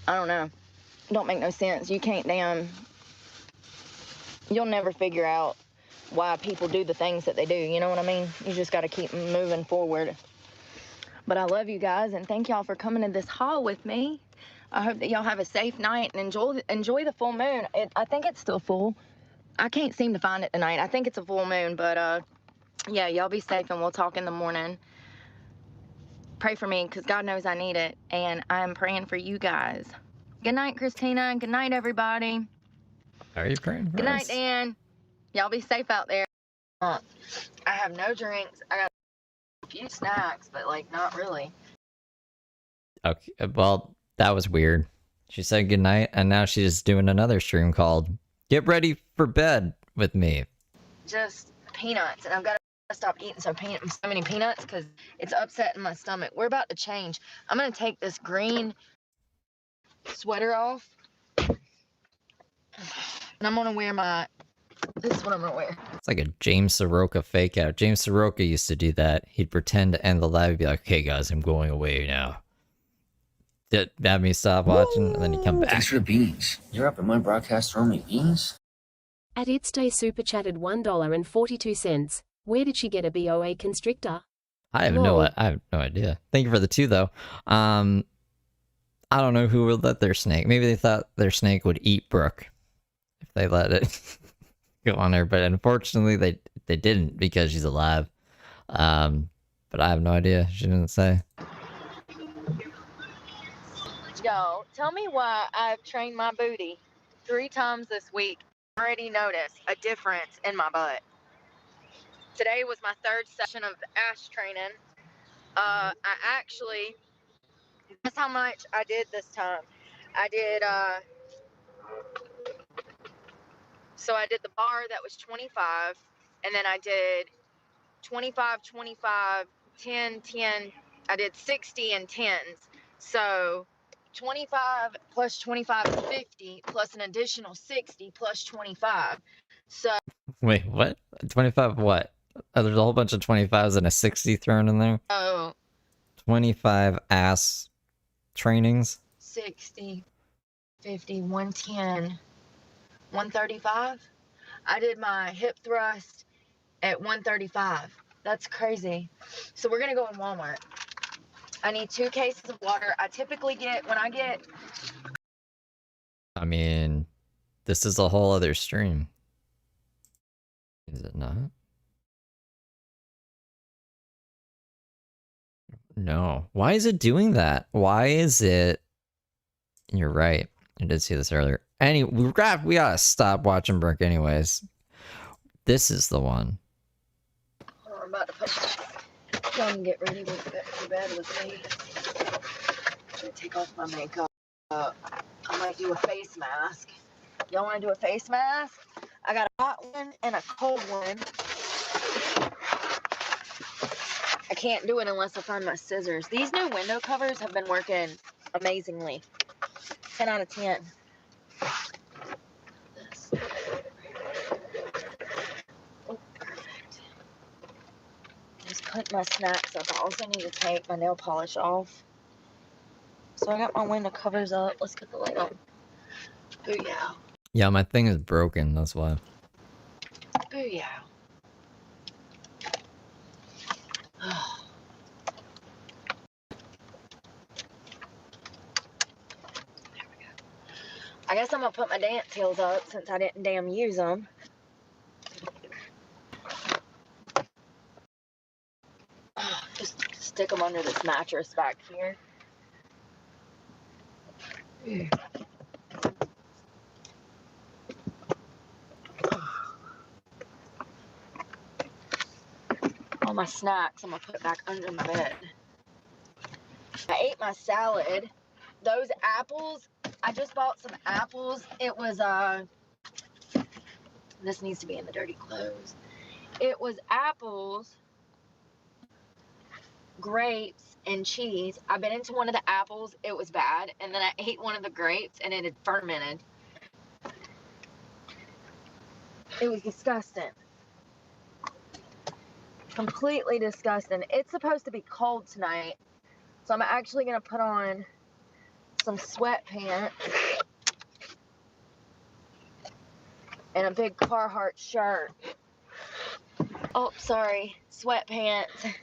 I don't know. Don't make no sense. You can't you'll never figure out why people do the things that they do. You know what I mean? You just got to keep moving forward. But I love you guys, and thank y'all for coming to this haul with me. I hope that y'all have a safe night and enjoy the full moon. I think it's still full. I can't seem to find it tonight. I think it's a full moon, but yeah, y'all be safe, and we'll talk in the morning. Pray for me, because God knows I need it, and I'm praying for you guys. Good night, Christina, and good night, everybody. Are you praying for Good night, us? Dan. Y'all be safe out there. I have no drinks. I got a few snacks, but like not really. Okay, well, that was weird. She said goodnight, and now she's doing another stream called Get Ready for Bed with Me. Just peanuts, and I've got to stop eating so many peanuts because it's upsetting my stomach. We're about to change. I'm going to take this green sweater off. And I'm gonna wear this is what I'm gonna wear. It's like a James Soroka fake out. James Soroka used to do that. He'd pretend to end the live and be like, "Hey guys, I'm going away now." Have me stop watching, and then he'd come back. Thanks for the beans. You're up in my broadcast throwing me beans? At It's Day super chatted $1.42. Where did she get a BOA constrictor? I have no idea. Thank you for the 2 though. I don't know who would let their snake. Maybe they thought their snake would eat Brooke if they let it go on there, but unfortunately they didn't because she's alive. But I have no idea. She didn't say. Yo, tell me why I've trained my booty 3 times this week. Already noticed a difference in my butt. Today was my 3rd session of ass training. I actually, guess how much I did this time? I did, so I did the bar that was 25, and then I did 25, 25, 10, 10. I did 60 and 10s. So 25 plus 25 is 50, plus an additional 60 plus 25. So Wait, what? 25 what? Oh, there's a whole bunch of 25s and a 60 thrown in there? 25 ass trainings? 60, 50, 110, 135. I did my hip thrust at 135. That's crazy. So we're gonna go in Walmart. I need 2 cases of water. I typically get, I mean, this is a whole other stream. Is it not? No. Why is it doing that? Why is it... You're right. I did see this earlier. Anyway, we gotta stop watching Brooke anyways. This is the one. I'm about to come and get ready to go to bed with me. I'm gonna take off my makeup. I might do a face mask. Y'all wanna do a face mask? I got a hot one and a cold one. I can't do it unless I find my scissors. These new window covers have been working amazingly. 10 out of 10. Oh, perfect. Just put my snacks up. I also need to take my nail polish off. So I got my window covers up. Let's get the light on. Booyah. Yeah, my thing is broken, that's why. Booyah. I guess I'm gonna put my dance heels up since I didn't damn use them. Just stick them under this mattress back here. All my snacks I'm gonna put back under my bed. I ate my salad. Those apples, I just bought some apples. It was, this needs to be in the dirty clothes. It was apples, grapes, and cheese. I bit into one of the apples, it was bad, and then I ate one of the grapes and it had fermented. It was disgusting. Completely disgusting. It's supposed to be cold tonight, so I'm actually gonna put on some sweatpants and a big Carhartt shirt. Oh, sorry, sweatpants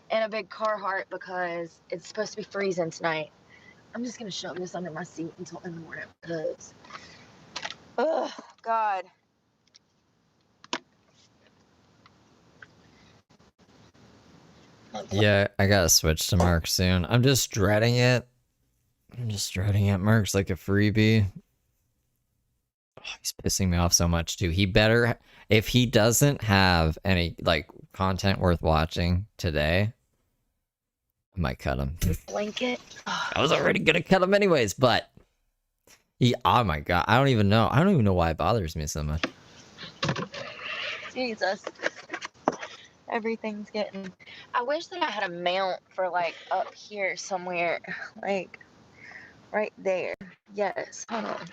and a big Carhartt because it's supposed to be freezing tonight. I'm just gonna shove this under my seat until in the morning because, oh God. Yeah, I gotta switch to Mark soon. I'm just dreading it. Mark's like a freebie. Oh, he's pissing me off so much too. He better, if he doesn't have any like content worth watching today, I might cut him. Blanket. I was already gonna cut him anyways, but he, oh my God, I don't even know why it bothers me so much. Jesus. Everything's getting... I wish that I had a mount for like up here somewhere, like right there. Yes, hold on.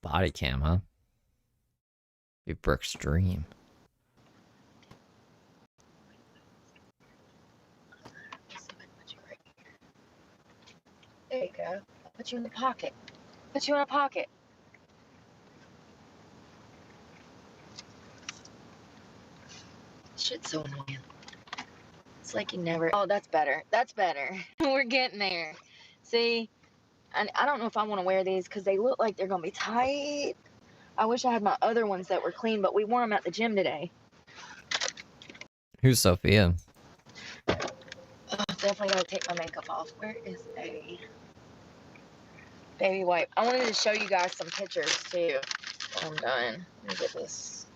Body cam, huh? Be Brooke's dream. There you go. Put you in the pocket. Put you in a pocket. Shit's so annoying. It's like you never. Oh, that's better. That's better. We're getting there. See, and I don't know if I want to wear these because they look like they're gonna be tight. I wish I had my other ones that were clean, but we wore them at the gym today. Who's Sophia? Oh, definitely gotta take my makeup off. Where is a baby wipe? I wanted to show you guys some pictures too. When I'm done. Let me get this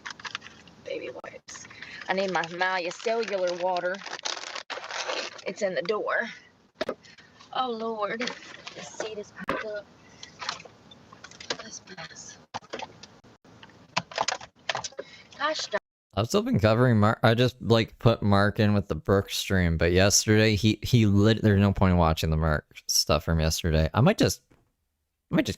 baby wipes. I need my micellar water. It's in the door. Oh Lord, the seat is packed up. This mess. Gosh darn. I've still been covering Mark. I just like put Mark in with the Brooke stream, but yesterday he lit. There's no point in watching the Mark stuff from yesterday. I might just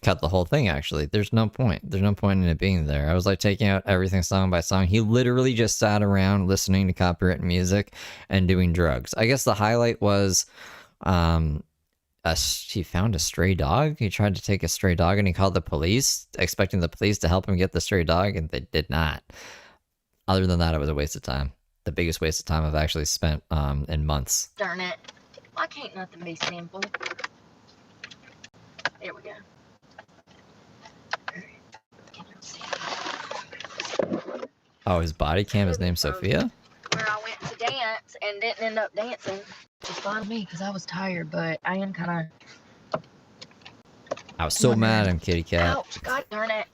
cut the whole thing. Actually, there's no point. There's no point in it being there. I was like taking out everything song by song. He literally just sat around listening to copyright music and doing drugs. I guess the highlight was, he found a stray dog. He tried to take a stray dog and he called the police, expecting the police to help him get the stray dog, and they did not. Other than that, it was a waste of time. The biggest waste of time I've actually spent in months. Darn it. Why can't nothing be simple? There we go. Oh, his body cam is named Sophia? Where I went to dance and didn't end up dancing. It's fine with me because I was tired, but I am kind of... I was so mad at him, kitty cat. Ouch, God darn it.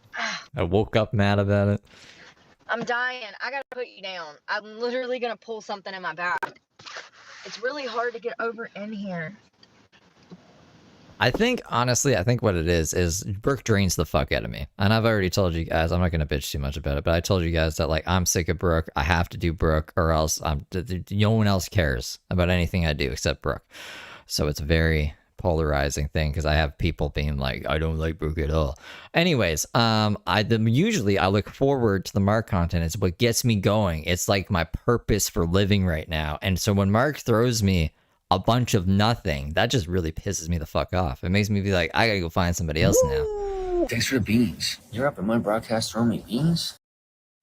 I woke up mad about it. I'm dying. I gotta put you down. I'm literally gonna pull something in my back. It's really hard to get over in here. I think, honestly, what it is Brooke drains the fuck out of me. And I've already told you guys, I'm not going to bitch too much about it, but I told you guys that, like, I'm sick of Brooke. I have to do Brooke or else no one else cares about anything I do except Brooke. So it's a very polarizing thing because I have people being like, I don't like Brooke at all. Anyways, usually I look forward to the Mark content. It's what gets me going. It's like my purpose for living right now. And so when Mark throws me a bunch of nothing, that just really pisses me the fuck off. It makes me be like, I gotta go find somebody else now. Thanks for the beans. You're up at my broadcast throwing me beans?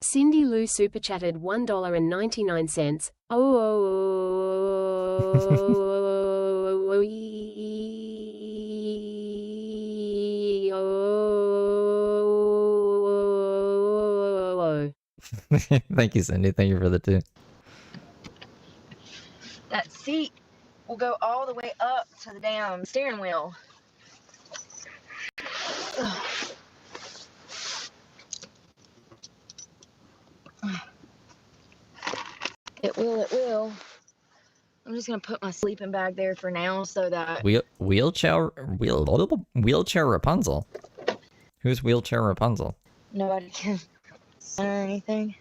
Cindy Lou super chatted $1.99. Thank you, Cindy. Thank you for the 2. That seat will go all the way up to the damn steering wheel. Ugh. It will. I'm just gonna put my sleeping bag there for now so that... Wheelchair Rapunzel? Who's Wheelchair Rapunzel? Nobody can or anything.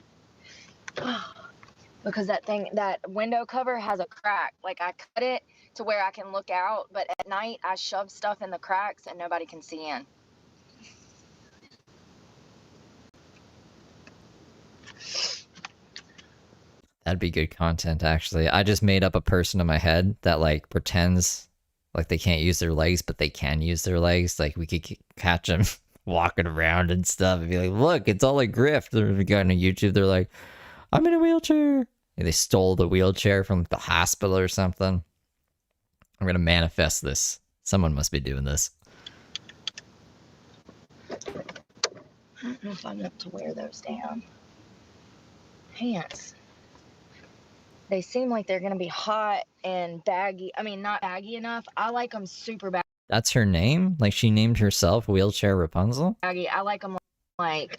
Because that window cover has a crack. Like, I cut it to where I can look out, but at night I shove stuff in the cracks and nobody can see in. That'd be good content, actually. I just made up a person in my head that, like, pretends like they can't use their legs, but they can use their legs. Like, we could catch them walking around and stuff and be like, look, it's all a grift. There's a guy on YouTube, they're like, I'm in a wheelchair. And they stole the wheelchair from the hospital or something. I'm gonna manifest this. Someone must be doing this. I don't know if I'm up to wear those down. Pants. They seem like they're gonna be hot and baggy. I mean, not baggy enough. I like them super baggy. That's her name? Like, she named herself Wheelchair Rapunzel? I like them like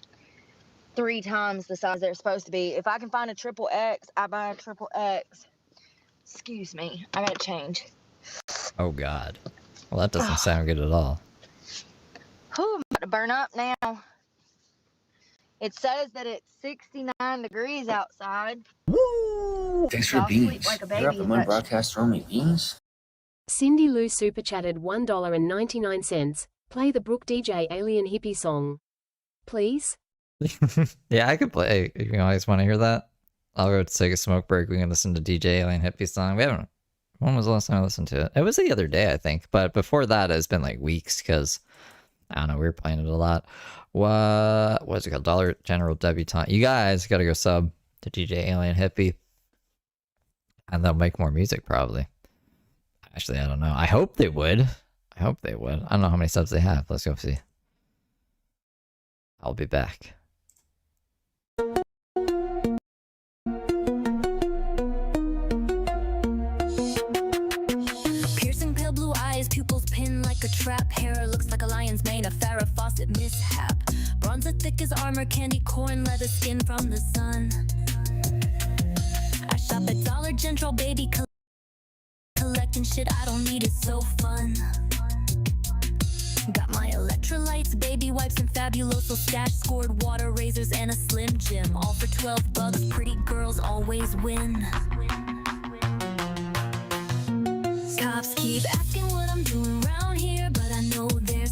3 times the size they're supposed to be. If I can find a XXX, I buy a XXX. Excuse me. I gotta change. Oh, God. Well, that doesn't sound good at all. Whew, I'm about to burn up now. It says that it's 69 degrees outside. Woo! Thanks for the beans. Like a You're up baby, at my but broadcast throwing me beans? Cindy Lou super chatted $1.99. Play the Brooke DJ Alien Hippie song. Please? Yeah, I could play. You guys want to hear that? I'll go take a smoke break. We can listen to DJ Alien Hippie song. We haven't. When was the last time I listened to it? It was the other day, I think. But before that, it's been like weeks because I don't know. We were playing it a lot. What's it called? Dollar General Debutante. You guys got to go sub to DJ Alien Hippie, and they'll make more music probably. Actually, I don't know. I hope they would. I hope they would. I don't know how many subs they have. Let's go see. I'll be back. Piercing pale blue eyes, pupils pinned like a trap. Hair looks like a lion's mane, a Farrah Fawcett mishap. Bronzer thick as armor, candy corn, leather skin from the sun. I shop at Dollar General, baby, collecting shit I don't need, it's so fun. Got my electrolytes, baby wipes, and Fabuloso stash. Scored water razors and a Slim Jim, all for $12. Pretty girls always win. Cops keep asking what I'm doing around here, but I know they're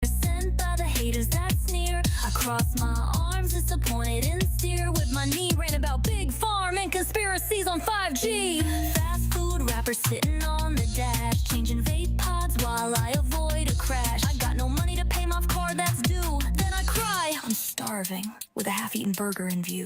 sent by the haters that sneer. I cross my arms, disappointed and steer with my knee ran about Big Farm and conspiracies on 5G. Fast food rappers sitting on the dash, changing vape pods while I avoid a crash. I got no money to pay my card that's due. Then I cry, I'm starving with a half-eaten burger in view.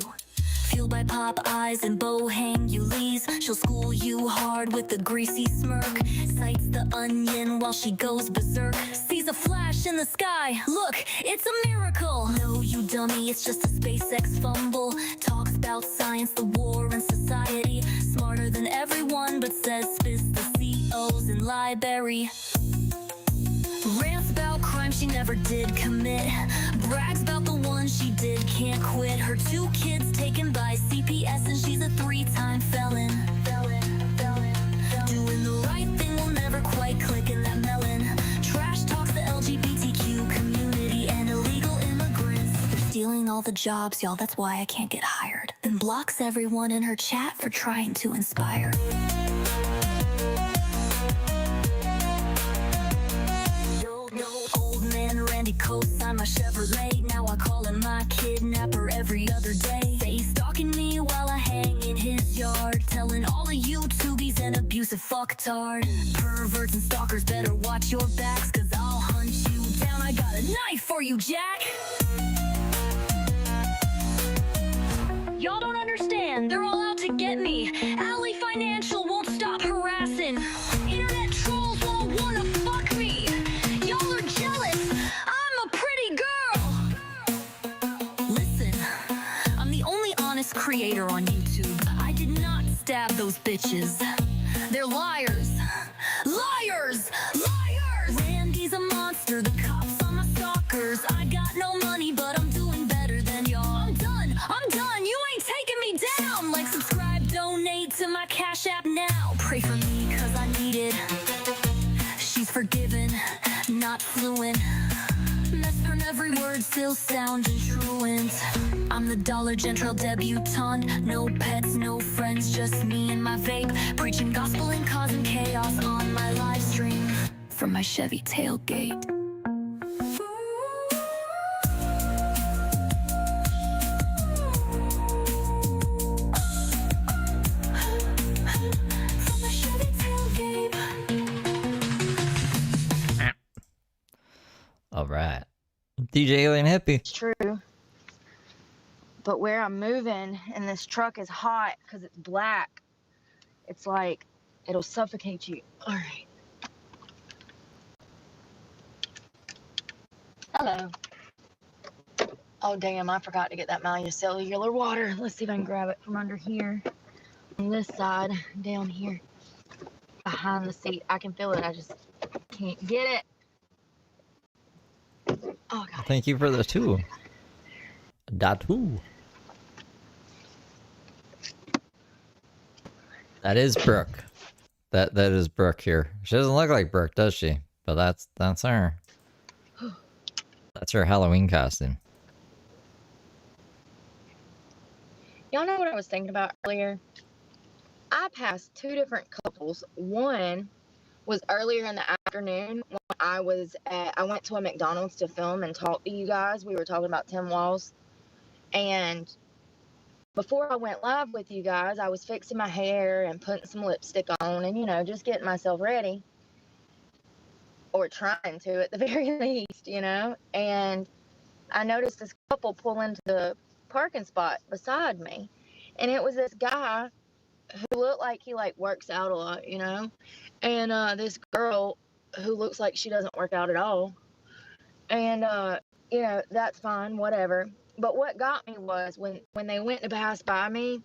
Fueled by Popeyes and Bohang-Ulis, she'll school you hard with a greasy smirk. Sights the onion while she goes berserk. Sees a flash in the sky, look, it's a miracle. No, you dummy, it's just a SpaceX fumble. Talks about science, the war, and society. Smarter than everyone, but says spits the COs in library. Rants about crime she never did commit. Brags about the one she did, can't quit. Her 2 kids taken by CPS and she's a 3-time felon. Doing the right thing will never quite click in that melon. Trash talks the LGBTQ community and illegal immigrants. They're stealing all the jobs, y'all, that's why I can't get hired. Then blocks everyone in her chat for trying to inspire. Old man Randy co-signed my Chevrolet. Now I call him my kidnapper every other day. Say he's stalking me while I hang in his yard, telling all of you tubies an abusive fucktard. Perverts and stalkers better watch your backs, cause I'll hunt you down. I got a knife for you, Jack. Y'all don't understand, they're all out to get me. Alley Financial won't stop harassing. Internet trolls won't wanna fuck me. Y'all are jealous, I'm a pretty girl. Listen, I'm the only honest creator on YouTube. I did not stab those bitches. They're liars. Liars! Liars! Randy's a monster, the cops are my stalkers. I got no money, but I'm doing better than y'all. I'm done, you ain't taking me down. Like, subscribe, donate to my Cash App now. Pray for me, cause I need it. She's forgiven, not fluent. Messed her every word, still sounding truant. I'm the Dollar General debutante. No pets, no friends, just me and my vape. Preaching gospel and causing chaos on my live stream from my Chevy tailgate. All right. DJ Alien Hippie. It's true. But where I'm moving and this truck is hot because it's black, it's like it'll suffocate you. All right. Hello. Oh, damn, I forgot to get that cellular water. Let's see if I can grab it from under here. On this side, down here, behind the seat. I can feel it. I just can't get it. Oh, God. Thank you for the 2. Datu. That is Brooke. That is Brooke here. She doesn't look like Brooke, does she? But that's her. That's her Halloween costume. Y'all know what I was thinking about earlier? I passed 2 different couples. One was earlier in the afternoon when I went to a McDonald's to film and talk to you guys. We were talking about Tim Walls. And before I went live with you guys, I was fixing my hair and putting some lipstick on and, you know, just getting myself ready. Or trying to at the very least, you know. And I noticed this couple pull into the parking spot beside me. And it was this guy who looked like he like works out a lot, you know. And this girl who looks like she doesn't work out at all. And you know, that's fine, whatever. But what got me was when they went to pass by me,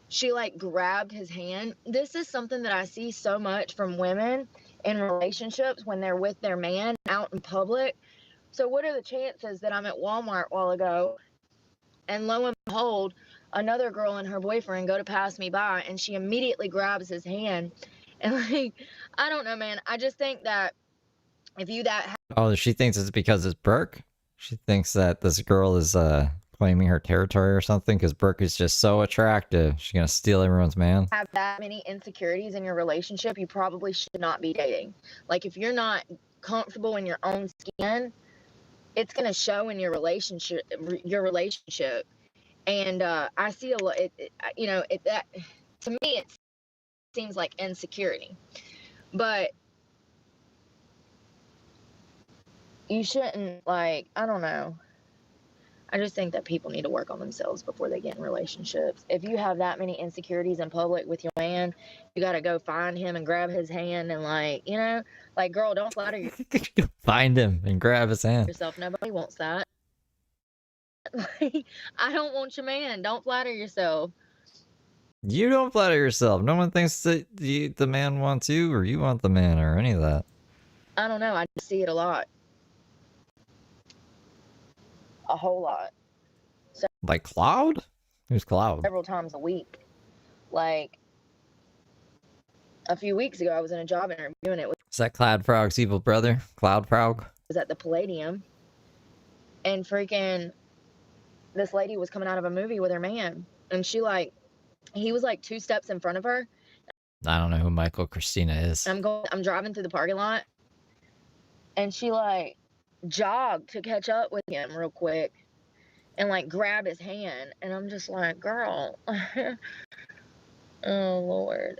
she like grabbed his hand. This is something that I see so much from women in relationships when they're with their man out in public. So what are the chances that I'm at Walmart a while ago and lo and behold, another girl and her boyfriend go to pass me by and she immediately grabs his hand. And like, I don't know, man. I just think that if you Oh, she thinks it's because it's Brooke? She thinks that this girl is claiming her territory or something because Brooke is just so attractive. She's gonna steal everyone's man. have that many insecurities in your relationship, you probably should not be dating. Like if you're not comfortable in your own skin, it's gonna show in your relationship. And I see a lot. You know, that to me it seems like insecurity, but you shouldn't, like, I don't know. I just think that people need to work on themselves before they get in relationships. If you have that many insecurities in public with your man, you got to go find him and grab his hand and, like, you know, like, girl, don't flatter Find him and grab his hand. yourself. Nobody wants that. Like, I don't want your man. Don't flatter yourself. You don't flatter yourself. No one thinks that the man wants you or you want the man or any of that. I don't know. I just see it a lot. A whole lot. So, like Cloud? Who's Cloud? Several times a week. Like, a few weeks ago, I was in a job interview and it was... Is that Cloud Frog's evil brother? Cloud Frog? Was at the Palladium. And freaking... this lady was coming out of a movie with her man. And she, like... he was, like, 2 steps in front of her. I don't know who Michael Christina is. I'm driving through the parking lot. And she, like, jogged to catch up with him real quick. And, like, grab his hand. And I'm just like, girl. Oh, Lord.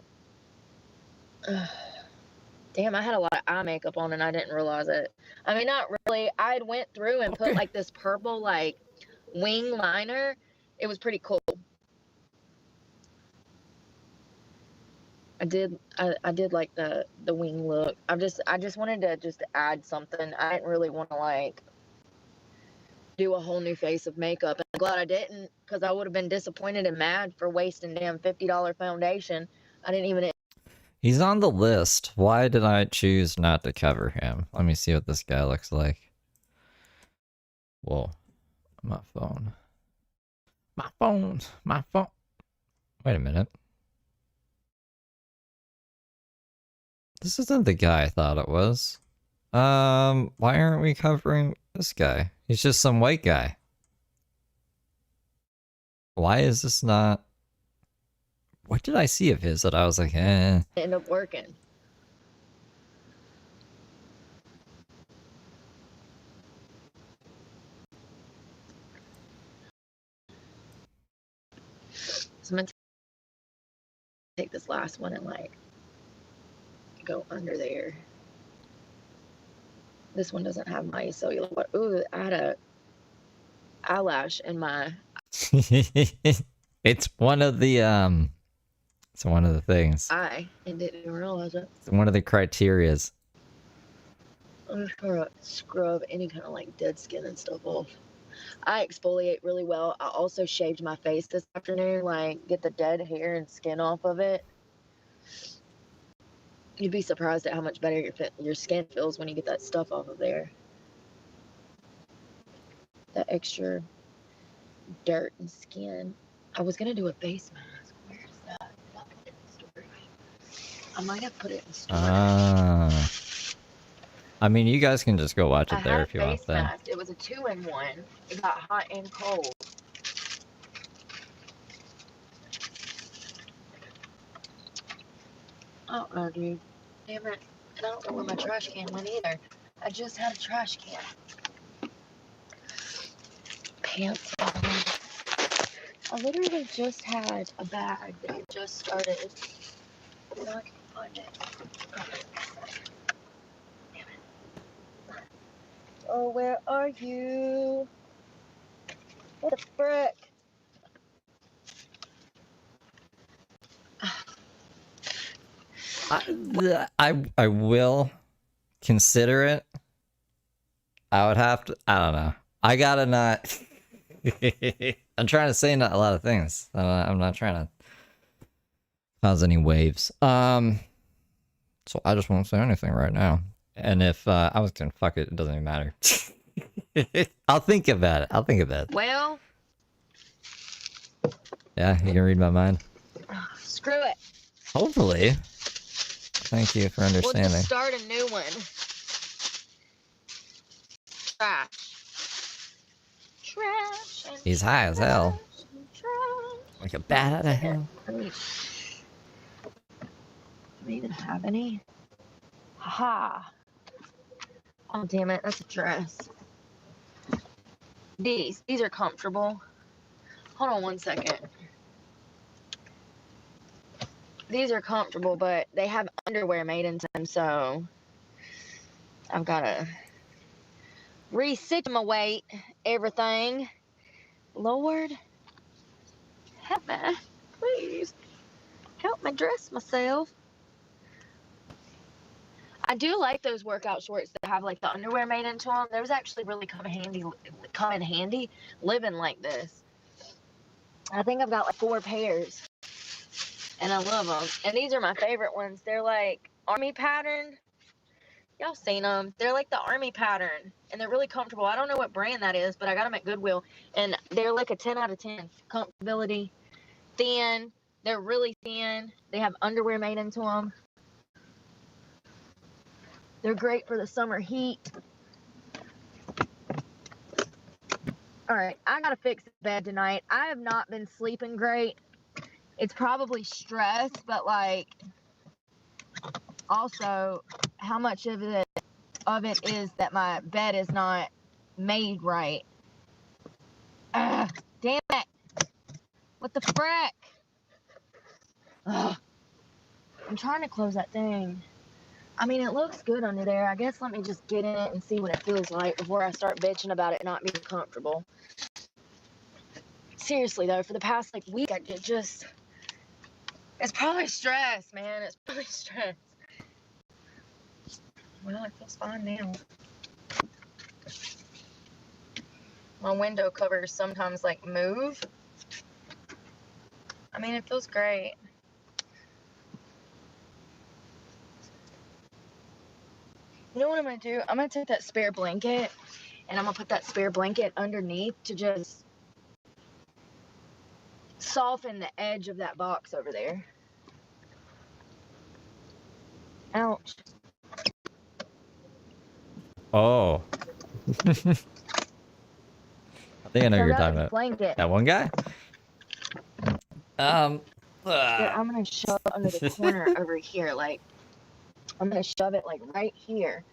Damn, I had a lot of eye makeup on and I didn't realize it. I mean, not really. I went through and put, like, this purple, like, wing liner. It was pretty cool. I did like the wing look. I just wanted to just add something. I didn't really want to, like, do a whole new face of makeup. And I'm glad I didn't, because I would have been disappointed and mad for wasting damn $50 foundation. I didn't even... He's on the list. Why did I choose not to cover him? Let me see what this guy looks like. Whoa. My phone. My phone. My phone. Wait a minute. This isn't the guy I thought it was. Why aren't we covering this guy? He's just some white guy. Why is this not... What did I see of his that I was like, eh? End up working. So I'm gonna take this last one and, like, go under there. This one doesn't have my cellular. Ooh, I had a eyelash in my... It's one of the it's one of the things. I didn't even realize it. It's one of the criterias. I'm just gonna scrub any kind of, like, dead skin and stuff off. I exfoliate really well. I also shaved my face this afternoon, like, get the dead hair and skin off of it. You'd be surprised at how much better your skin feels when you get that stuff off of there. That extra dirt and skin. I was gonna do a face mask. Where is that? Did I put it in storage? I might have put it in storage. I mean, you guys can just go watch it there if you want. Then mask. It was a 2-in-1. It got hot and cold. Oh, dude. Damn it. And I don't know where my trash can went either. I just had a trash can. Pants on. I literally just had a bag that I just started. Now I can't find it. Damn it. Oh, where are you? What the frick? I will consider it. I would have to. I don't know. I gotta not. I'm trying to say not a lot of things. I'm not trying to cause any waves. So I just won't say anything right now. And if I was gonna fuck it, it doesn't even matter. I'll think about it. I'll think about it. Well, Yeah, you can read my mind. screw it. Hopefully. Thank you for We'll understanding. just start a new one. Trash. Trash. He's high as hell. Trash. Like a bat out of hell. Do we even have any? Haha. Oh, damn it. That's a dress. These are comfortable. Hold on one second. These are comfortable, but they have underwear made into them, so I've got to resituate everything. Lord, help me, please. Help me dress myself. I do like those workout shorts that have like the underwear made into them. Those actually really come in handy living like this. I think I've got like 4 pairs. And I love them. And these are my favorite ones. They're like army pattern. Y'all seen them. They're like the army pattern. And they're really comfortable. I don't know what brand that is, but I got them at Goodwill. And they're like a 10 out of 10. Comfortability. Thin. They're really thin. They have underwear made into them. They're great for the summer heat. Alright, I gotta fix the bed tonight. I have not been sleeping great. It's probably stress, but like also how much of it is that my bed is not made right. Ugh, damn it. What the frick? Ugh. I'm trying to close that thing. I mean, it looks good under there. I guess let me just get in it and see what it feels like before I start bitching about it not being comfortable. Seriously though, for the past like week, it's probably stress, man. It's probably stress. Well, it feels fine now. My window covers sometimes like move. I mean, it feels great. You know what I'm gonna do? I'm gonna take that spare blanket and I'm gonna put that spare blanket underneath to just soften the edge of that box over there. Ouch. Oh. I think I know who you're talking about. Blanket. That one guy? Yeah, I'm gonna shove it under the corner over here. Like, I'm gonna shove it like right here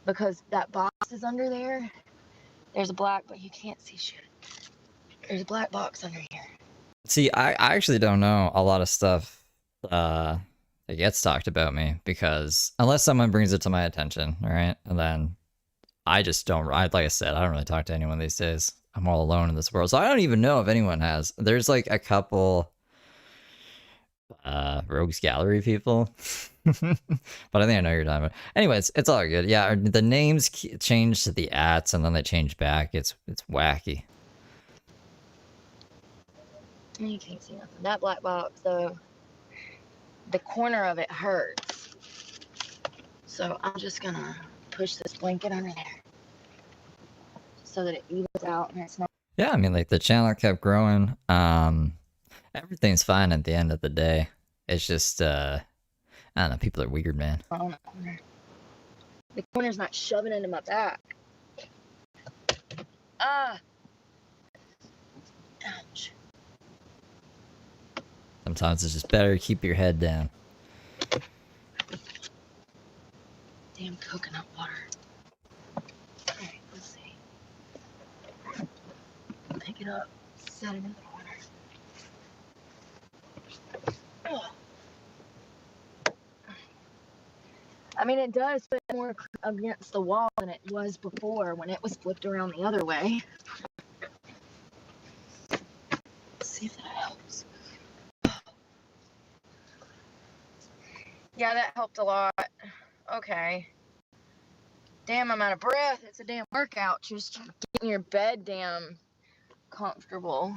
because that box is under there. There's a black, but you can't see shit. There's a black box under here. See, I actually don't know a lot of stuff that gets talked about me because unless someone brings it to my attention, all right, and then I just don't. Like I said, I don't really talk to anyone these days. I'm all alone in this world, so I don't even know if anyone has. There's like a couple rogues gallery people, but I think I know what you're talking about. Anyways, it's all good. Yeah, the names change to the ats and then they change back. It's wacky. You can't see nothing. That black box, though, the corner of it hurts. So I'm just gonna push this blanket under there so that it evens out and it's not. Yeah, I mean, like the channel kept growing. Everything's fine at the end of the day. It's just, I don't know, people are weird, man. On the corner. The corner's not shoving into my back. Ouch. Sometimes it's just better to keep your head down. damn coconut water. Alright, let's see. Pick it up, set it in the water. Oh. I mean, it does fit more against the wall than it was before when it was flipped around the other way. Let's see if that helps. Yeah, that helped a lot. Okay. Damn, I'm out of breath. It's a damn workout. Just getting your bed damn comfortable.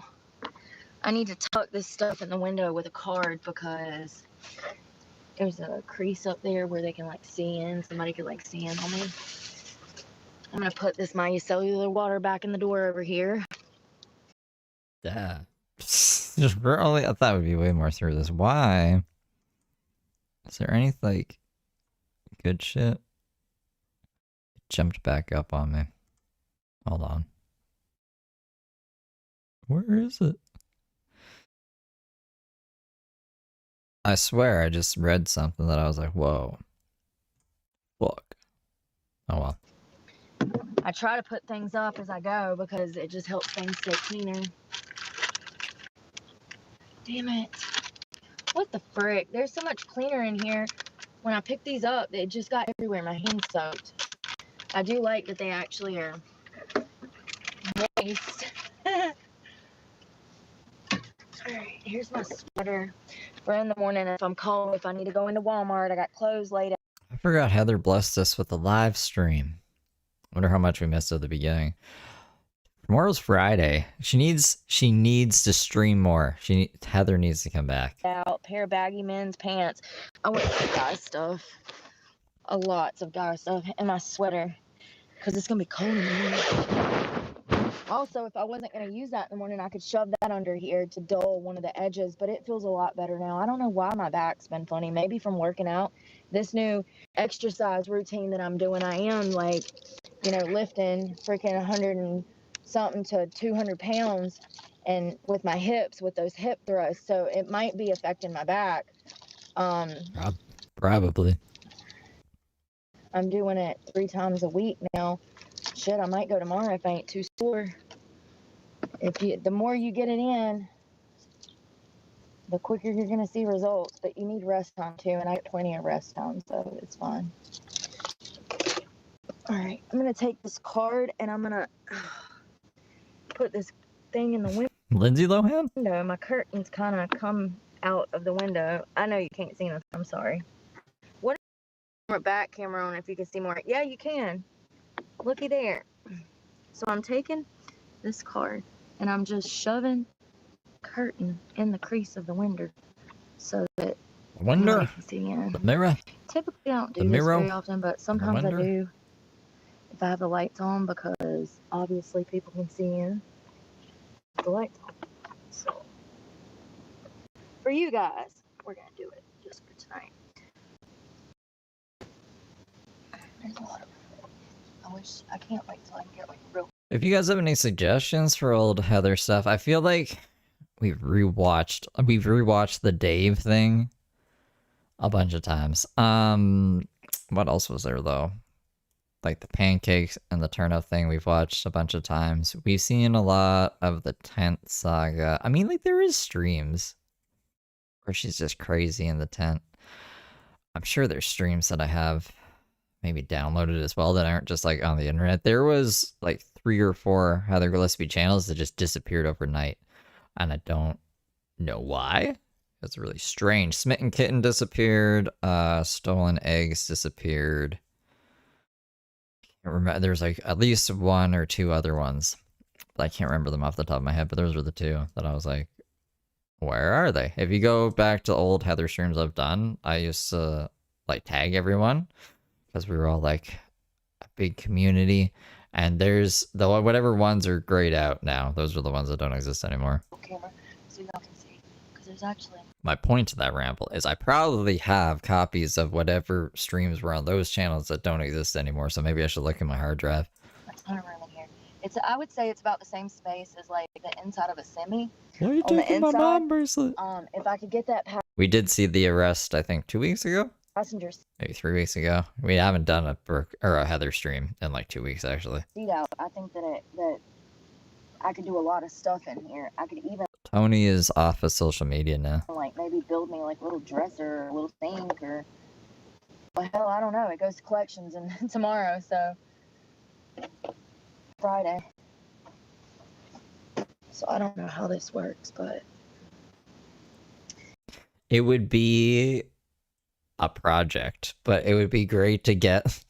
I need to tuck this stuff in the window with a card because there's a crease up there where they can like see in. Somebody could like see in on me. I'm gonna put this micellar water back in the door over here. Yeah. We're only, I thought we'd be way more through this. Why? Is there any like good shit? It jumped back up on me. Hold on. Where is it? I swear I just read something that I was like, whoa. Fuck. Oh well. I try to put things up as I go because it just helps things stay cleaner. Damn it. What the frick? There's so much cleaner in here. When I picked these up, it just got everywhere. My hands soaked. I do like that they actually are moist. Alright, here's my sweater. For in the morning if I'm cold, if I need to go into Walmart, I got clothes laid out. I forgot Heather blessed us with a live stream. Wonder how much we missed at the beginning. Tomorrow's Friday. She needs to stream more. Heather needs to come back. Out, pair of baggy men's pants. I went for guy stuff. Lots of guy stuff. And my sweater. Because it's going to be cold in the morning. Also, if I wasn't going to use that in the morning, I could shove that under here to dull one of the edges. But it feels a lot better now. I don't know why my back's been funny. Maybe from working out. This new exercise routine that I'm doing, I am like, you know, lifting freaking 100 and something to 200 pounds and with my hips, with those hip thrusts. So it might be affecting my back. Probably. I'm doing it 3 times a week now. Shit, I might go tomorrow if I ain't too sore. The more you get it in, the quicker you're gonna see results. But you need rest time too, and I get plenty of rest time, so it's fine. All right, I'm gonna take this card and I'm gonna put this thing in the window. Lindsay Lohan? No, my curtains kind of come out of the window. I know you can't see them. I'm sorry. What back camera on if you can see more? Yeah, you can. Looky there. So I'm taking this card and I'm just shoving curtain in the crease of the window so that Window? can see in. The mirror? Typically I don't do The this mirror? very often, but sometimes I do if I have the lights on because obviously people can see in the lights on. So for you guys, we're gonna do it just for tonight. There's a lot of I can't wait till I can get like real. If you guys have any suggestions for old Heather stuff, I feel like we've rewatched the Dave thing a bunch of times. What else was there though? Like the pancakes and the turnip thing we've watched a bunch of times. We've seen a lot of the tent saga. I mean, like there is streams where she's just crazy in the tent. I'm sure there's streams that I have maybe downloaded as well that aren't just like on the internet. There was like 3 or 4 Heather Gillespie channels that just disappeared overnight, and I don't know why. It's really strange. Smitten Kitten disappeared. Stolen Eggs disappeared. I can't remember. There's like at least 1 or 2 other ones, but I can't remember them off the top of my head. But those were the 2 that I was like, where are they? If you go back to old Heather streams I've done, I used to like tag everyone, because we were all like a big community, and there's whatever ones are grayed out now. Those are the ones that don't exist anymore. Camera, so y'all can see, because there's actually. My point to that ramble is I probably have copies of whatever streams were on those channels that don't exist anymore. So maybe I should look in my hard drive. A ton of room in here. I would say it's about the same space as like the inside of a semi. Why are you taking my mom bracelet? If I could get that. We did see the arrest, I think, 2 weeks ago. passengers maybe 3 weeks ago. We haven't done a Brooke or a Heather stream in like 2 weeks actually. seat out. I think that I could do a lot of stuff in here. I could even Tony is off of social media now. like maybe build me like a little dresser or a little sink or well, hell, I don't know. It goes to collections and tomorrow, so Friday. So I don't know how this works, but It would be a project, but it would be great to get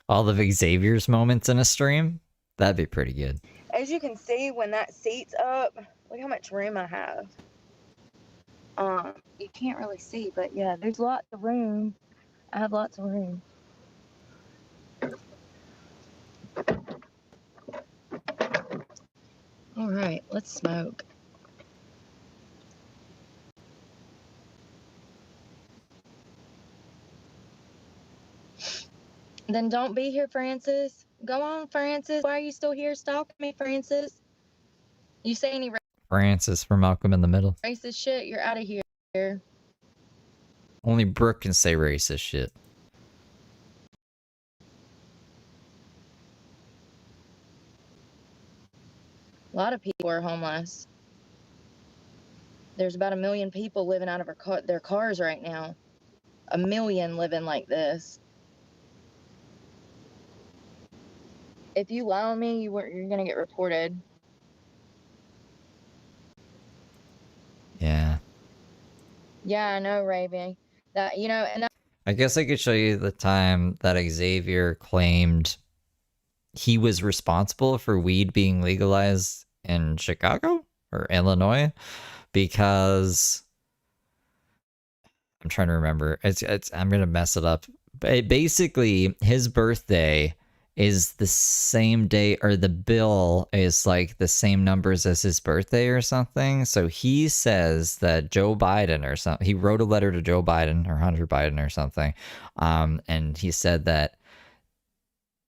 all of Xavier's moments in a stream. That'd be pretty good. as you can see, when that seat's up, look how much room I have. You can't really see, but yeah, there's lots of room. I have lots of room. All right, let's smoke. Then don't be here, Francis. Go on, Francis. Why are you still here stalking me, Francis? You say any Francis from Malcolm in the Middle. racist shit, you're out of here. Only Brooke can say racist shit. A lot of people are homeless. There's about 1 million people living out of their cars right now. 1 million living like this. If you lie on me, you're gonna get reported. Yeah. Yeah, I know, Raven. That and I guess I could show you the time that Xavier claimed he was responsible for weed being legalized in Chicago or Illinois because I'm trying to remember. I'm gonna mess it up. But basically, his birthday is the same day, or the bill is like the same numbers as his birthday or something. So he says that Joe Biden or something, he wrote a letter to Joe Biden or Hunter Biden or something. And he said that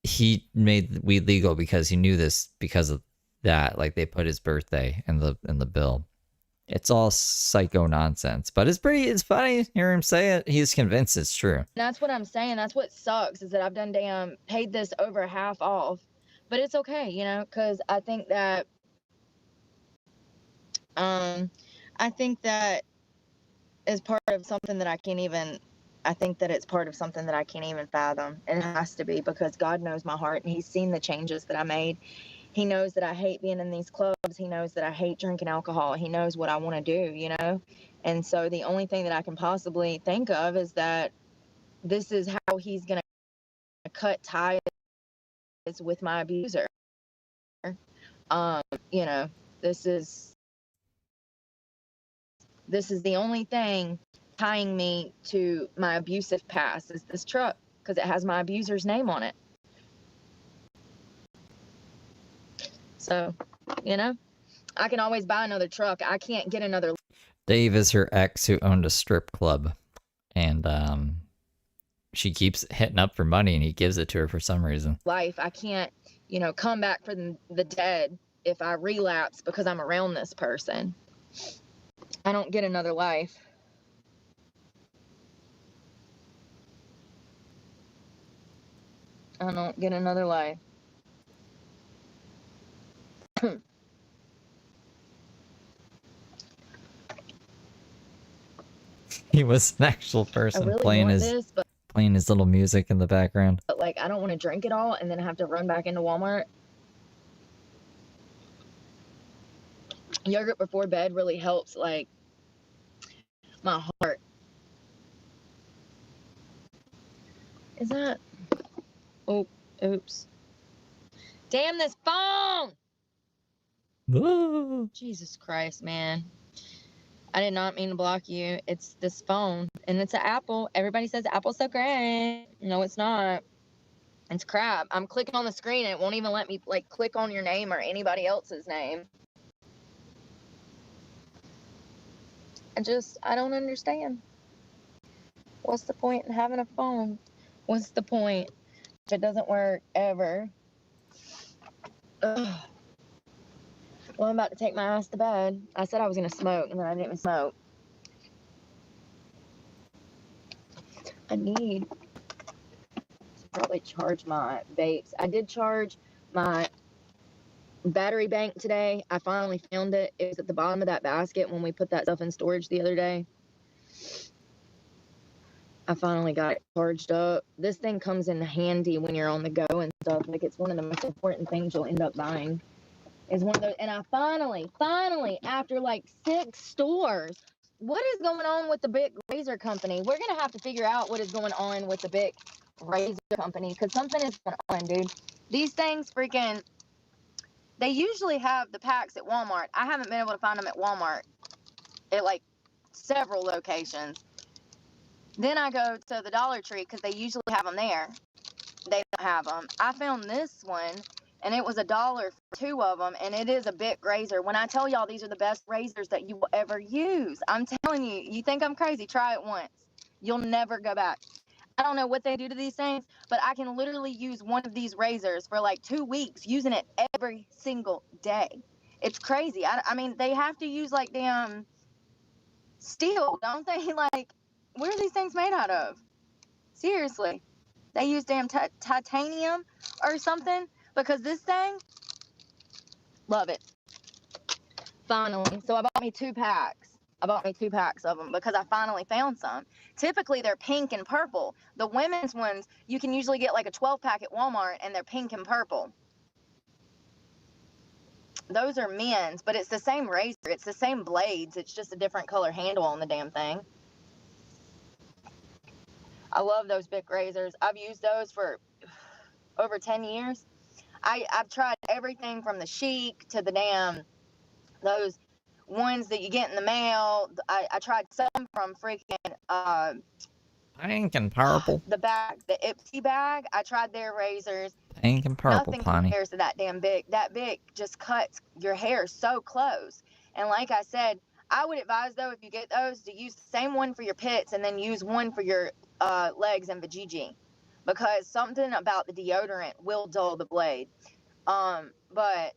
he made weed legal because he knew this because of that. Like they put his birthday in the bill. It's all psycho nonsense, but it's funny to hear him say it. He's convinced it's true. that's what I'm saying. That's what sucks is that I've done paid this over half off, but it's okay, because I think that is part of something that I can't even. I think that it's part of something that I can't even fathom. It has to be because God knows my heart and He's seen the changes that I made. He knows that I hate being in these clubs. He knows that I hate drinking alcohol. He knows what I want to do, And so the only thing that I can possibly think of is that this is how He's going to cut ties with my abuser. This is the only thing tying me to my abusive past is this truck because it has my abuser's name on it. So, I can always buy another truck. I can't get another. Dave is her ex who owned a strip club, and she keeps hitting up for money, and he gives it to her for some reason. Life, I can't, come back from the dead if I relapse because I'm around this person. I don't get another life. I don't get another life. He was an actual person really playing his little music in the background. But like, I don't want to drink it all and then have to run back into Walmart. Yogurt before bed really helps, like, my heart. Is that? Oh, oops. Damn this phone! Jesus Christ, man. I did not mean to block you. It's this phone, and it's an Apple. Everybody says Apple's so great. No, it's not. It's crap. I'm clicking on the screen, and it won't even let me, like, click on your name or anybody else's name. I don't understand. What's the point in having a phone? What's the point if it doesn't work ever? Ugh. Well, I'm about to take my ass to bed. I said I was going to smoke, and then I didn't even smoke. I need to probably charge my vapes. I did charge my battery bank today. I finally found it. It was at the bottom of that basket when we put that stuff in storage the other day. I finally got it charged up. This thing comes in handy when you're on the go and stuff. Like, it's one of the most important things you'll end up buying. Is one of those. And I finally, after like 6 stores, what is going on with the Bic razor company? We're going to have to figure out what is going on with the Bic razor company, because something is going on, dude. These things freaking, they usually have the packs at Walmart. I haven't been able to find them at Walmart at like several locations. Then I go to the Dollar Tree because they usually have them there. They don't have them. I found this one, and it was $1 for 2 of them, and it is a Bic razor. When I tell y'all these are the best razors that you will ever use, I'm telling you, you think I'm crazy, try it once. You'll never go back. I don't know what they do to these things, but I can literally use one of these razors for like 2 weeks, using it every single day. It's crazy. I mean, they have to use like damn steel, don't they? Like, what are these things made out of? Seriously. They use damn titanium or something, because this thing, love it. Finally. So I bought me 2 packs. I bought me 2 packs of them because I finally found some. Typically, they're pink and purple. The women's ones, you can usually get like a 12-pack at Walmart, and they're pink and purple. Those are men's, but it's the same razor. It's the same blades. It's just a different color handle on the damn thing. I love those Bic razors. I've used those for over 10 years. I've tried everything from the Chic to the damn, those ones that you get in the mail. I tried some from freaking, Pink and purple. the Ipsy bag. I tried their razors. Pink and purple, Nothing Connie. compares to that damn Bic. That Bic just cuts your hair so close. And like I said, I would advise, though, if you get those, to use the same one for your pits and then use one for your legs and vajayjay, because something about the deodorant will dull the blade. But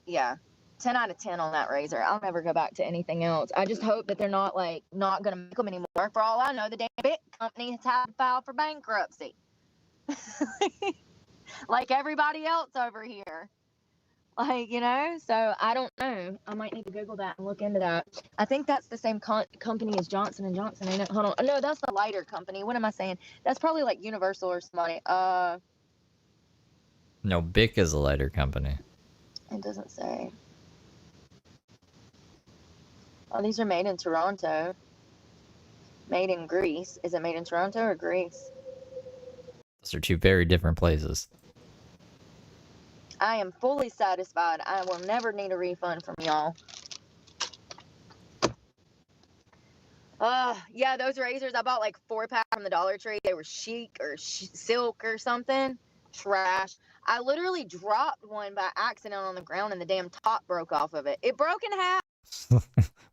yeah, 10 out of 10 on that razor. I'll never go back to anything else. I just hope that they're not gonna make them anymore. For all I know, the damn Bic company has had to file for bankruptcy, like everybody else over here. Like, you know, so I don't know. I might need to Google that and look into that. I think that's the same company as Johnson & Johnson, ain't it? Hold on. No, that's the lighter company. What am I saying? That's probably like Universal or somebody. No, Bic is a lighter company. It doesn't say. Oh, these are made in Toronto. Made in Greece. Is it made in Toronto or Greece? Those are 2 very different places. I am fully satisfied. I will never need a refund from y'all. Yeah, those razors, I bought like 4-pack from the Dollar Tree. They were Chic or Silk or something. Trash. I literally dropped one by accident on the ground, and the damn top broke off of it. It broke in half.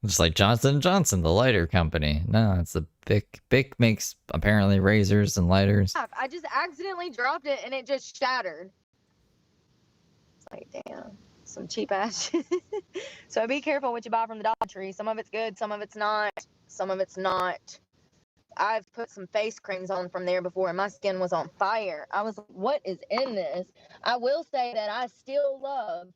Just like Johnson & Johnson, the lighter company. No, it's the Bic. Bic makes, apparently, razors and lighters. I just accidentally dropped it, and it just shattered. Like, damn, some cheap ass shit. So be careful what you buy from the Dollar Tree. Some of it's good, some of it's not. Some of it's not. I've put some face creams on from there before, and my skin was on fire. I was like, what is in this? I will say that I still love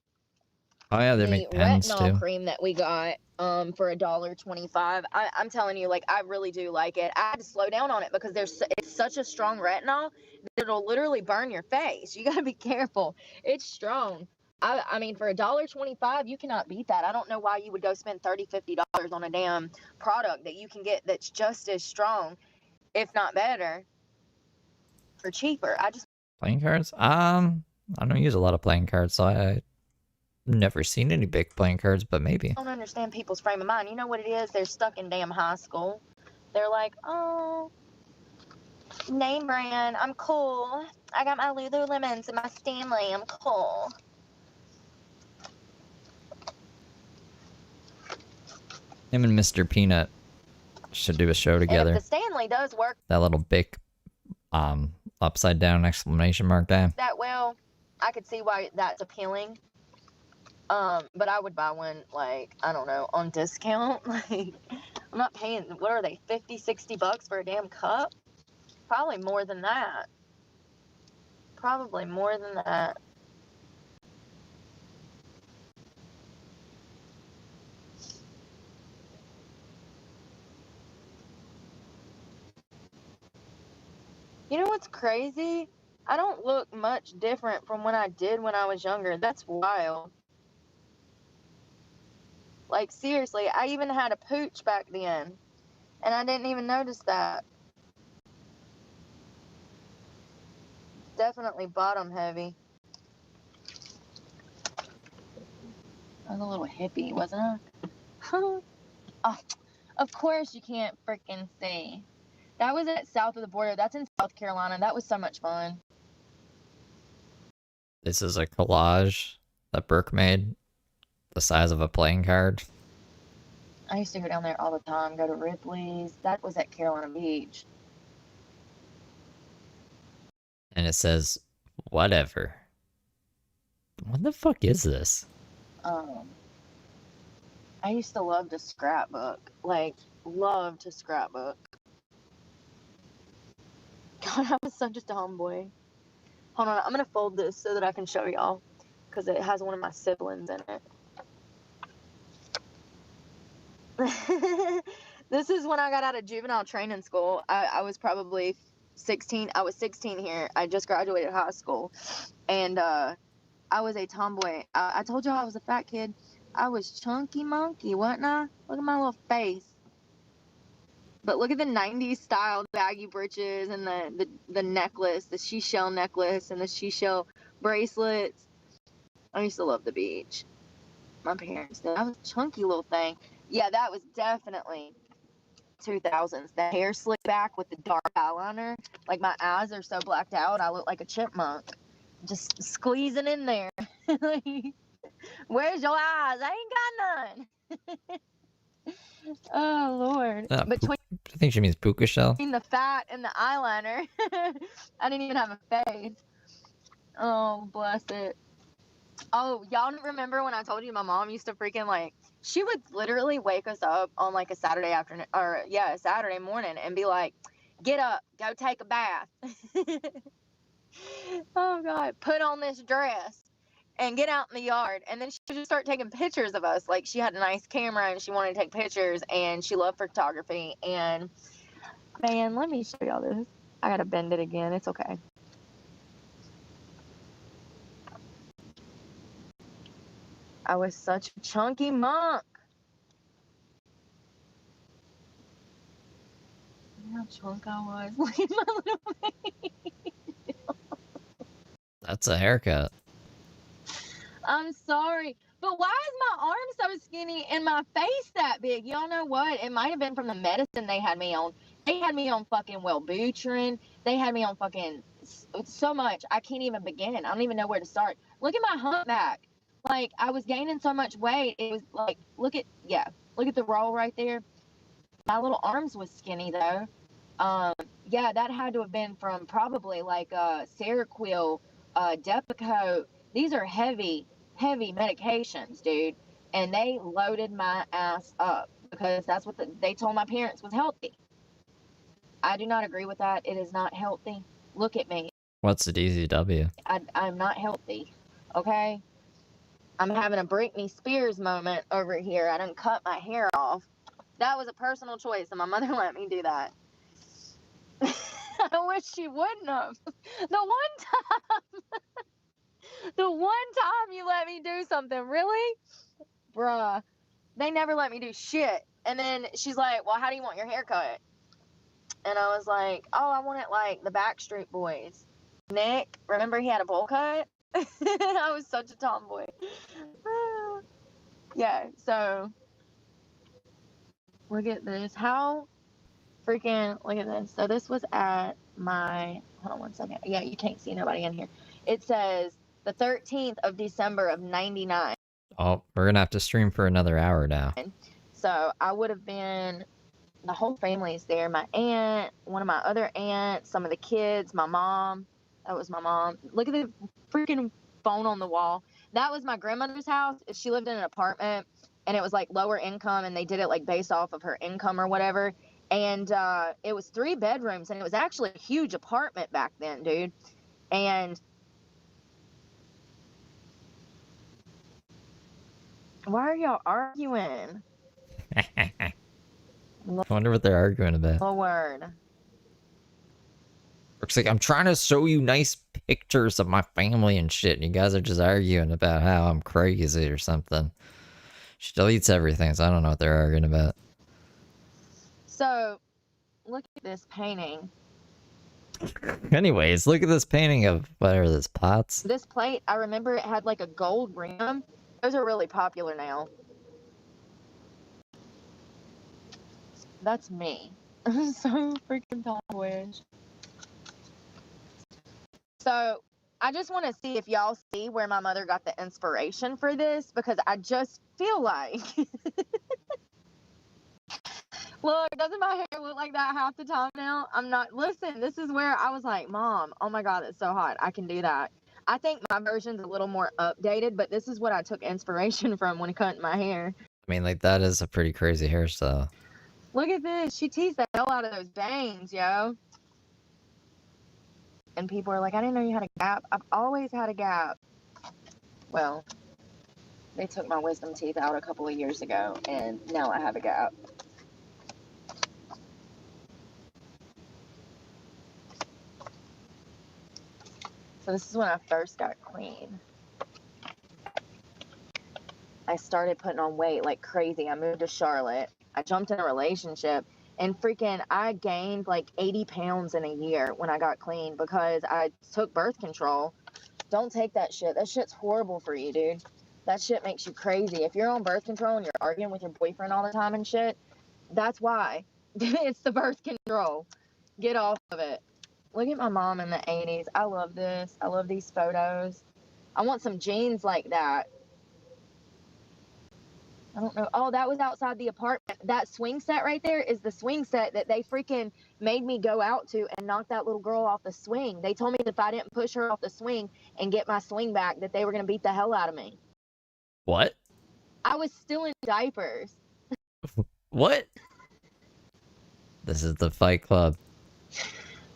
Oh yeah, they make pens retinol too. cream that we got for $1.25. I'm telling you, like, I really do like it. I had to slow down on it because it's such a strong retinol that it'll literally burn your face. You gotta be careful. It's strong. I mean, for $1.25, you cannot beat that. I don't know why you would go spend $30, $50 on a damn product that you can get that's just as strong, if not better, for cheaper. Playing cards? I don't use a lot of playing cards, so I never seen any Bic playing cards, but maybe. I don't understand people's frame of mind. You know what it is? They're stuck in damn high school. They're like, oh, name brand, I'm cool. I got my Lululemons and my Stanley, I'm cool. Him and Mr. Peanut should do a show together. And if the Stanley does work That little Bic, upside down exclamation mark there. that well, I could see why that's appealing. But I would buy one, like, I don't know, on discount. Like, I'm not paying, what are they, 50, 60 bucks for a damn cup? Probably more than that. Probably more than that. You know what's crazy? I don't look much different from when I did when I was younger. That's wild. Like, seriously, I even had a pooch back then, and I didn't even notice that. Definitely bottom heavy. I was a little hippie, wasn't I? Oh, of course you can't freaking see. That was at south of the border. That's in South Carolina. That was so much fun. This is a collage that Brooke made, the size of a playing card. I used to go down there all the time, go to Ripley's. That was at Carolina Beach. And it says, whatever. What the fuck is this? I used to love to scrapbook. Like, love to scrapbook. God, I was such a tomboy. Hold on, I'm gonna fold this so that I can show y'all, because it has one of my siblings in it. This is when I got out of juvenile training school. I was probably 16. I was 16 here. I just graduated high school. And I was a tomboy. I told y'all I was a fat kid. I was chunky monkey, wasn't I? Look at my little face. But look at the 90s style baggy breeches and the necklace, the seashell necklace and the seashell bracelets. I used to love the beach. My parents did. I was a chunky little thing. Yeah, that was definitely 2000s. The hair slicked back with the dark eyeliner. Like, my eyes are so blacked out, I look like a chipmunk. Just squeezing in there. Where's your eyes? I ain't got none. Oh, Lord. Between I think she means puka shell. the fat and the eyeliner, I didn't even have a face. Oh, bless it. Oh, y'all remember when I told you my mom used to freaking, like, she would literally wake us up on, like, a Saturday afternoon, or, yeah, a Saturday morning and be like, get up, go take a bath. Oh, God. Put on this dress and get out in the yard. And then she would just start taking pictures of us. Like, she had a nice camera and she wanted to take pictures, and she loved photography. And, man, let me show y'all this. I gotta bend it again. It's okay. I was such a chunky monk. How chunk I was. Look at my little face. That's a haircut. I'm sorry, but why is my arm so skinny and my face that big? Y'all know what? It might have been from the medicine they had me on. They had me on fucking Wellbutrin. They had me on fucking so much. I can't even begin. I don't even know where to start. Look at my humpback. Like, I was gaining so much weight. It was like, look at the roll right there. My little arms was skinny though. Yeah, that had to have been from probably like Seroquel, Depakote. These are heavy medications, dude. And they loaded my ass up because that's what they told my parents was healthy. I do not agree with that. It is not healthy. Look at me. What's the DZW? I'm not healthy. Okay? I'm having a Britney Spears moment over here. I done cut my hair off. That was a personal choice, and my mother let me do that. I wish she wouldn't have. The one time you let me do something, really? Bruh. They never let me do shit. And then she's like, well, how do you want your hair cut? And I was like, oh, I want it like the Backstreet Boys. Nick, remember he had a bowl cut? I was such a tomboy. Yeah, so look at this. How freaking, look at this. So this was at my, hold on one second. Yeah, you can't see nobody in here. It says the 13th of December of 99. Oh, we're gonna have to stream for another hour now. So I would have been, the whole family is there. My aunt, one of my other aunts, some of the kids, my mom. That was my mom. Look at the freaking phone on the wall. That was my grandmother's house. She lived in an apartment. and it was like lower income, and they did it like based off of her income or whatever. And it was 3 bedrooms, and it was actually a huge apartment back then, dude. And why are y'all arguing? I wonder what they're arguing about. Lord. Brooke's like, I'm trying to show you nice pictures of my family and shit, and you guys are just arguing about how I'm crazy or something. She deletes everything, so I don't know what they're arguing about. So, look at this painting. Anyways, look at this painting of, what are this, pots? This plate, I remember it had like a gold rim. Those are really popular now. That's me. I'm so freaking tomboyish. So, I just want to see if y'all see where my mother got the inspiration for this, because I just feel like... Look, doesn't my hair look like that half the time now? I'm not... Listen, this is where I was like, Mom, oh my God, it's so hot. I can do that. I think my version's a little more updated, but this is what I took inspiration from when cutting my hair. I mean, like, that is a pretty crazy hairstyle. Look at this. She teased the hell out of those bangs, yo. And people are like, I didn't know you had a gap. I've always had a gap. Well, they took my wisdom teeth out a couple of years ago, and now I have a gap. So this is when I first got clean. I started putting on weight like crazy. I moved to Charlotte. I jumped in a relationship, and freaking I gained like 80 pounds in a year when I got clean because I took birth control. Don't take that shit. That shit's horrible for you, dude. That shit makes you crazy. If you're on birth control and you're arguing with your boyfriend all the time and shit, that's why. It's the birth control. Get off of it. Look at my mom in the 80s. I love this. I love these photos. I want some jeans like that. I don't know. Oh, that was outside the apartment. That swing set right there is the swing set that they freaking made me go out to and knock that little girl off the swing. They told me that if I didn't push her off the swing and get my swing back, that they were going to beat the hell out of me. What? I was still in diapers. What? This is the Fight Club.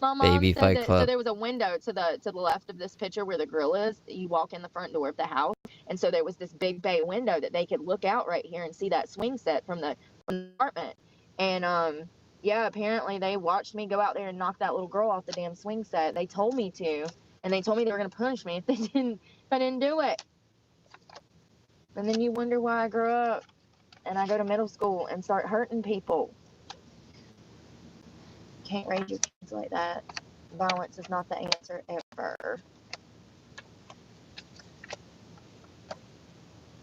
My mom Baby said Fight that, Club. so there was a window to the left of this picture where the grill is. You walk in the front door of the house, and so there was this big bay window that they could look out right here and see that swing set from the apartment. And yeah, apparently they watched me go out there and knock that little girl off the damn swing set. They told me to, and they told me they were gonna punish me if I didn't do it. And then you wonder why I grew up and I go to middle school and start hurting people. Can't raise your kids like that. Violence is not the answer ever.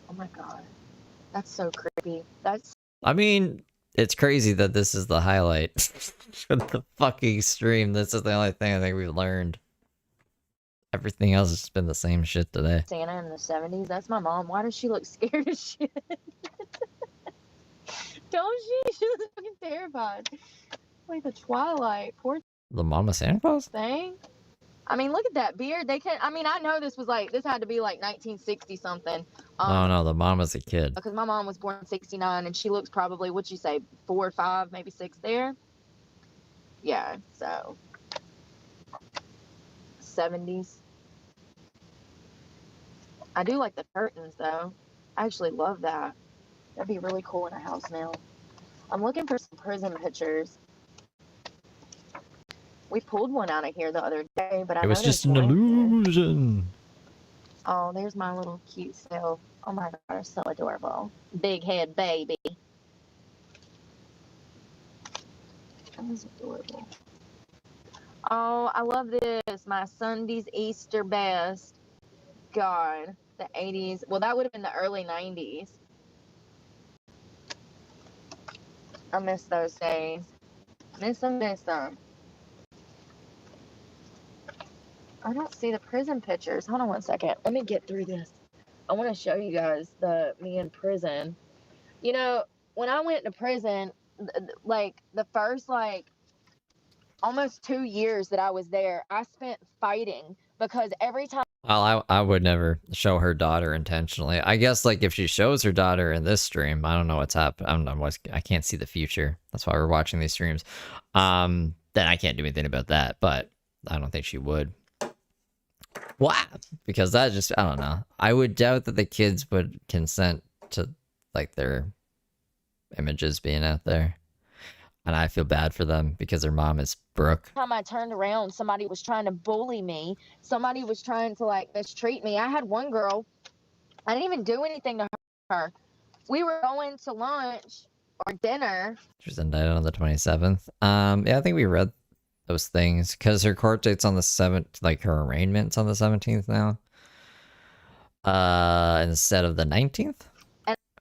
Oh my God. That's so creepy. I mean, it's crazy that this is the highlight of the fucking stream. This is the only thing I think we've learned. Everything else has been the same shit today. Santa in the 70s. That's my mom. Why does she look scared as shit? Don't she? She looks fucking terrified. Like the Twilight. Poor The Mama Santa Claus? thing. I mean, look at that beard. They can't. I mean, I know this had to be like 1960 something. No, the mama's a kid. Because my mom was born in 69, and she looks probably, what'd you say, 4 or 5, maybe 6 there? Yeah, so 70s. I do like the curtains, though. I actually love that. That'd be really cool in a house now. I'm looking for some prison pictures. We pulled one out of here the other day, but I It was know just there's an one here. illusion. Oh, there's my little cute self. Oh my God, they're so adorable. Big head baby. That was adorable. Oh, I love this. My Sunday's Easter best. God, the 80s. Well, that would have been the early 90s. I miss those days. Miss them. I don't see the prison pictures. Hold on one second. Let me get through this. I want to show you guys me in prison. You know, when I went to prison, like the first almost 2 years that I was there, I spent fighting because every time Well, I would never show her daughter intentionally. I guess like if she shows her daughter in this stream, I don't know what's happening. I don't know I can't see the future. That's why we're watching these streams. Then I can't do anything about that. But I don't think she would. What? Because that just, I don't know. I would doubt that the kids would consent to like their images being out there. And I feel bad for them because their mom is Brooke. Time I turned around, somebody was trying to bully me. Somebody was trying to like mistreat me. I had one girl, I didn't even do anything to her. We were going to lunch or dinner. She was indicted on the 27th. Yeah, I think we read those things because her court date's on the 7th, like her arraignment's on the 17th now. Instead of the 19th.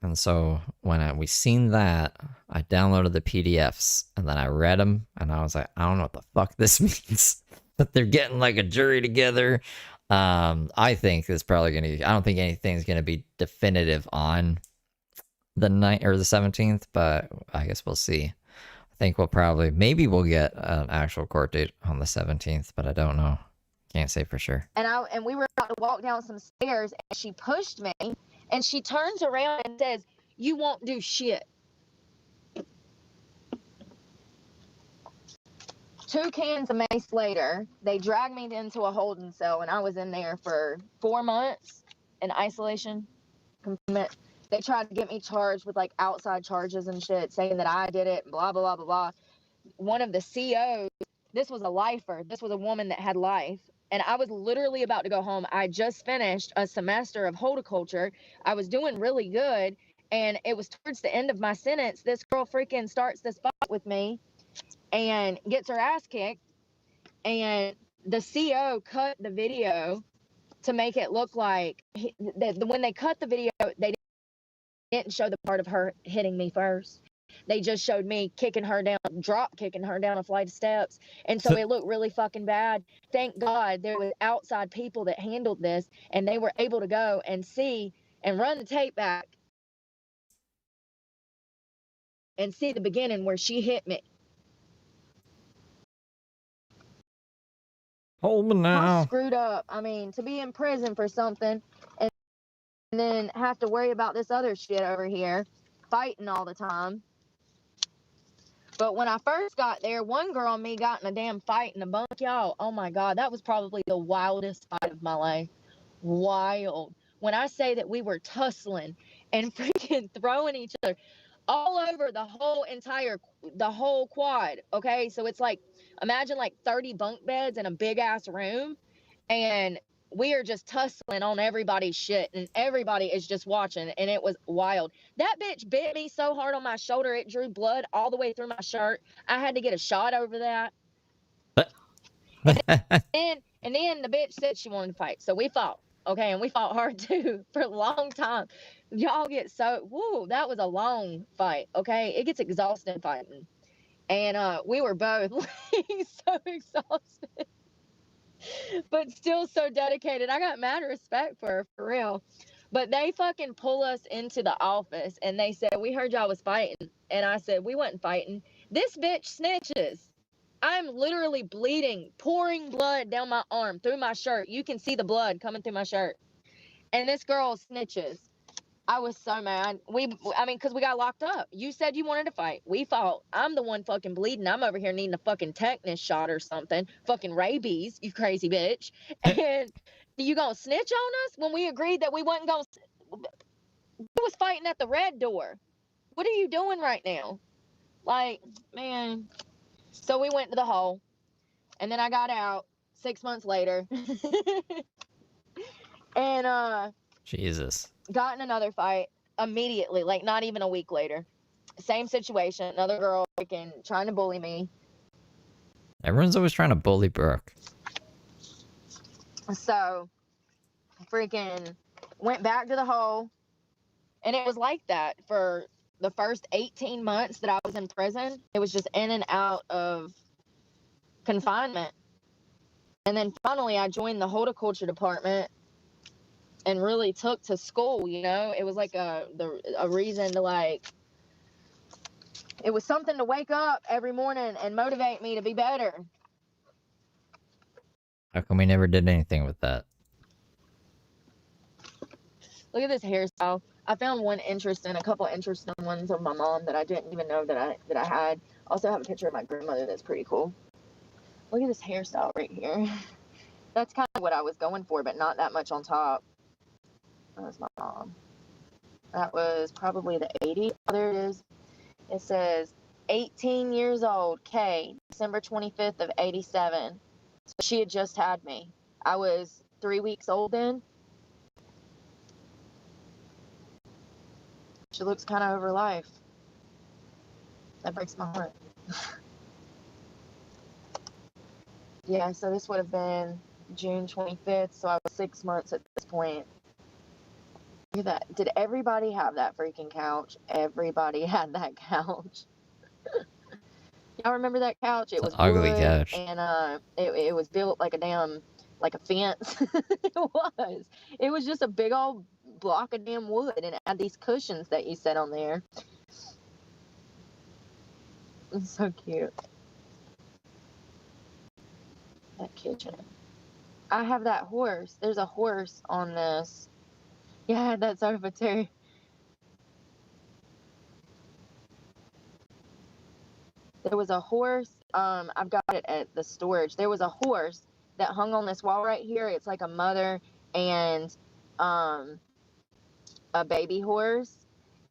And so when we seen that, I downloaded the PDFs and then I read them and I was like, I don't know what the fuck this means. But they're getting like a jury together. I think it's probably gonna. I don't think anything's gonna be definitive on the 9th or the 17th, but I guess we'll see. I think maybe we'll get an actual court date on the 17th, but I don't know. Can't say for sure. And we were about to walk down some stairs and she pushed me. And she turns around and says, "You won't do shit." 2 cans of mace later, they dragged me into a holding cell, and I was in there for 4 months in isolation confinement. They tried to get me charged with like outside charges and shit, saying that I did it, blah, blah, blah, blah, blah. One of the COs, this was a lifer. This was a woman that had life. And I was literally about to go home. I just finished a semester of horticulture. I was doing really good. And it was towards the end of my sentence. This girl freaking starts this fight with me and gets her ass kicked. And the CO cut the video to make it look like when they cut the video, they didn't show the part of her hitting me first. They just showed me kicking her down, drop kicking her down a flight of steps. And so it looked really fucking bad. Thank God there was outside people that handled this and they were able to go and see and run the tape back and see the beginning where she hit me. Hold me now. I screwed up. I mean, to be in prison for something and then have to worry about this other shit over here, fighting all the time. But when I first got there, one girl and me got in a damn fight in the bunk, y'all. Oh my God, that was probably the wildest fight of my life. Wild. When I say that we were tussling and freaking throwing each other all over the whole quad, okay? So it's like, imagine like 30 bunk beds in a big ass room, and we are just tussling on everybody's shit, and everybody is just watching, and it was wild. That bitch bit me so hard on my shoulder, it drew blood all the way through my shirt. I had to get a shot over that. and then the bitch said she wanted to fight, so we fought, okay? And we fought hard too for a long time. Y'all get so, woo, that was a long fight, okay? It gets exhausting fighting. And we were both so exhausted. But still so dedicated. I got mad respect for her, for real. But they fucking pull us into the office and they said, "We heard y'all was fighting." And I said, "We wasn't fighting. This bitch snitches." I'm literally bleeding, pouring blood down my arm, through my shirt. You can see the blood coming through my shirt. And this girl snitches. I was so mad. Because we got locked up. You said you wanted to fight. We fought. I'm the one fucking bleeding. I'm over here needing a fucking tetanus shot or something. Fucking rabies, you crazy bitch. And you gonna snitch on us when we agreed that we wasn't gonna... We was fighting at the red door. What are you doing right now? Like, man. So we went to the hole. And then I got out 6 months later. And, Jesus. got in another fight immediately, like not even a week later. Same situation, another girl freaking trying to bully me. Everyone's always trying to bully Brooke. So, freaking went back to the hole. And it was like that for the first 18 months that I was in prison. It was just in and out of confinement. And then finally I joined the horticulture department and really took to school, you know? It was like a reason to like, it was something to wake up every morning and motivate me to be better. How come we never did anything with that? Look at this hairstyle. I found a couple interesting ones of my mom that I didn't even know that I had. Also have a picture of my grandmother that's pretty cool. Look at this hairstyle right here. That's kind of what I was going for, but not that much on top. That was my mom. That was probably the 80s. Oh, there it is. It says 18 years old, K, December 25th of 87. So she had just had me. I was 3 weeks old then. She looks kind of over life. That breaks my heart. Yeah, so this would have been June 25th, so I was 6 months at this point. Look at that. Did everybody have that freaking couch? Everybody had that couch. Y'all remember that couch? It was ugly wood, couch. and it was built like a fence. It was. It was just a big old block of damn wood, and it had these cushions that you sit on there. It's so cute. That kitchen. I have that horse. There's a horse on this. Yeah, I had that sofa too. There was a horse. I've got it at the storage. There was a horse that hung on this wall right here. It's like a mother and a baby horse.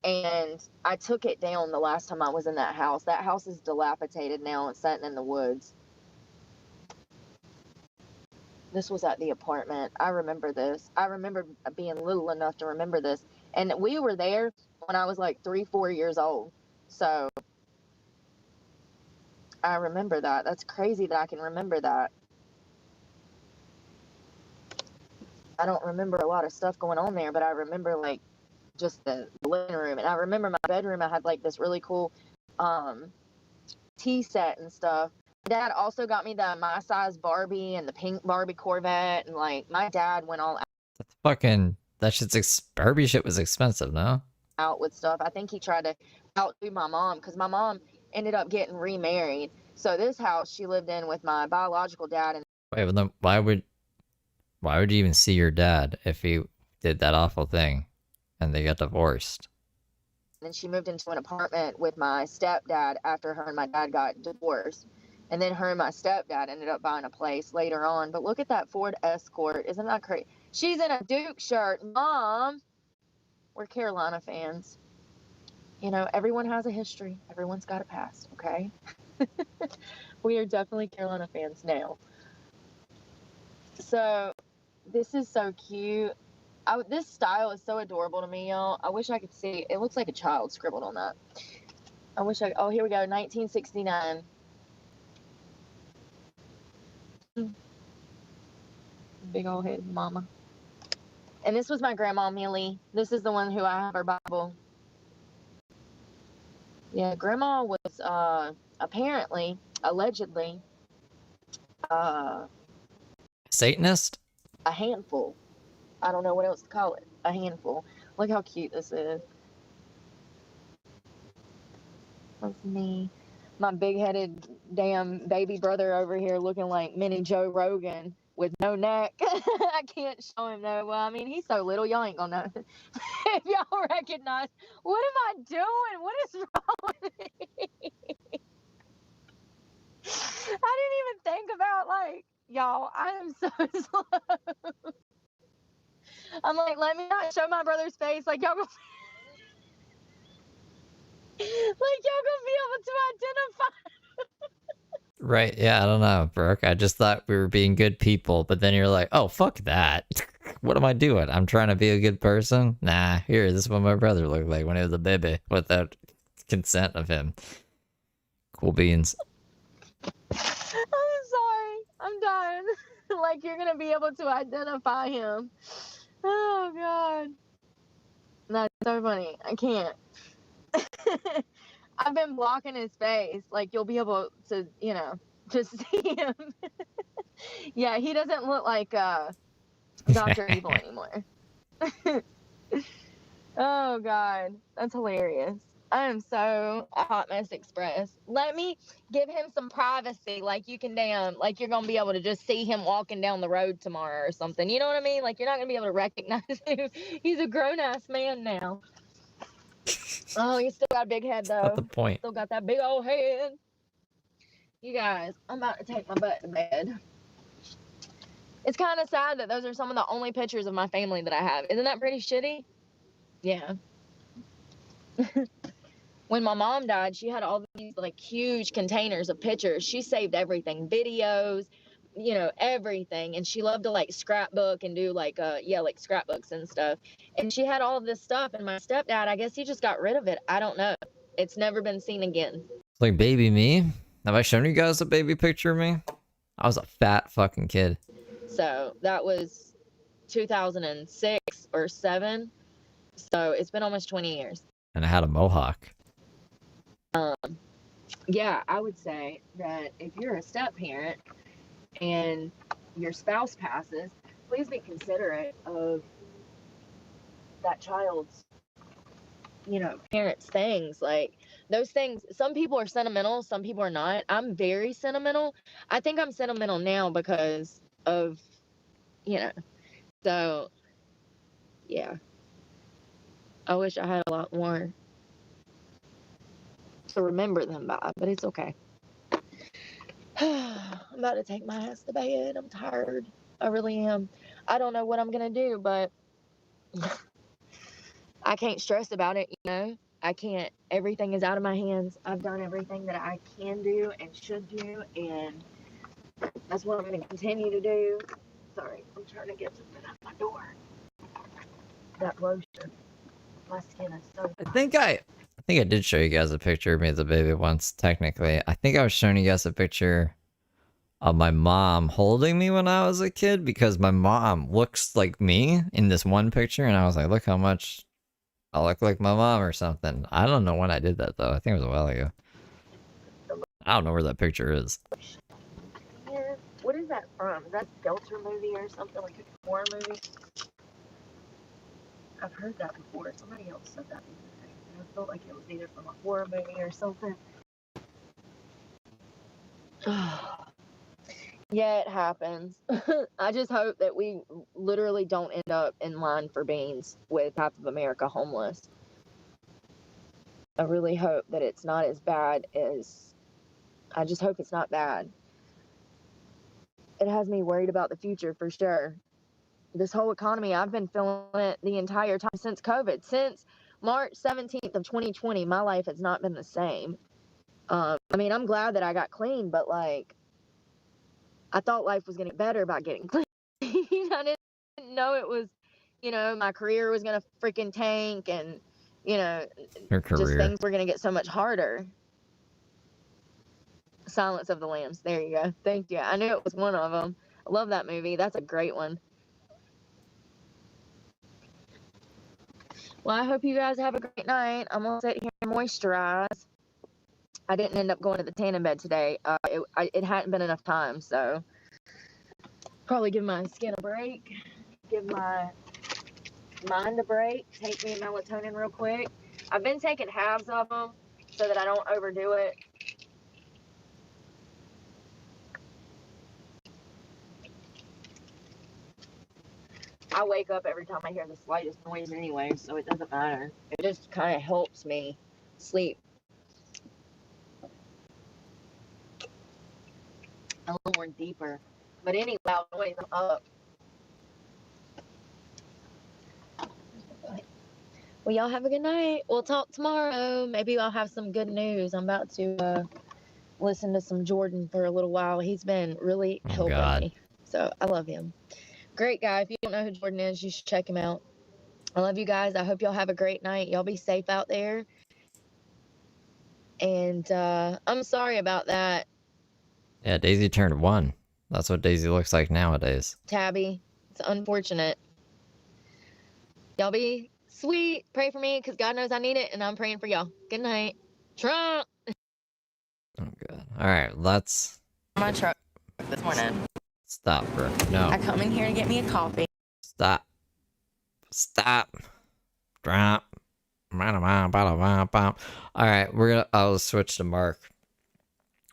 And I took it down the last time I was in that house. That house is dilapidated now. It's sitting in the woods. This was at the apartment. I remember this. I remember being little enough to remember this. And we were there when I was like 3, 4 years old. So I remember that. That's crazy that I can remember that. I don't remember a lot of stuff going on there, but I remember like just the living room. And I remember my bedroom. I had like this really cool tea set and stuff. Dad also got me the My Size Barbie and the pink Barbie Corvette, and like my dad went all Fucking Barbie shit was expensive, no? out with stuff. I think he tried to outdo my mom because my mom ended up getting remarried. So this house she lived in with my biological dad. And wait, but then why would you even see your dad if he did that awful thing and they got divorced? then she moved into an apartment with my stepdad after her and my dad got divorced. And then her and my stepdad ended up buying a place later on. But look at that Ford Escort. Isn't that crazy? She's in a Duke shirt. Mom, we're Carolina fans. You know, everyone has a history. Everyone's got a past, okay? We are definitely Carolina fans now. So this is so cute. This style is so adorable to me, y'all. I wish I could see. It looks like a child scribbled on that. Oh, here we go. 1969. Big old head mama. And this was my grandma, Millie. This is the one who I have her Bible. Yeah, grandma was apparently, allegedly, Satanist? a handful. I don't know what else to call it. A handful. Look how cute this is. That's me. My big-headed damn baby brother over here looking like mini Joe Rogan with no neck. I can't show him though. Well, I mean, he's so little, y'all ain't gonna know. If y'all recognize, what am I doing? What is wrong with me? I didn't even think about, like, y'all, I am so slow. I'm like, let me not show my brother's face. Like, y'all gonna be able to identify. Right, yeah, I don't know, Brooke. I just thought we were being good people, but then you're like, oh, fuck that. What am I doing? I'm trying to be a good person? Nah, here, this is what my brother looked like when he was a baby, without consent of him. Cool beans. I'm sorry. I'm done. Like, you're gonna be able to identify him. Oh, God. That's so funny. I can't. I've been blocking his face. Like, you'll be able to, you know, just see him. Yeah, he doesn't look like Dr. Evil anymore. Oh, God. That's hilarious. I am so a hot mess express. Let me give him some privacy. Like you can like you're going to be able to just see him walking down the road tomorrow or something. You know what I mean? Like you're not going to be able to recognize him. He's a grown-ass man now. Oh, he's still got a big head, though. That's the point. Still got that big old head. You guys, I'm about to take my butt to bed. It's kind of sad that those are some of the only pictures of my family that I have. Isn't that pretty shitty? Yeah. When my mom died, she had all these like huge containers of pictures. She saved everything, videos, you know, everything. And she loved to like scrapbook and do like like scrapbooks and stuff. And she had all of this stuff, and my stepdad, I guess he just got rid of it. I don't know. It's never been seen again. It's like baby me. Have I shown you guys a baby picture of me? I was a fat fucking kid. So that was 2006 or 7. So it's been almost 20 years. And I had a mohawk. Yeah, I would say that if you're a step parent and your spouse passes, please be considerate of that child's, you know, parents' things. Like those things, some people are sentimental, some people are not. I'm very sentimental. I think I'm sentimental now because of, you know, so yeah. I wish I had a lot more to remember them by, but it's okay. I'm about to take my ass to bed. I'm tired. I really am. I don't know what I'm gonna do, but I can't stress about it, you know? I can't. Everything is out of my hands. I've done everything that I can do and should do, and that's what I'm gonna continue to do. Sorry, I'm trying to get something out my door. That lotion. My skin is so I think I did show you guys a picture of me as a baby once, technically. I think I was showing you guys a picture of my mom holding me when I was a kid, because my mom looks like me in this one picture, and I was like, look how much I look like my mom or something. I don't know when I did that, though. I think it was a while ago. I don't know where that picture is. Yeah. What is that from? Is that a Skelter movie or something, like a horror movie? I've heard that before. Somebody else said that the other day. And I felt like it was either from a horror movie or something. Yeah, it happens. I just hope that we literally don't end up in line for beans with half of America homeless. I really hope that it's not as bad as... I just hope it's not bad. It has me worried about the future for sure. This whole economy, I've been feeling it the entire time since COVID. Since March 17th of 2020, my life has not been the same. I mean, I'm glad that I got clean, but like, I thought life was going to get better by getting clean. I didn't know it was, you know, my career was going to freaking tank, and, you know, just things were going to get so much harder. Silence of the Lambs. There you go. Thank you. I knew it was one of them. I love that movie. That's a great one. Well, I hope you guys have a great night. I'm going to sit here and moisturize. I didn't end up going to the tanning bed today. It hadn't been enough time, so probably give my skin a break, give my mind a break, take me melatonin real quick. I've been taking halves of them so that I don't overdo it. I wake up every time I hear the slightest noise anyway, so it doesn't matter. It just kind of helps me sleep a little more deeper. But any loud noise, I'm up. Well, y'all have a good night. We'll talk tomorrow. Maybe I'll have some good news. I'm about to listen to some Jordan for a little while. He's been really helping me. So I love him. Great guy. If you don't know who Jordan is, you should check him out. I love you guys. I hope y'all have a great night. Y'all be safe out there. And I'm sorry about that. Yeah, Daisy turned 1. That's what Daisy looks like nowadays. Tabby. It's unfortunate. Y'all be sweet. Pray for me, because God knows I need it, and I'm praying for y'all. Good night. Trump! Oh, God. Alright, let's... My truck this morning. Stop, bro. No. I come in here to get me a coffee. Stop. Stop. Drop. Alright, I'll switch to Mark.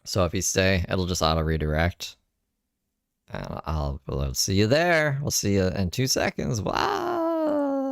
So if you stay, it'll just auto redirect. And we'll see you there. We'll see you in 2 seconds. Wow.